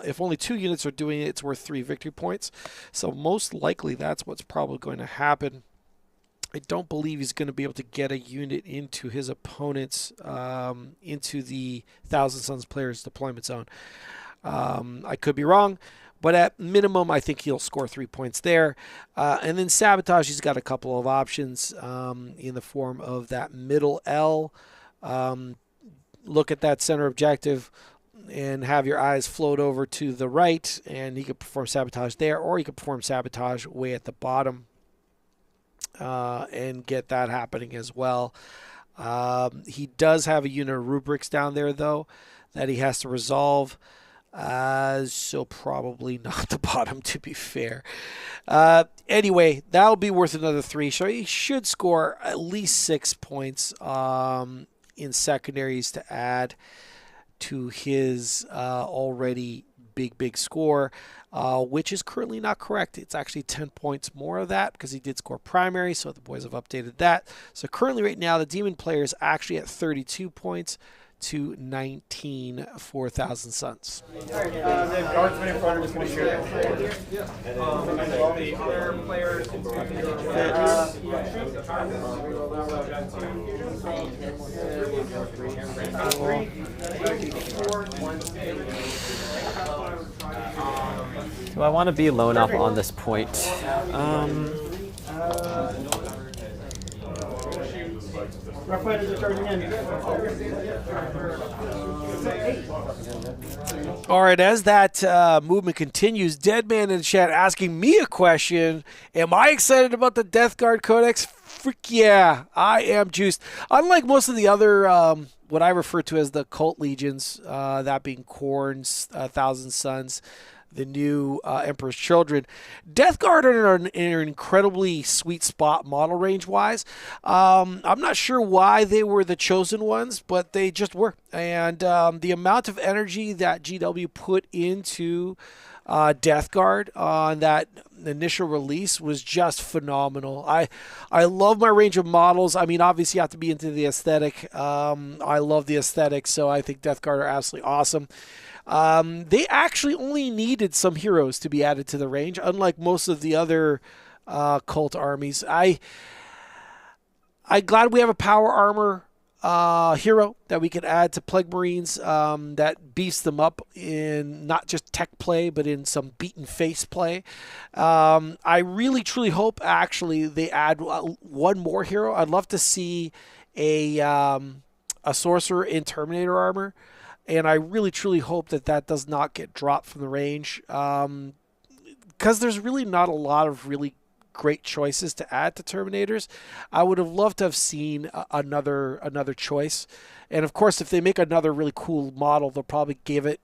if only 2 units are doing it, it's worth 3 victory points. So most likely that's what's probably going to happen. I don't believe he's going to be able to get a unit into his opponent's, into the Thousand Suns player's deployment zone. I could be wrong, but at minimum, I think he'll score 3 points there. And then Sabotage, he's got a couple of options in the form of that middle L. Look at that center objective and have your eyes float over to the right, and he could perform Sabotage there, or he could perform Sabotage way at the bottom. And get that happening as well. He does have a unit of rubrics down there, though, that he has to resolve. So probably not the bottom, to be fair. Anyway, that'll be worth another 3. So he should score at least 6 points in secondaries to add to his already big score. Which is currently not correct. It's actually 10 points more of that because he did score primary, so the boys have updated that. So currently right now, the Demon player is actually at 32 points to 19 for Thousand Suns. The guardsman in front are just going to shoot it. The other players Do I want to be loan up on this point? Rough Riders are charging in. All right, as that movement continues, Deadman in the chat asking me a question. Am I excited about the Death Guard Codex? Frick yeah, I am juiced. Unlike most of the other, what I refer to as the cult legions, that being Khorne's, Thousand Suns, the new Emperor's Children, Death Guard are in an incredibly sweet spot model range wise. I'm not sure why they were the chosen ones, but they just were. And the amount of energy that GW put into Death Guard on that initial release was just phenomenal. I love my range of models. I mean, obviously you have to be into the aesthetic. I love the aesthetic, so I think Death Guard are absolutely awesome. They actually only needed some heroes to be added to the range, unlike most of the other cult armies. I'm glad we have a power armor hero that we can add to Plague Marines that beefs them up in not just tech play, but in some beaten face play. I really, truly hope, actually, they add one more hero. I'd love to see a Sorcerer in Terminator armor. And I really, truly hope that that does not get dropped from the range, because there's really not a lot of really great choices to add to Terminators. I would have loved to have seen another choice. And of course, if they make another really cool model, they'll probably give it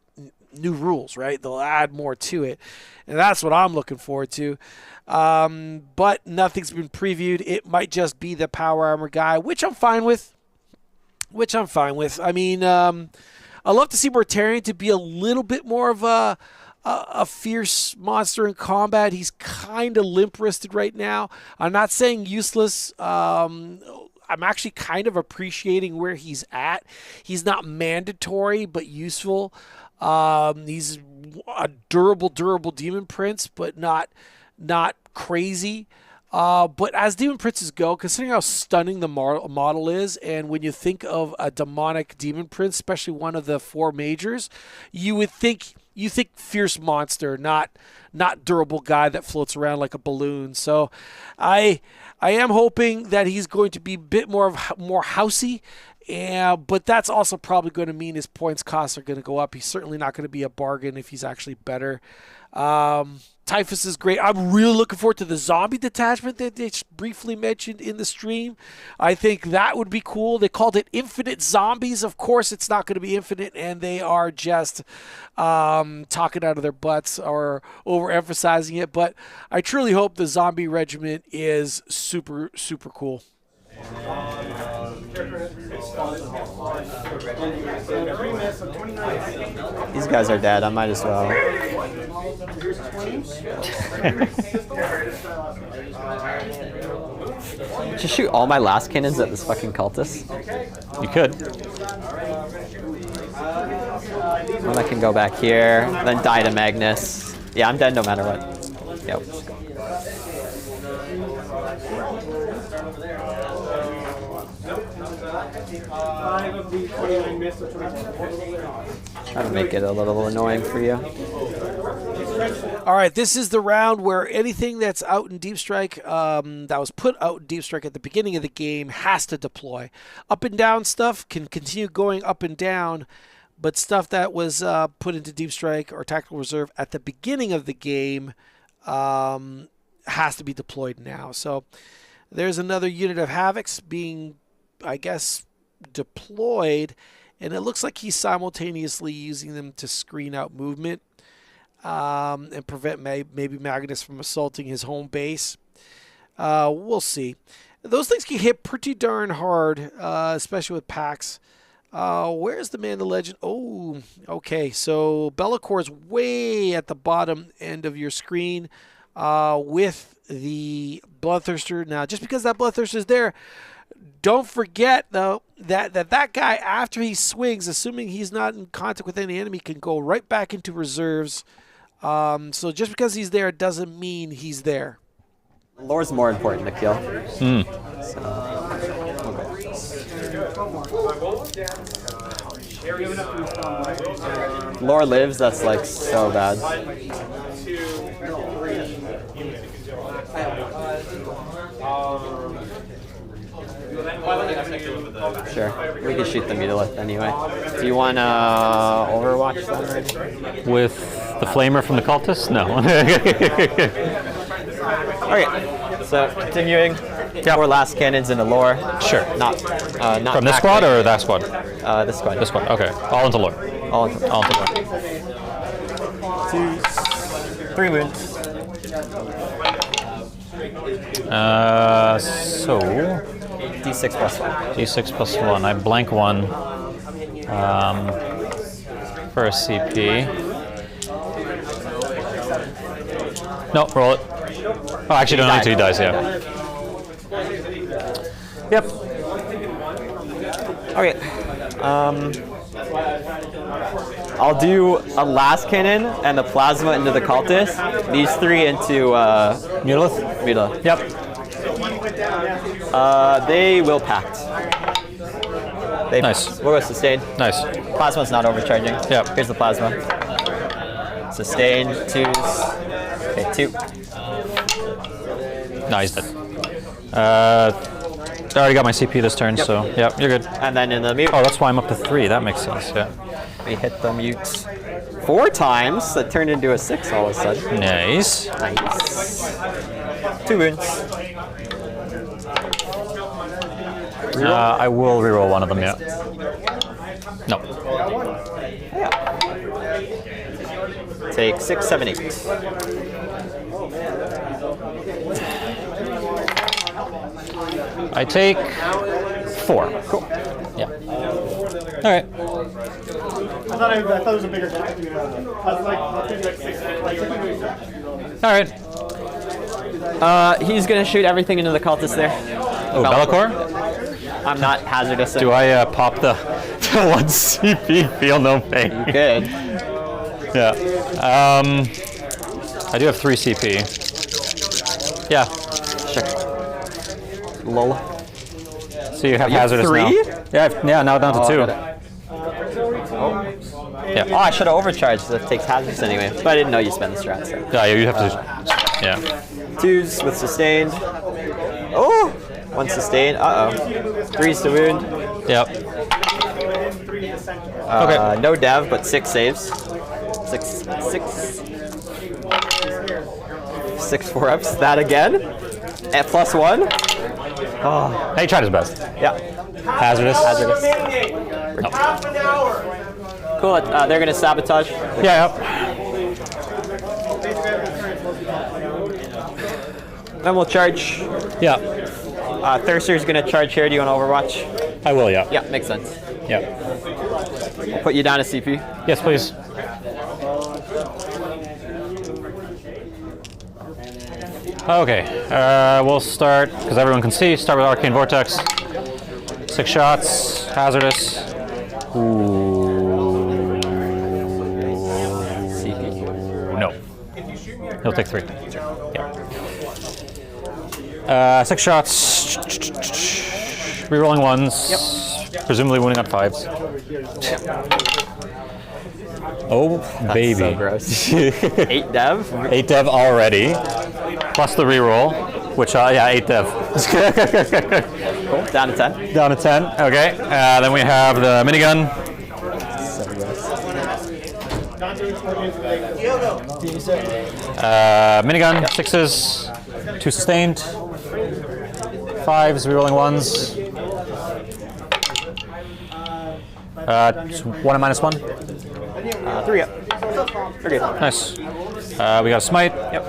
new rules, right? They'll add more to it. And that's what I'm looking forward to. But nothing's been previewed. It might just be the power armor guy, which I'm fine with. I mean, I love to see Mortarion to be a little bit more of a fierce monster in combat. He's kind of limp-wristed right now. I'm not saying useless. I'm actually kind of appreciating where he's at. He's not mandatory, but useful. He's a durable demon prince, but not crazy. But as demon princes go, considering how stunning the model is, and when you think of a demonic demon prince, especially one of the 4 majors, you think fierce monster, not durable guy that floats around like a balloon. So I am hoping that he's going to be a bit more housey. But that's also probably going to mean his points costs are going to go up. He's certainly not going to be a bargain if he's actually better. Typhus is great. I'm really looking forward to the zombie detachment that they briefly mentioned in the stream. I think that would be cool. They called it infinite zombies. Of course, it's not going to be infinite, and they are just talking out of their butts or overemphasizing it. But I truly hope the zombie regiment is super, super cool. These guys are dead. I might as well. Just shoot all my last cannons at this fucking cultist. You could. Well, I can go back here, then die to Magnus. Yeah, I'm dead no matter what. Yep. Try to make it a little annoying for you. All right, this is the round where anything that's out in Deep Strike, that was put out in Deep Strike at the beginning of the game, has to deploy. Up and down stuff can continue going up and down, but stuff that was put into Deep Strike or Tactical Reserve at the beginning of the game has to be deployed now. So there's another unit of Havocs being, I guess, deployed, and it looks like he's simultaneously using them to screen out movement and prevent maybe Magnus from assaulting his home base. We'll see. Those things can hit pretty darn hard, especially with packs. Where's the man, the legend? Oh, okay. So Bellacor's way at the bottom end of your screen with the Bloodthirster. Now, just because that Bloodthirster is there, don't forget, though, that guy, after he swings, assuming he's not in contact with any enemy, can go right back into reserves. So just because he's there doesn't mean he's there. Lore's more important to kill. Lore lives, that's like so bad. Sure, we can shoot the Mutilith anyway. Do you want Overwatch that already? With the flamer from the cultist? No. Okay, so continuing. Four last cannons into lore. Sure. Not from this squad or that squad? This squad. This squad. Okay. All into lore. All into lore. 3 wounds. So D6 plus 1. D6 plus 1. I blank 1 for a CP. No, roll it. Oh, actually, don't need to. He dies, yeah. Yep. Okay. I'll do a last cannon and the plasma into the cultist. These 3 into Mutilith? Mutilith. Yep. They will pact. They Nice. will go sustain. Nice. Plasma's not overcharging. Yep. Here's the plasma. Sustain, 2s. Okay, 2. No, he's dead. I already got my CP this turn, so yep, you're good. And then in the mute. Oh, that's why I'm up to 3. That makes sense, yeah. We hit the mute 4 times. That turned into a 6 all of a sudden. Nice. Nice. 2 wounds. I will reroll one of them, yeah. No. Yeah. Take 6, 7, 8. I take 4. Cool. Yeah. All right. I thought it was a bigger deck. I was like 6. All right. He's gonna shoot everything into the cultist there. Oh, Bellacore? I'm not hazardous. Do I pop the 1 CP? Feel no pain. You could. Yeah. I do have 3 CP. Yeah. Sure. Lol. So you have You have hazardous 3? now. Yeah, now down to 2. Yeah. Oh, I should have overcharged. That takes hazards anyway. But I didn't know you spent the strat. So. Yeah, you have to. Yeah. 2s with sustained. Oh! 1 sustained. Uh-oh. 3s to wound. Yep. Okay. No dev, but 6 saves. 6 4-ups. That again. At +1. Oh. He tried his best. Yeah. Hazardous. Hazardous. Cool. They're going to sabotage. Yeah, yep. Then we'll charge. Yeah. Thirster's going to charge here. Do you want to overwatch? I will, yeah. Yeah, makes sense. Yeah. I'll put you down to CP. Yes, please. Okay, we'll start, because everyone can see, start with Arcane Vortex. 6 shots, hazardous. Ooh. CP. No. He'll take 3. Yeah. 6 shots. Rerolling 1s. Yep. Presumably wounding on 5s. Oh, baby. So gross. 8 dev. 8 dev already. Plus the reroll, which, yeah, 8 dev. Cool. Down to 10. Down to 10. Okay. Then we have the minigun. Minigun, 6s, 2 sustained, 5s, rerolling 1s. 1 and -1. 3 up. Okay. Nice. We got a smite. Yep.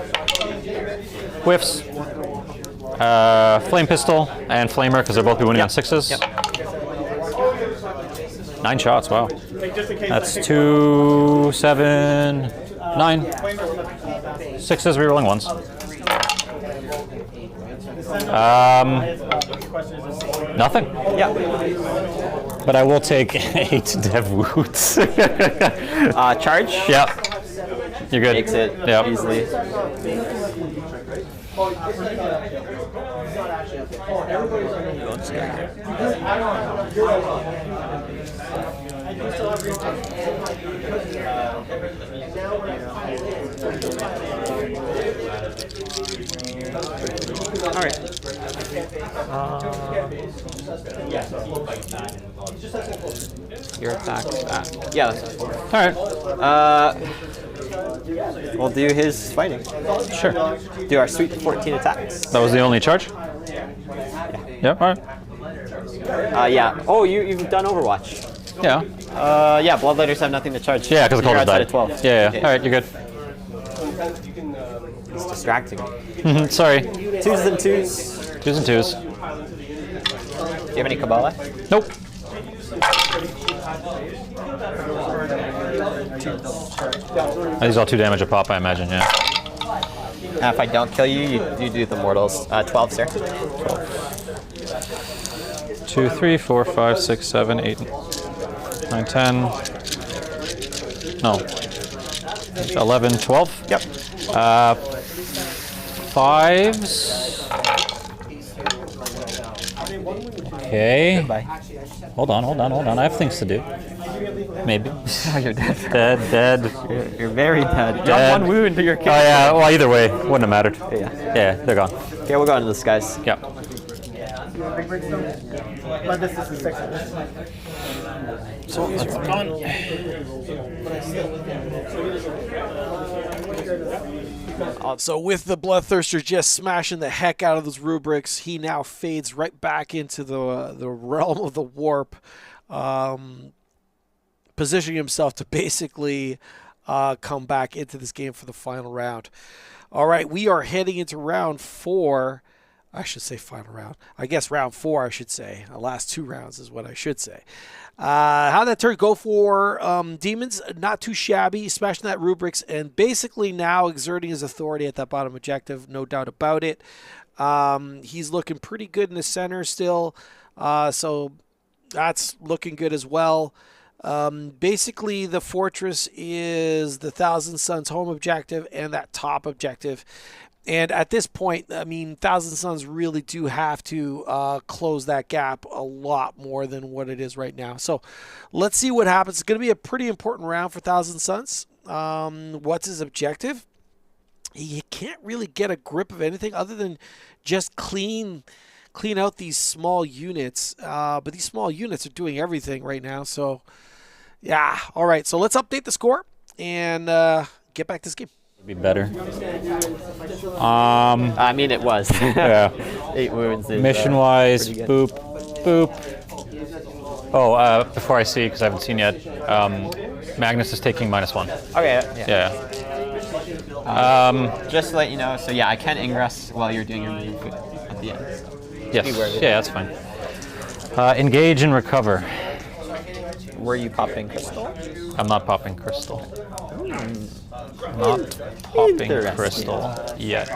Whiffs. Flame pistol and flamer because they're both wounding on 6s. Yep. 9 shots. Wow. That's 2, 7, 9. 6s, rerolling 1s. Nothing. Yeah. But I will take 8 dev wounds. Charge. Yep. You're good. Makes it Yep. easily. All right. Your attack. Yeah. That's All right. We'll do his fighting. Sure. Do our sweet 14 attacks. That was the only charge? Yeah. All right. Yeah. Oh, you've done Overwatch. Yeah. Yeah. Bloodletters have nothing to charge. Yeah, because the You're cold outside died. of 12. Yeah. All right. You're good. It's distracting. Sorry. 2s and 2s. 2s and 2s. Do you have any Kabbalah? Nope. These all 2 damage a pop, I imagine. Yeah. If I don't kill you, you do the mortals. 12, sir. 2, 3, 4, 5, 6, 7, 8, 9, 10. No. 11, 12. Yep. 5s. Okay. Bye. Hold on. I have things to do. Maybe. Oh, you're dead. Dead. You're very dead. You Dead. have 1 wound to your Oh character. yeah. Well, either way, wouldn't have mattered. Yeah. Yeah, they're gone. Okay, we'll go into this, guys. Yeah. But this is the 6. So these are done. So with the Bloodthirster just smashing the heck out of those rubrics, he now fades right back into the realm of the warp, positioning himself to basically come back into this game for the final round. All right, we are heading into round 4. I should say final round. I guess round 4, I should say. The last 2 rounds is what I should say. How that turn go for Daemons? Not too shabby, smashing that rubrics and basically now exerting his authority at that bottom objective, no doubt about it. He's looking pretty good in the center still, so that's looking good as well. Basically, the fortress is the Thousand Suns home objective and that top objective. And at this point, I mean, Thousand Suns really do have to close that gap a lot more than what it is right now. So let's see what happens. It's going to be a pretty important round for Thousand Suns. What's his objective? He can't really get a grip of anything other than just clean out these small units. But these small units are doing everything right now. So, yeah. All right. So let's update the score and get back to this game. Be better. I mean, it was. Yeah. 8 wounds. Mission-wise, boop, boop. Oh, before I see, because I haven't seen yet, Magnus is taking -1. Okay. Yeah. Just to let you know, so yeah, I can ingress while you're doing your move at the end. Yes. Yeah, that's fine. Engage and recover. Were you popping crystal? I'm not popping crystal. Not popping crystal yet.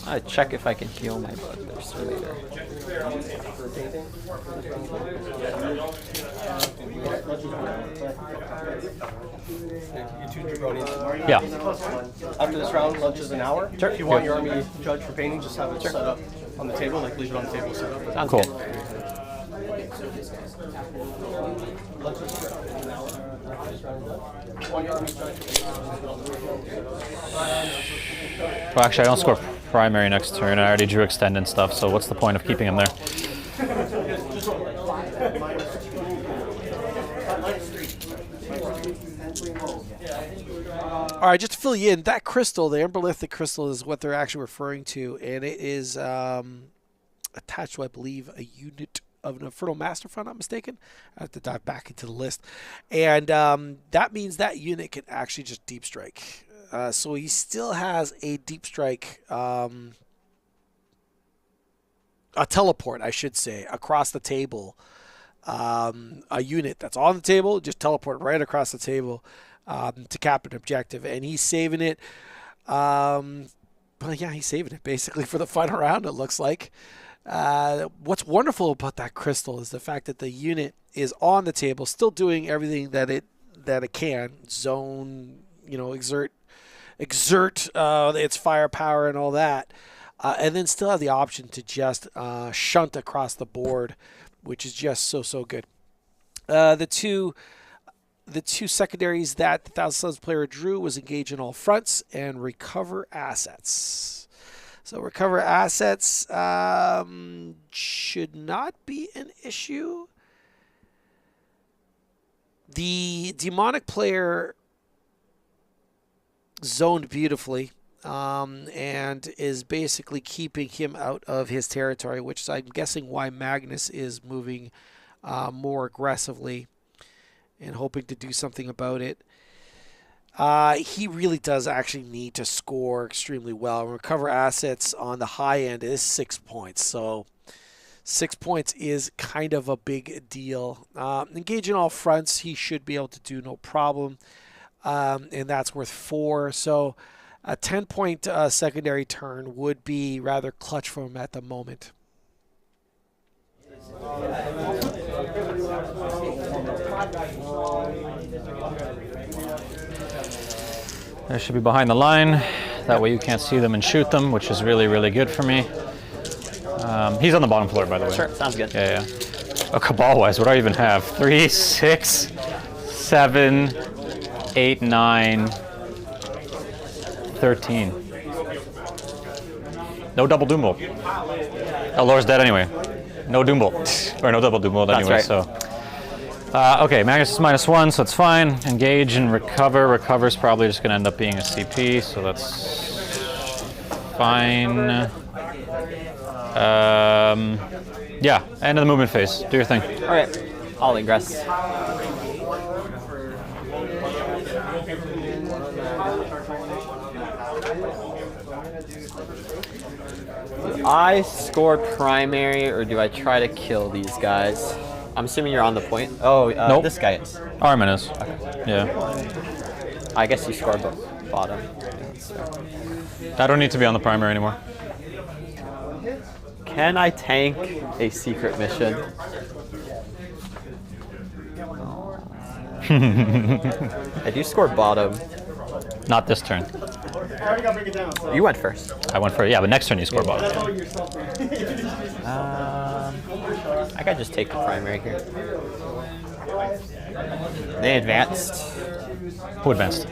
I'll check if I can heal my bloodthirst for later. Yeah. After this round, lunch is an hour. Sure. If you want your army judged for painting, just have it set up on the table, like leave it on the table set up. Sounds Cool. good. Well, actually, I don't score primary next turn. I already drew extend and stuff, so what's the point of keeping him there? All right, just to fill you in, that crystal, the Umbralefic crystal, is what they're actually referring to, and it is attached to, I believe, a unit of an Infernal Master, if I'm not mistaken. I have to dive back into the list. And that means that unit can actually just deep strike. So he still has a deep strike, a teleport, I should say, across the table. A unit that's on the table, just teleport right across the table to cap an objective. And he's saving it. Well, yeah, he's saving it basically for the final round, it looks like. What's wonderful about that crystal is the fact that the unit is on the table, still doing everything that it can, zone, exert its firepower and all that, and then still have the option to just shunt across the board, which is just so good. The two secondaries that the Thousand Suns player drew was engage in all fronts and recover assets. So recover assets should not be an issue. The demonic player zoned beautifully and is basically keeping him out of his territory, which is, I'm guessing, why Magnus is moving more aggressively and hoping to do something about it. He really does actually need to score extremely well. Recover assets on the high end is 6 points, so 6 points is kind of a big deal. Engage in all fronts, he should be able to do no problem, and that's worth 4. So a 10-point secondary turn would be rather clutch for him at the moment. They should be behind the line. That way you can't see them and shoot them, which is really good for me. He's on the bottom floor, by the way. Sure, sounds good. Yeah. Oh, Cabal-wise, what do I even have? 3, 6, 7, 8, 9, 13. No double Doombolt. Elor's dead anyway. No Doombolt. Or no double Doombolt anyway, right. so. Okay, Magnus is -1, so it's fine. Engage and recover. Recover's probably just going to end up being a CP, so that's fine. Yeah, end of the movement phase. Do your thing. All right, I'll ingress. I score primary, or do I try to kill these guys? I'm assuming you're on the point. Oh, Nope. This guy is. Ahriman is. Okay. Yeah. I guess you score bottom. Yeah, that's fair. I don't need to be on the primary anymore. Can I tank a secret mission? I do score bottom. Not this turn. I already got to break it down. So. You went first. I went for, yeah, but next turn you score bottom. That's all yourself. I could just take the primary here. They advanced. Who advanced?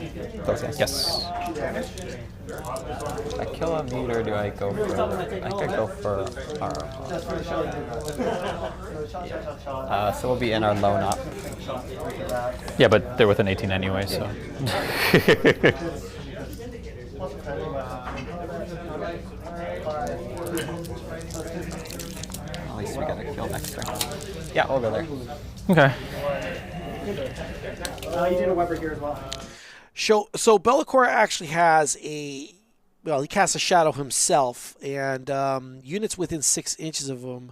Those guys. Yes. I kill a meat or do I go for? I could go for our. So we'll be in our lone up. Yeah, but they're within 18 anyway, so. At least we got a kill next turn. Yeah, we'll go there. Okay. You did a Weber here as well. So Bellicor actually has he casts a shadow himself, and units within 6 inches of him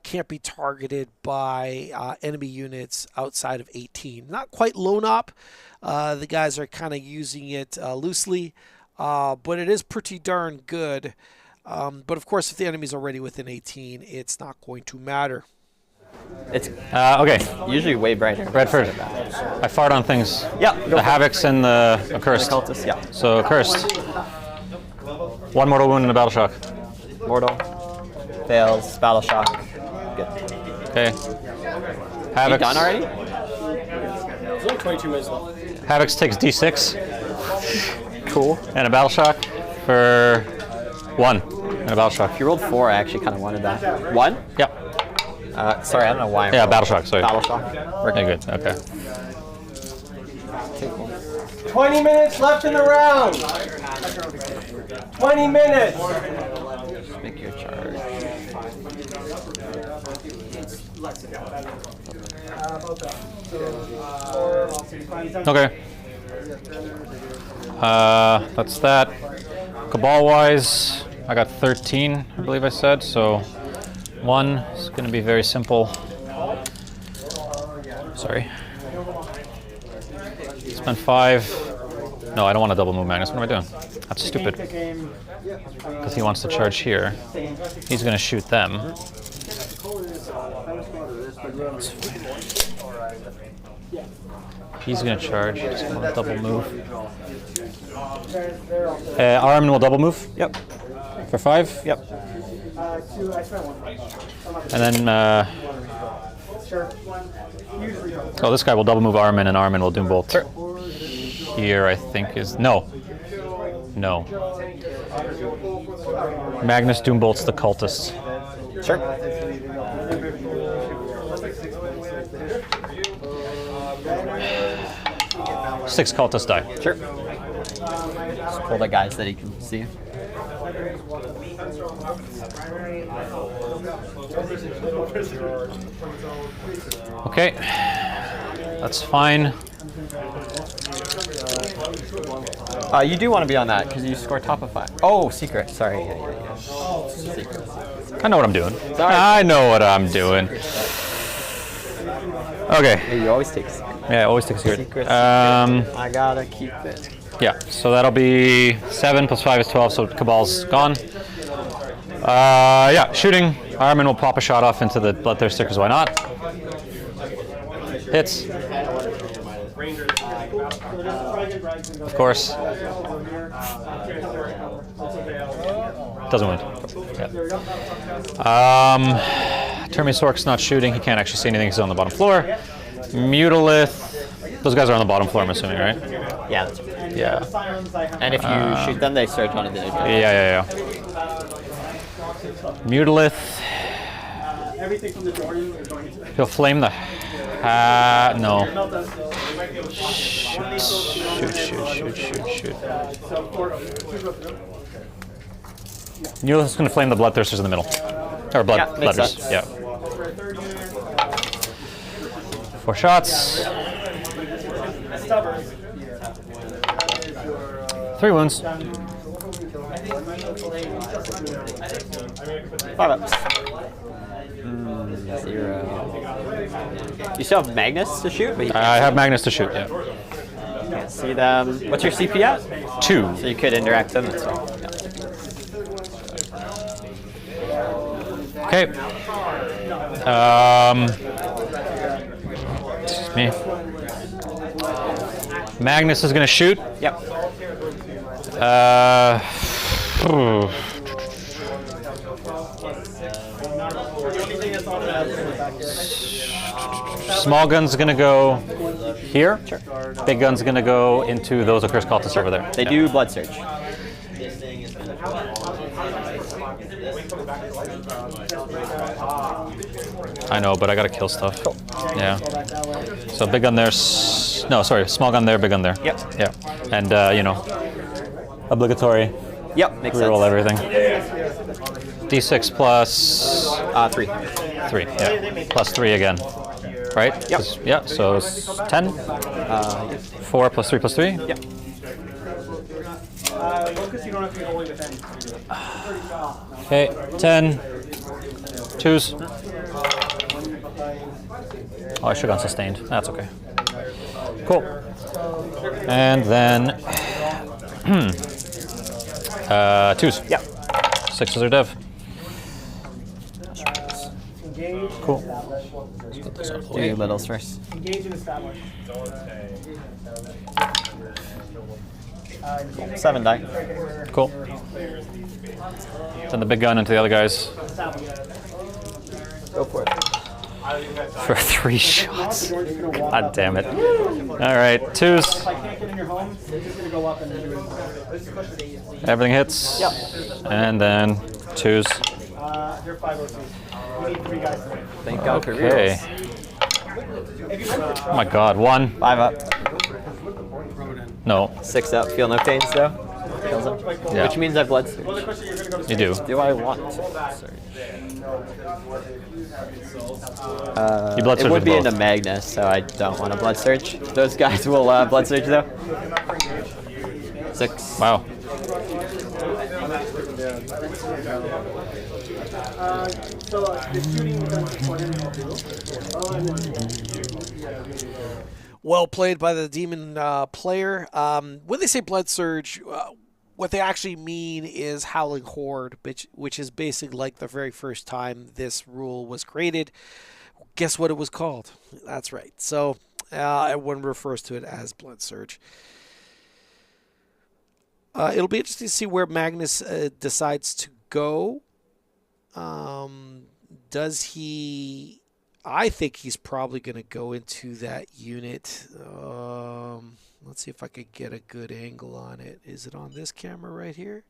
can't be targeted by enemy units outside of 18. Not quite lone op. The guys are kind of using it loosely, but it is pretty darn good. But of course, if the enemy's already within 18, it's not going to matter. It's Okay. usually way brighter. Redford, I fart on things. Yeah. The Havocs and the Accursed. Cultist, yeah. So Accursed. 1 mortal wound and a battle shock. Mortal. Fails. Battle shock. Good. Okay. You Havocs. done already? There's only 22 minutes left. Havocs takes D6 Cool. and a battle shock for 1 and a battle shock. If you rolled 4, I actually kind of wanted that. 1? Yep. Sorry, I don't know why. I'm Yeah, rolling. battle shock. Sorry. Battle shock. Okay, good. Okay. 20 minutes left in the round. 20 minutes. Make your charge. Okay. That's that. Cabal wise, I got 13, I believe I said, so 1 is going to be very simple. Sorry. Spend 5. No, I don't want to double move Magnus. What am I doing? That's stupid. Because he wants to charge here. He's going to shoot them. He's going to charge. He's going to double move. Ahriman will double move. Yep. For 5. Yep. And then, oh, this guy will double move Ahriman, and Ahriman will doom bolt. Sure. Here, I think is no. Magnus doom bolts the cultist. Sure. Six cultists die. Sure. Just pull the guys that he can see. Okay, that's fine. You do want to be on that because you score top of 5. Oh, secret. Sorry. Yeah. Secret. I know what I'm doing. Sorry. I know what I'm doing. Okay. Yeah, you always take secret. Yeah, always take a secret. Secret. I gotta keep it. Yeah, so that'll be 7 plus 5 is 12, so Cabal's gone. Yeah, shooting. Ahriman will pop a shot off into the Bloodthirster, because why not? Hits. Of course. Doesn't win. Yeah. Termisork's not shooting. He can't actually see anything. He's on the bottom floor. Mutalith. Those guys are on the bottom floor, I'm assuming, right? Yeah, that's right. Yeah. And if you shoot them, they surge on the individual. Yeah. Mutalith. Everything from the Jordan is going to. He'll flame the no. Shoot. Mutalith's gonna flame the Bloodthirsters in the middle. Or Bloodthirsters. Yeah. 4 shots. 3 wounds. 5 ups. 0. You still have Magnus to shoot, but you can't I have Magnus to shoot, yeah. can't see them. What's your CP at? 2. So you could indirect them. That's all. Okay. Excuse me. Magnus is gonna shoot. Yep. Small gun's gonna go here. Sure. Big gun's gonna go into those accursed cultists over there. They do blood surge. I know, but I gotta kill stuff. Cool. Yeah. So big gun there. No, sorry, small gun there, big gun there. Yep. Yeah. And you know, obligatory. Yep, makes Reroll sense. everything. D6 plus 3. 3. Yeah. Plus 3 again. Right? Yep. Yeah. So it's 10. 4 plus 3 plus 3. Yep. Focus, you don't have to be holding with any. Okay. 10. 2s. Oh, I should have gone sustained. That's okay. Cool. And then 2s. Yep. 6s are dev. Engage. Cool. Do your littles first. Engage and establish. 7 die. Cool. Send the big gun into the other guys Go for it. for 3 shots. God damn it. Alright, 2s. If I can't get in your home, it's just gonna go up and then do it. Everything hits. Yep. And then 2s. They're 502. We need 3 guys to win. Thank God for Okay. rerolls. Oh my god, 1. 5 up. No, 6 up. Feel no pains though. Kills him. Yeah. Which means I blood surge. you do. Do I want to blood surge? You blood It surge would with be both. into Magnus, so I don't want to blood surge. Those guys will blood surge though. 6. Wow. So the shooting Well played by the demon player. When they say blood surge, what they actually mean is howling horde, which is basically like the very first time this rule was created. Guess what it was called? That's right. So everyone refers to it as blood surge. It'll be interesting to see where Magnus decides to go. Does he? I think he's probably going to go into that unit. Let's see if I could get a good angle on it. Is it on this camera right here?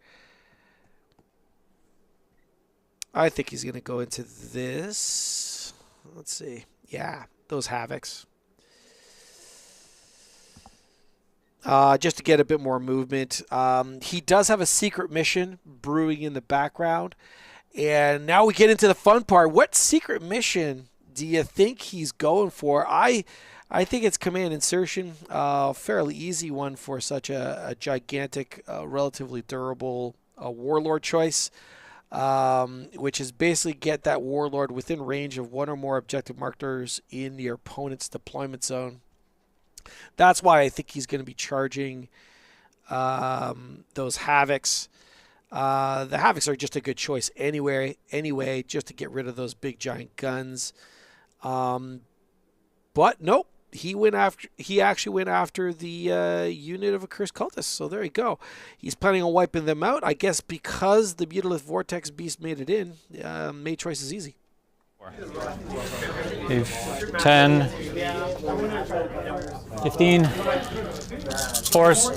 I think he's going to go into this. Let's see. Yeah, those Havocs. Just to get a bit more movement. He does have a secret mission brewing in the background. And now we get into the fun part. What secret mission do you think he's going for? I think it's command insertion. Fairly easy one for such a gigantic, relatively durable Warlord choice. Which is basically get that Warlord within range of one or more objective markers in your opponent's deployment zone. That's why I think he's going to be charging those Havocs. The Havocs are just a good choice anyway, just to get rid of those big giant guns. But nope, he actually went after the unit of accursed cultists. So there you go. He's planning on wiping them out. I guess because the Mutalith Vortex Beast made it in, made choices easy. 10, 15, 4s.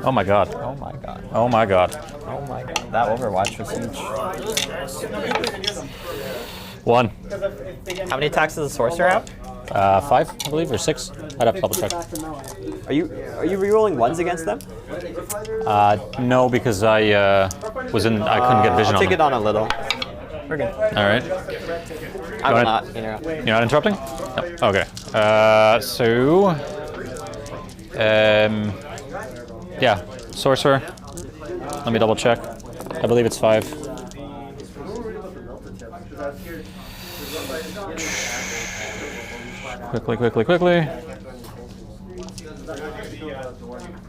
Oh my god. Oh my god. Oh my god. Oh my god. That Overwatch was huge. 1. How many attacks does the Sorcerer have? 5, I believe, or 6. I'd have to double check. Are you rerolling 1s against them? No, because I couldn't get vision I'll on take it them. on a little. We're good. All right. I will ahead. not interrupt. You're not interrupting? No. Okay. Yeah, Sorcerer. Let me double check. I believe it's 5. Quickly.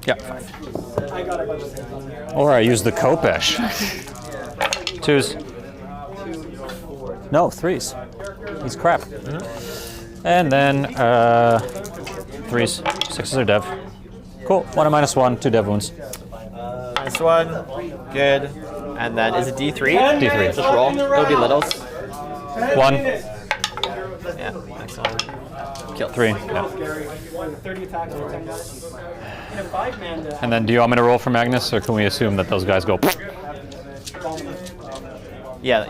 Yeah, 5. Or I use the Kopesh. 2s. No, 3s. He's crap. And then 3s. 6s are dev. Cool. 1 and -1, 2 dev wounds. -1, good. And then is it D3? D3. Just roll. It'll be littles. 1, Yeah, excellent. Kill. 3. Yeah. 30 attacks for 10 guys. And a 5-man to And then do you want me to roll for Magnus, or can we assume that those guys go? Yeah.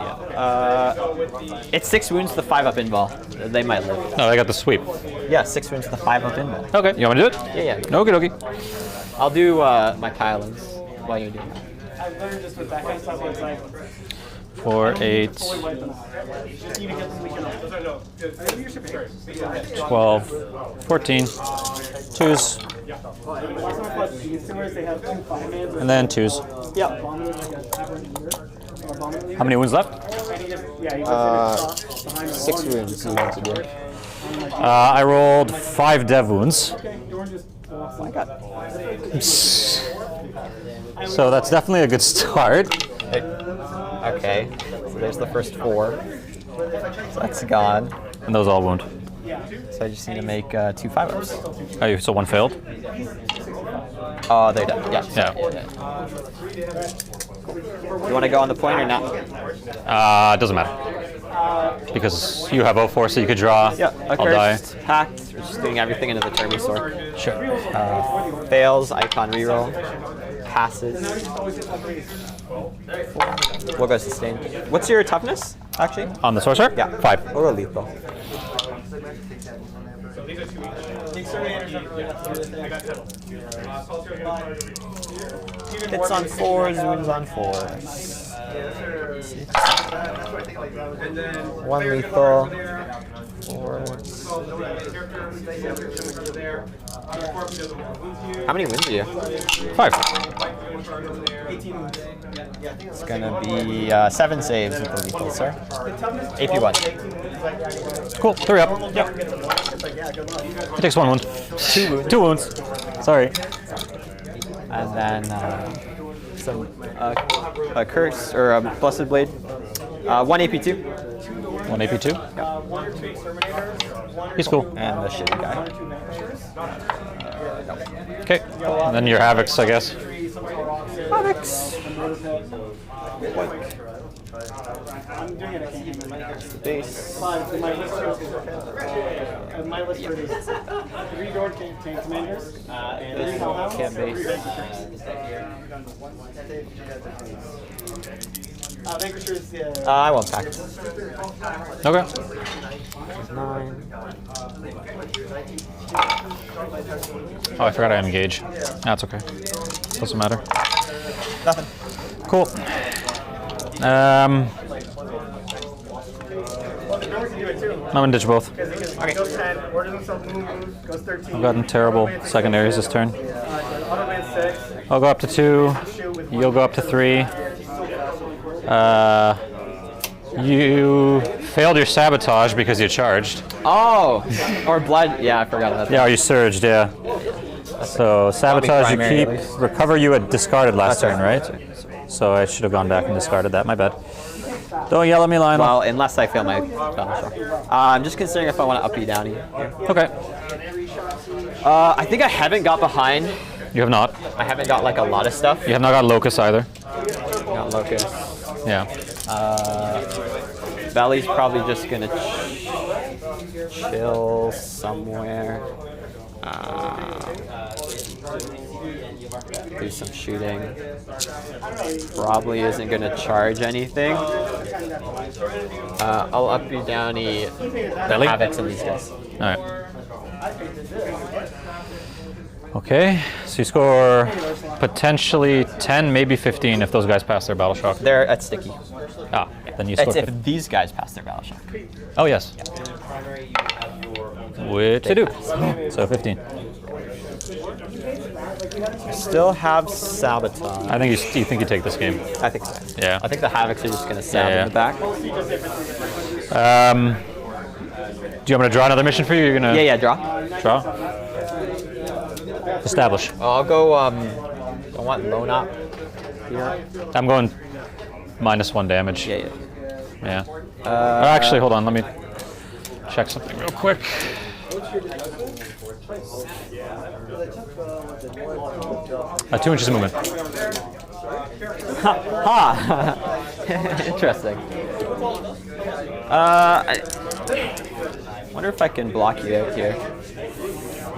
It's 6 wounds to 5 up invul. They might live. No, they got the sweep. Yeah, 6 wounds to 5 up invul. Okay, you want me to do it? Yeah. Okie dokie. I'll do my pilings while you're doing that. I've learned just with that kind of stuff, it's like 4, 8, just need to get them weekend off. 12, 14, 2s, Last time I fought these tours, they have 2 5-mans. and then 2s. Yep. How many wounds left? 6 wounds you want to do. I rolled 5 dev wounds. Oh my god. So that's definitely a good start. Okay, so there's the first 4. So that's gone. And those all wound. So I just need to make 2 5-ups. Oh, so 1 failed? Oh, they're done. Yeah. Yeah. You want to go on the point or not? It doesn't matter. Because you have 0-4, so you could draw. Yeah, I'll die. accursed, hacked. We're just doing everything into the turn sword. Sure. Fails, icon reroll. Passes. We'll go sustained. What's your toughness, actually? On the sorcerer? Yeah. 5. We'll go lethal. Hits on 4s, wounds on 4s. 1 lethal. 4s. How many wins do you? 5. It's gonna be 7 saves with the lethal, sir. AP 1. Cool. 3 up. Yep. It takes 1 wound. 2 wounds. 2 wounds. Sorry. And then some curse or a blessed blade. 1 AP2. 1 AP2. He's cool. And the shitty guy. Okay. And then your havocs, I guess. Havocs. I'm doing it again. Base. My list is 3 Door Tank Commanders, 3 Hellhounds, Can't base. Vanquishers, I won't pack. Okay. 9. Oh, I forgot I engage. That's okay. Doesn't matter. Nothing. Cool. I'm gonna ditch both. goes 10, orders himself move, goes 13. I've gotten terrible secondaries this turn. Automan 6, I'll go up to 2. You'll go up to 3. You failed your sabotage because you charged. Oh! Or blood. Yeah, I forgot about that. Yeah, or you surged, yeah. So sabotage you primary, keep. at least. Recover you had discarded last turn, right? So I should have gone back and discarded that. My bad. Don't yell at me, Lionel. Well, unless I fail my battle shock. I'm just considering if I want to up you down here. Okay. I think I haven't got behind. You have not. I haven't got like a lot of stuff. You have not got Locus either. Got Locust. Yeah. Valley's probably just gonna chill somewhere. Do some shooting. Probably isn't gonna charge anything. I'll up you downy havocs in these guys. All right. Okay. So you score potentially 10, maybe 15 if those guys pass their battle shock. They're at sticky. Ah, then you score. It's if these guys pass their battle shock. Oh yes. Which they do. So 15. Still have sabotage. I think you think you take this game. I think so. Yeah. I think the havocs are just gonna stab Yeah, in the back. Do you want me to draw another mission for you? You're gonna Yeah, draw. draw. Establish. I'll go. I want lone op here. I'm going -1 damage. Yeah. Yeah. Actually, hold on. Let me check something real quick. 2 inches of movement. Ha! Interesting. I wonder if I can block you out here.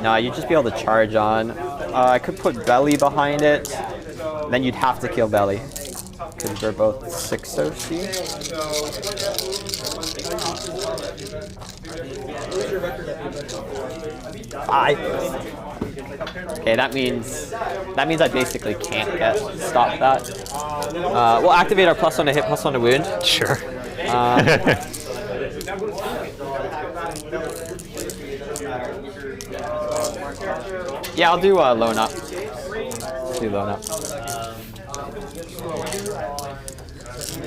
No, you'd just be able to charge on. I could put Belly behind it. Then you'd have to kill Belly. Because we're both 6 OC. Okay, that means I basically can't stop that. We'll activate our +1 to hit, +1 to wound. Sure. Yeah, I'll do Lone Up. Do Lone Up.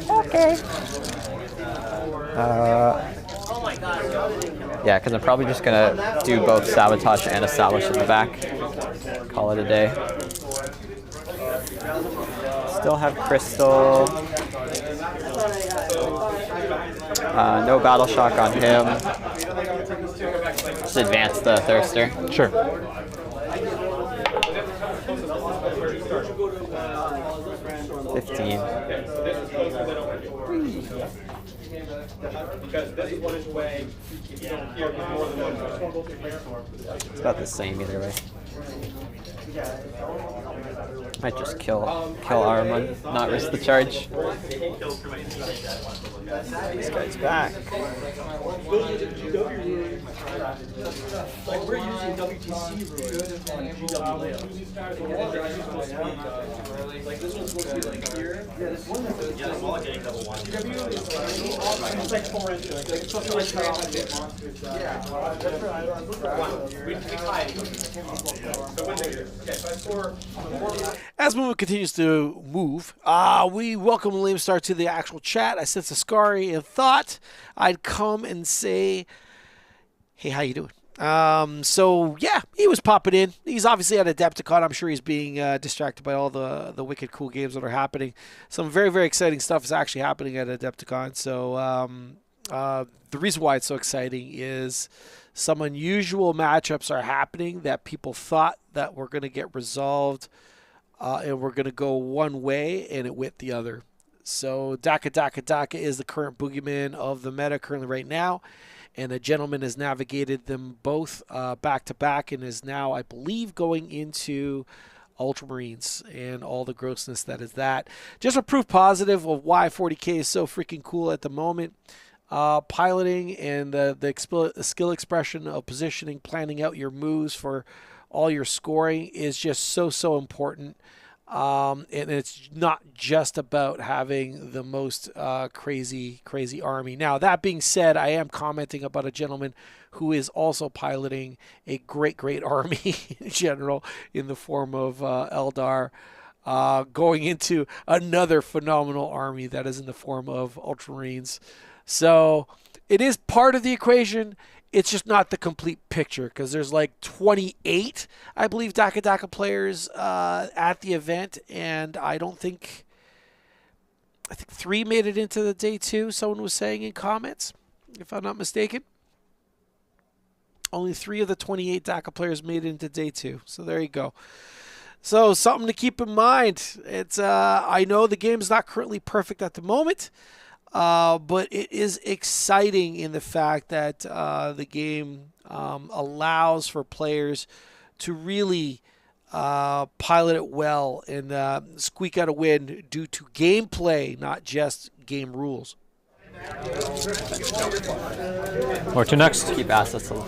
Okay. Yeah, because I'm probably just gonna do both Sabotage and Establish in the back. Call it a day. Still have Crystal. No Battle Shock on him. Just advance the Thirster. Sure. It's about the same either way. Might just kill Ahriman, not risk the charge. This guy's back. Like we're using WTC like this one's supposed to be like here. Yeah, this one is it's like 4 inches. Like it's supposed to like cut off a bit. As movement continues to move, we welcome Lame Star to the actual chat. I sense a Scary and thought I'd come and say, hey, how you doing? So yeah, he was popping in. He's obviously at Adepticon. I'm sure he's being distracted by all the wicked cool games that are happening. Some very, very exciting stuff is actually happening at Adepticon. So the reason why it's so exciting is some unusual matchups are happening that people thought that were going to get resolved and we're going to go one way and it went the other. So Daka is the current boogeyman of the meta currently right now. And a gentleman has navigated them both back to back and is now, I believe, going into Ultramarines and all the grossness that is that. Just a proof positive of why 40K is so freaking cool at the moment. Piloting and the skill expression of positioning, planning out your moves for all your scoring is just so important. And it's not just about having the most crazy army. Now, that being said, I am commenting about a gentleman who is also piloting a great army in general in the form of Eldar, going into another phenomenal army that is in the form of Ultramarines. So it is part of the equation. It's just not the complete picture because there's like 28, I believe, Daka players at the event, and I think 3 made it into the day 2. Someone was saying in comments, if I'm not mistaken. Only 3 of the 28 Daka players made it into day 2. So there you go. So something to keep in mind. It's I know the game is not currently perfect at the moment. But it is exciting in the fact that the game allows for players to really pilot it well and squeak out a win due to gameplay, not just game rules. Where to next? Keep assets alive.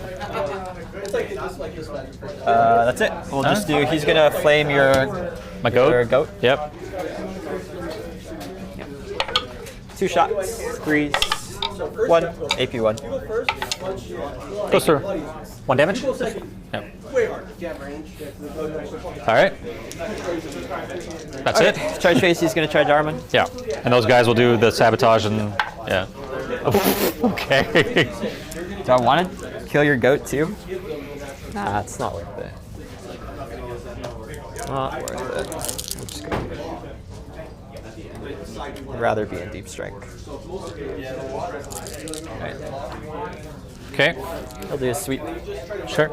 That's it. We'll just do. He's gonna flame my goat. Your goat. Yep. 2 shots, 3, 1, AP 1. Goes through. 1 damage? Yep. Alright. That's it? Charge phase, he's going to charge Ahriman. Yeah. And those guys will do the sabotage and, yeah. Okay. Do I want to kill your goat too? Nah, it's not worth it. Not worth it. I'm just gonna... I'd rather be in deep strike. Okay. He'll do a sweep. Sure.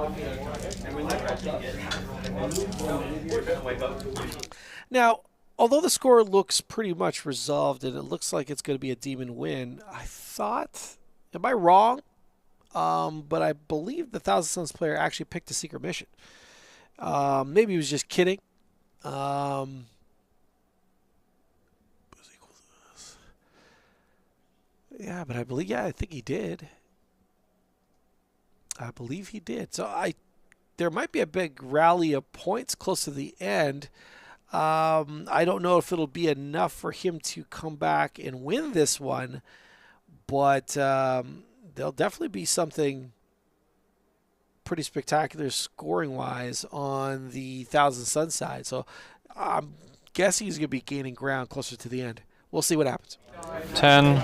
Now, although the score looks pretty much resolved and it looks like it's going to be a demon win, I thought, am I wrong? But I believe the Thousand Suns player actually picked a secret mission. Maybe he was just kidding. Yeah, but I think he did. I believe he did. So there might be a big rally of points close to the end. I don't know if it'll be enough for him to come back and win this one, but there'll definitely be something pretty spectacular scoring-wise on the Thousand Sun side. So I'm guessing he's going to be gaining ground closer to the end. We'll see what happens. 10.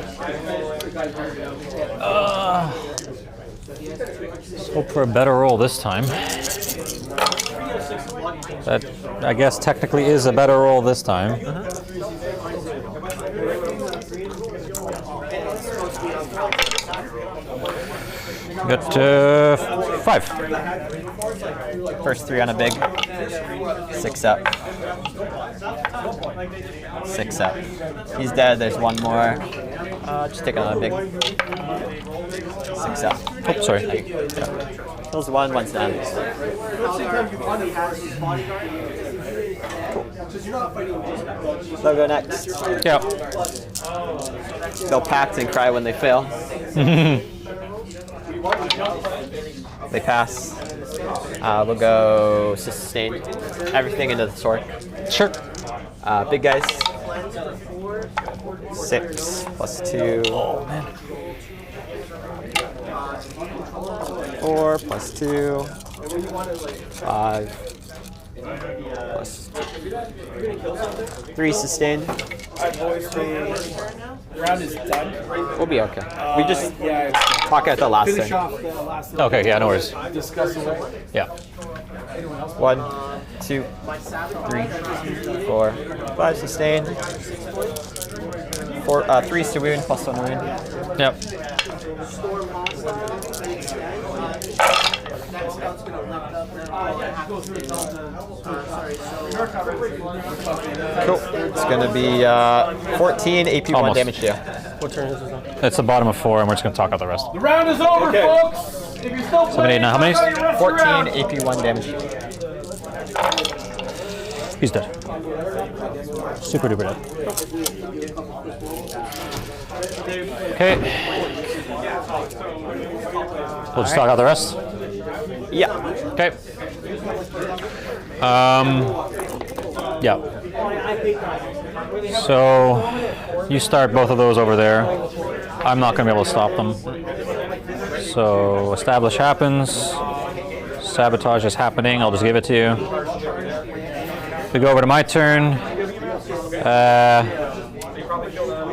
Let's hope for a better roll this time. That, I guess, technically is a better roll this time. Got 5. First 3 on a big. 6 up. 6 up. He's dead. There's one more. Just take another big. 6 up. Oh, sorry. Yeah. Kills one, one's down. They'll go next. Yeah. They'll pact and cry when they fail. They pass. We'll go sustain everything into the sword. Sure. Big guys. 6 plus 2. Oh, man. 4 plus 2. 5 plus 2. 3 sustained. Round is done. We'll be okay. We just talk at the last Finish thing. off the last thing. Okay, yeah, no worries. Discuss away. Yeah. 1, 2, 3, 4, 5 sustained. 3 to wound plus 1 wound. Yep. Cool. It's going to be 14 AP1 Almost. damage to you. What turn is this on? It's the bottom of 4, and we're just going to talk out the rest. The round is over, folks. If you're still 7, 8, 9, how many? 14 AP1 damage to you. He's dead. Super duper dead. Okay. We'll just talk out the rest. Yeah. Okay. Yeah. So you start both of those over there. I'm not going to be able to stop them. So establish happens. Sabotage is happening. I'll just give it to you. We go over to my turn.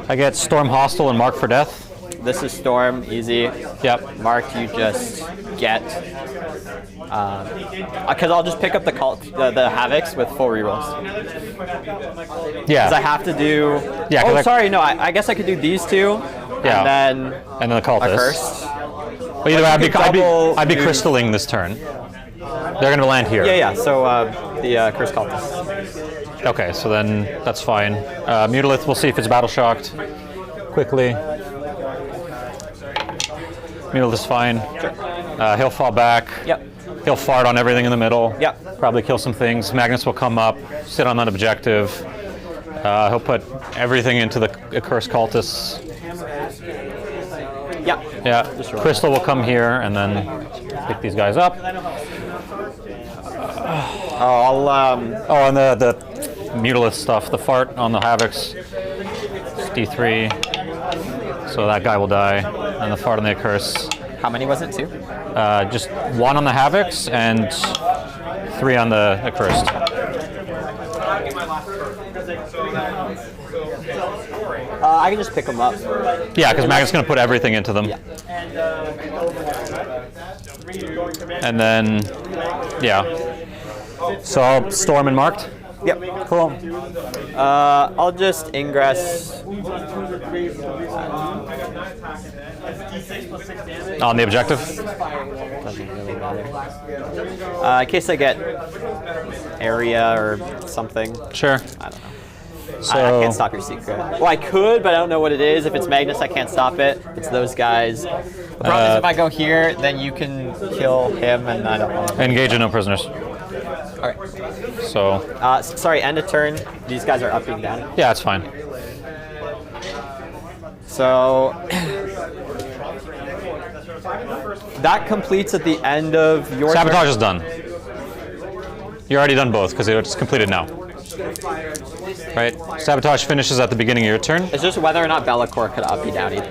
I get Storm Hostile and Mark for Death. This is Storm, easy. Yep. Mark, you just get. Because I'll just pick up the Havocs with full rerolls. Yeah. Because I have to do. Yeah, 'cause Oh, sorry, no. I guess I could do these two. Yeah. And then the my cultist. first. Well, either way, I'd be double do- crystalling this turn. They're going to land here. Yeah. So the Curse Cultist. Okay, so then that's fine. Mutilith, we'll see if it's battle shocked. Quickly. Mutilith's fine. Sure. He'll fall back. Yep. He'll fart on everything in the middle. Yep. Probably kill some things. Magnus will come up, sit on that objective. He'll put everything into the Curse Cultists. Yeah. Yeah. Crystal will come here and then pick these guys up. I'll Oh, and the Mutilith stuff, the fart on the Havocs. It's D3. So that guy will die. And the fart on the Curse. How many was it? 2? Just 1 on the Havocs and 3 on the Accursed. I can just pick them up. Yeah, because Magnus is going to put everything into them. Yeah. And then, yeah. So I'll Storm and Marked. Yep. Cool. I'll just ingress. On the objective? Doesn't really matter. In case I get area or something. Sure. I don't know. So, I can't stop your secret. Well, I could, but I don't know what it is. If it's Magnus, I can't stop it. It's those guys. The problem is if I go here, then you can kill him, and I don't want to. engage in no prisoners. All right. So, Sorry, end of turn. These guys are upping down. yeah, it's fine. So that completes at the end of your Sabotage turn. is done. You're already done both because it's completed now. Right? Sabotage finishes at the beginning of your turn. It's just whether or not Bellacore could up you down either.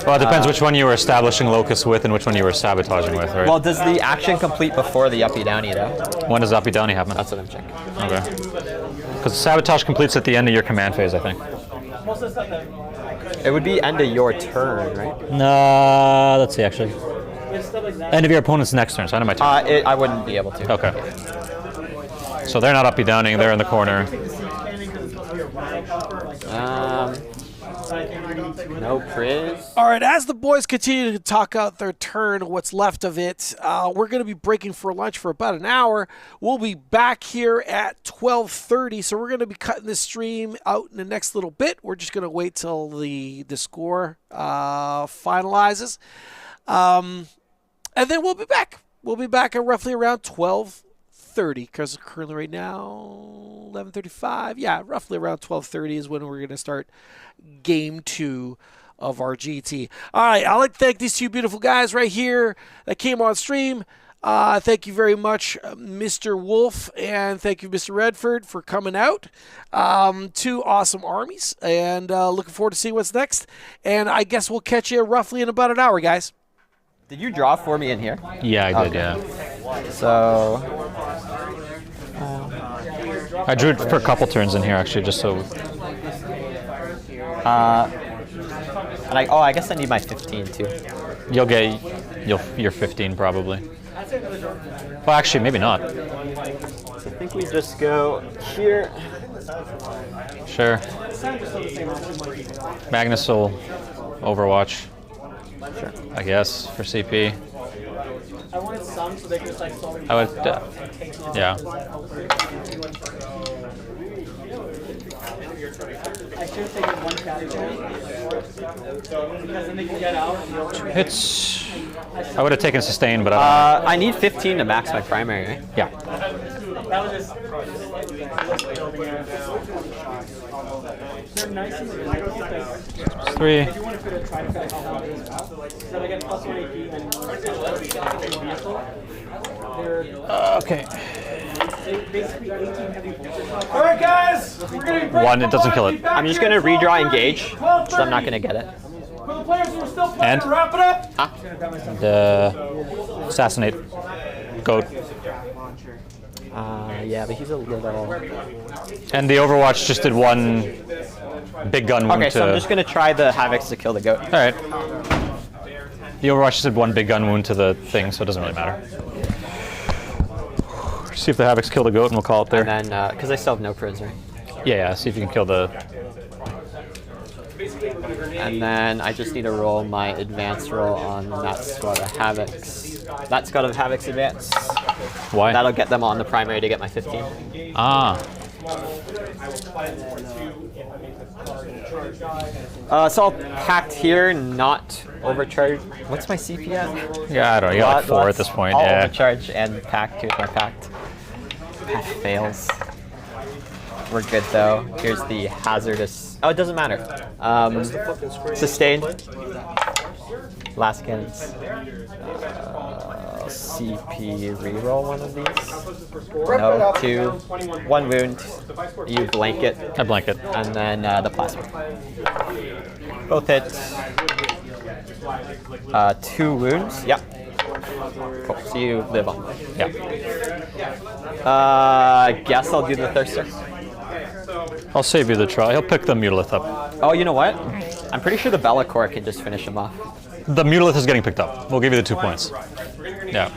Well, it depends which one you were establishing locus with and which one you were sabotaging with, right? Well, does the action complete before the uppy downy though? When does Uppy Downy happen? That's what I'm checking. Okay. Because sabotage completes at the end of your command phase, I think. It would be end of your turn, right? No, let's see, actually. End of your opponent's next turn, so end of my turn. I wouldn't be able to. Okay. So they're not Uppy Downing, they're in the corner. No priz. All right, as the boys continue to talk out their turn, what's left of it, we're going to be breaking for lunch for about an hour. We'll be back here at 12:30, so we're going to be cutting this stream out in the next little bit. We're just going to wait till the score finalizes, and then we'll be back. We'll be back at roughly around 12:30, because currently right now 11:35. Yeah, roughly around 12:30 is when we're going to start game 2 of our GT. All right, I'd like to thank these two beautiful guys right here that came on stream. Thank you very much, Mr. Wolf, and thank you, Mr. Redford, for coming out. Two awesome armies, and looking forward to seeing what's next. And I guess we'll catch you roughly in about an hour, guys. Did you draw for me in here? Yeah, I did, yeah. So I drew it for a couple turns in here, actually, just so... and I guess I need my 15 too. You're 15 probably. Well, actually, maybe not. So I think we just go here. Sure. Magnus will Overwatch. Sure. I guess, for CP. I wanted some so they could just like solve it. I would, yeah. I should have taken one category because then they can get out. It's... I would have taken sustain, but I don't know. I need 15 to max my primary, right? Yeah. That was just building it. They're nice and because 3. if you want to fit a trifecta how it is, so they get plus 1 AP and vehicle. They're Okay. basically 18 heavy bolters. All right, guys. We're going to be 1, it doesn't kill it. I'm just gonna redraw engage, because I'm not gonna get it. For the players who are still playing, And? to wrap it up. The assassinate goat. Yeah, but he's a little... And the Overwatch just did 1 big gun wound Okay, to... so I'm just gonna try the Havocs to kill the goat. Alright. The Overwatch just did 1 big gun wound to the thing, so it doesn't really matter. See if the Havocs kill the goat and we'll call it there. And then, because I still have no prisoner. Yeah, see if you can kill the... And then I just need to roll my advance roll on that squad of Havocs. That squad of Havocs advance. Why? That'll get them on the primary to get my 15. Ah. So I'll pact here, not overcharge. What's my CP at? Yeah, I don't know. You got like 4 at this point. I'll Yeah. overcharge and pact. Here's my pact. Pact fails. We're good though. Here's the hazardous. Oh, it doesn't matter. Sustained. Last cannons. CP reroll one of these. No, 2. 1 wound. You blanket. I blanket. And then the plasma. Both hit. 2 wounds. Yep. Cool. So you live on. Yeah. Guess I'll do the Thirster. I'll save you the try. He'll pick the Mutalith up. Oh, you know what? I'm pretty sure the Bellacore can just finish him off. The Mutalith is getting picked up. We'll give you the 2 points. Yeah.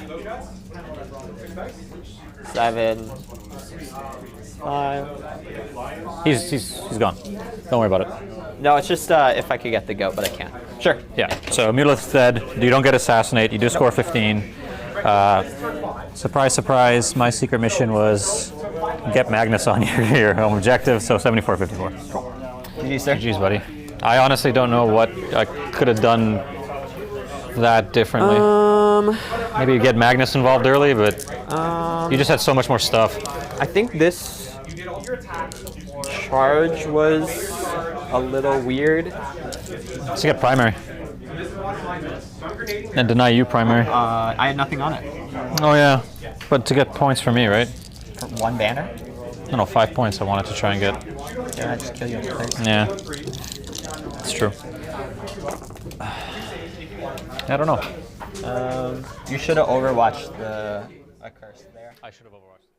7, He's gone. Don't worry about it. No, it's just if I could get the goat, but I can't. Sure. Yeah. So Mutalith's dead. You don't get assassinate. You do score 15. Surprise, surprise. My secret mission was get Magnus on your home objective. So 74-54. GG, sir. GG's, buddy. I honestly don't know what I could have done that differently. Maybe you get Magnus involved early, but you just had so much more stuff. I think this charge was a little weird. Let's get primary. And deny you primary. I had nothing on it. Oh yeah, but to get points for me, right? For one banner? No, 5 points I wanted to try and get. Didn't I just kill you in place? Yeah, it's true. I don't know. You should have overwatched the curse there. I should have overwatched.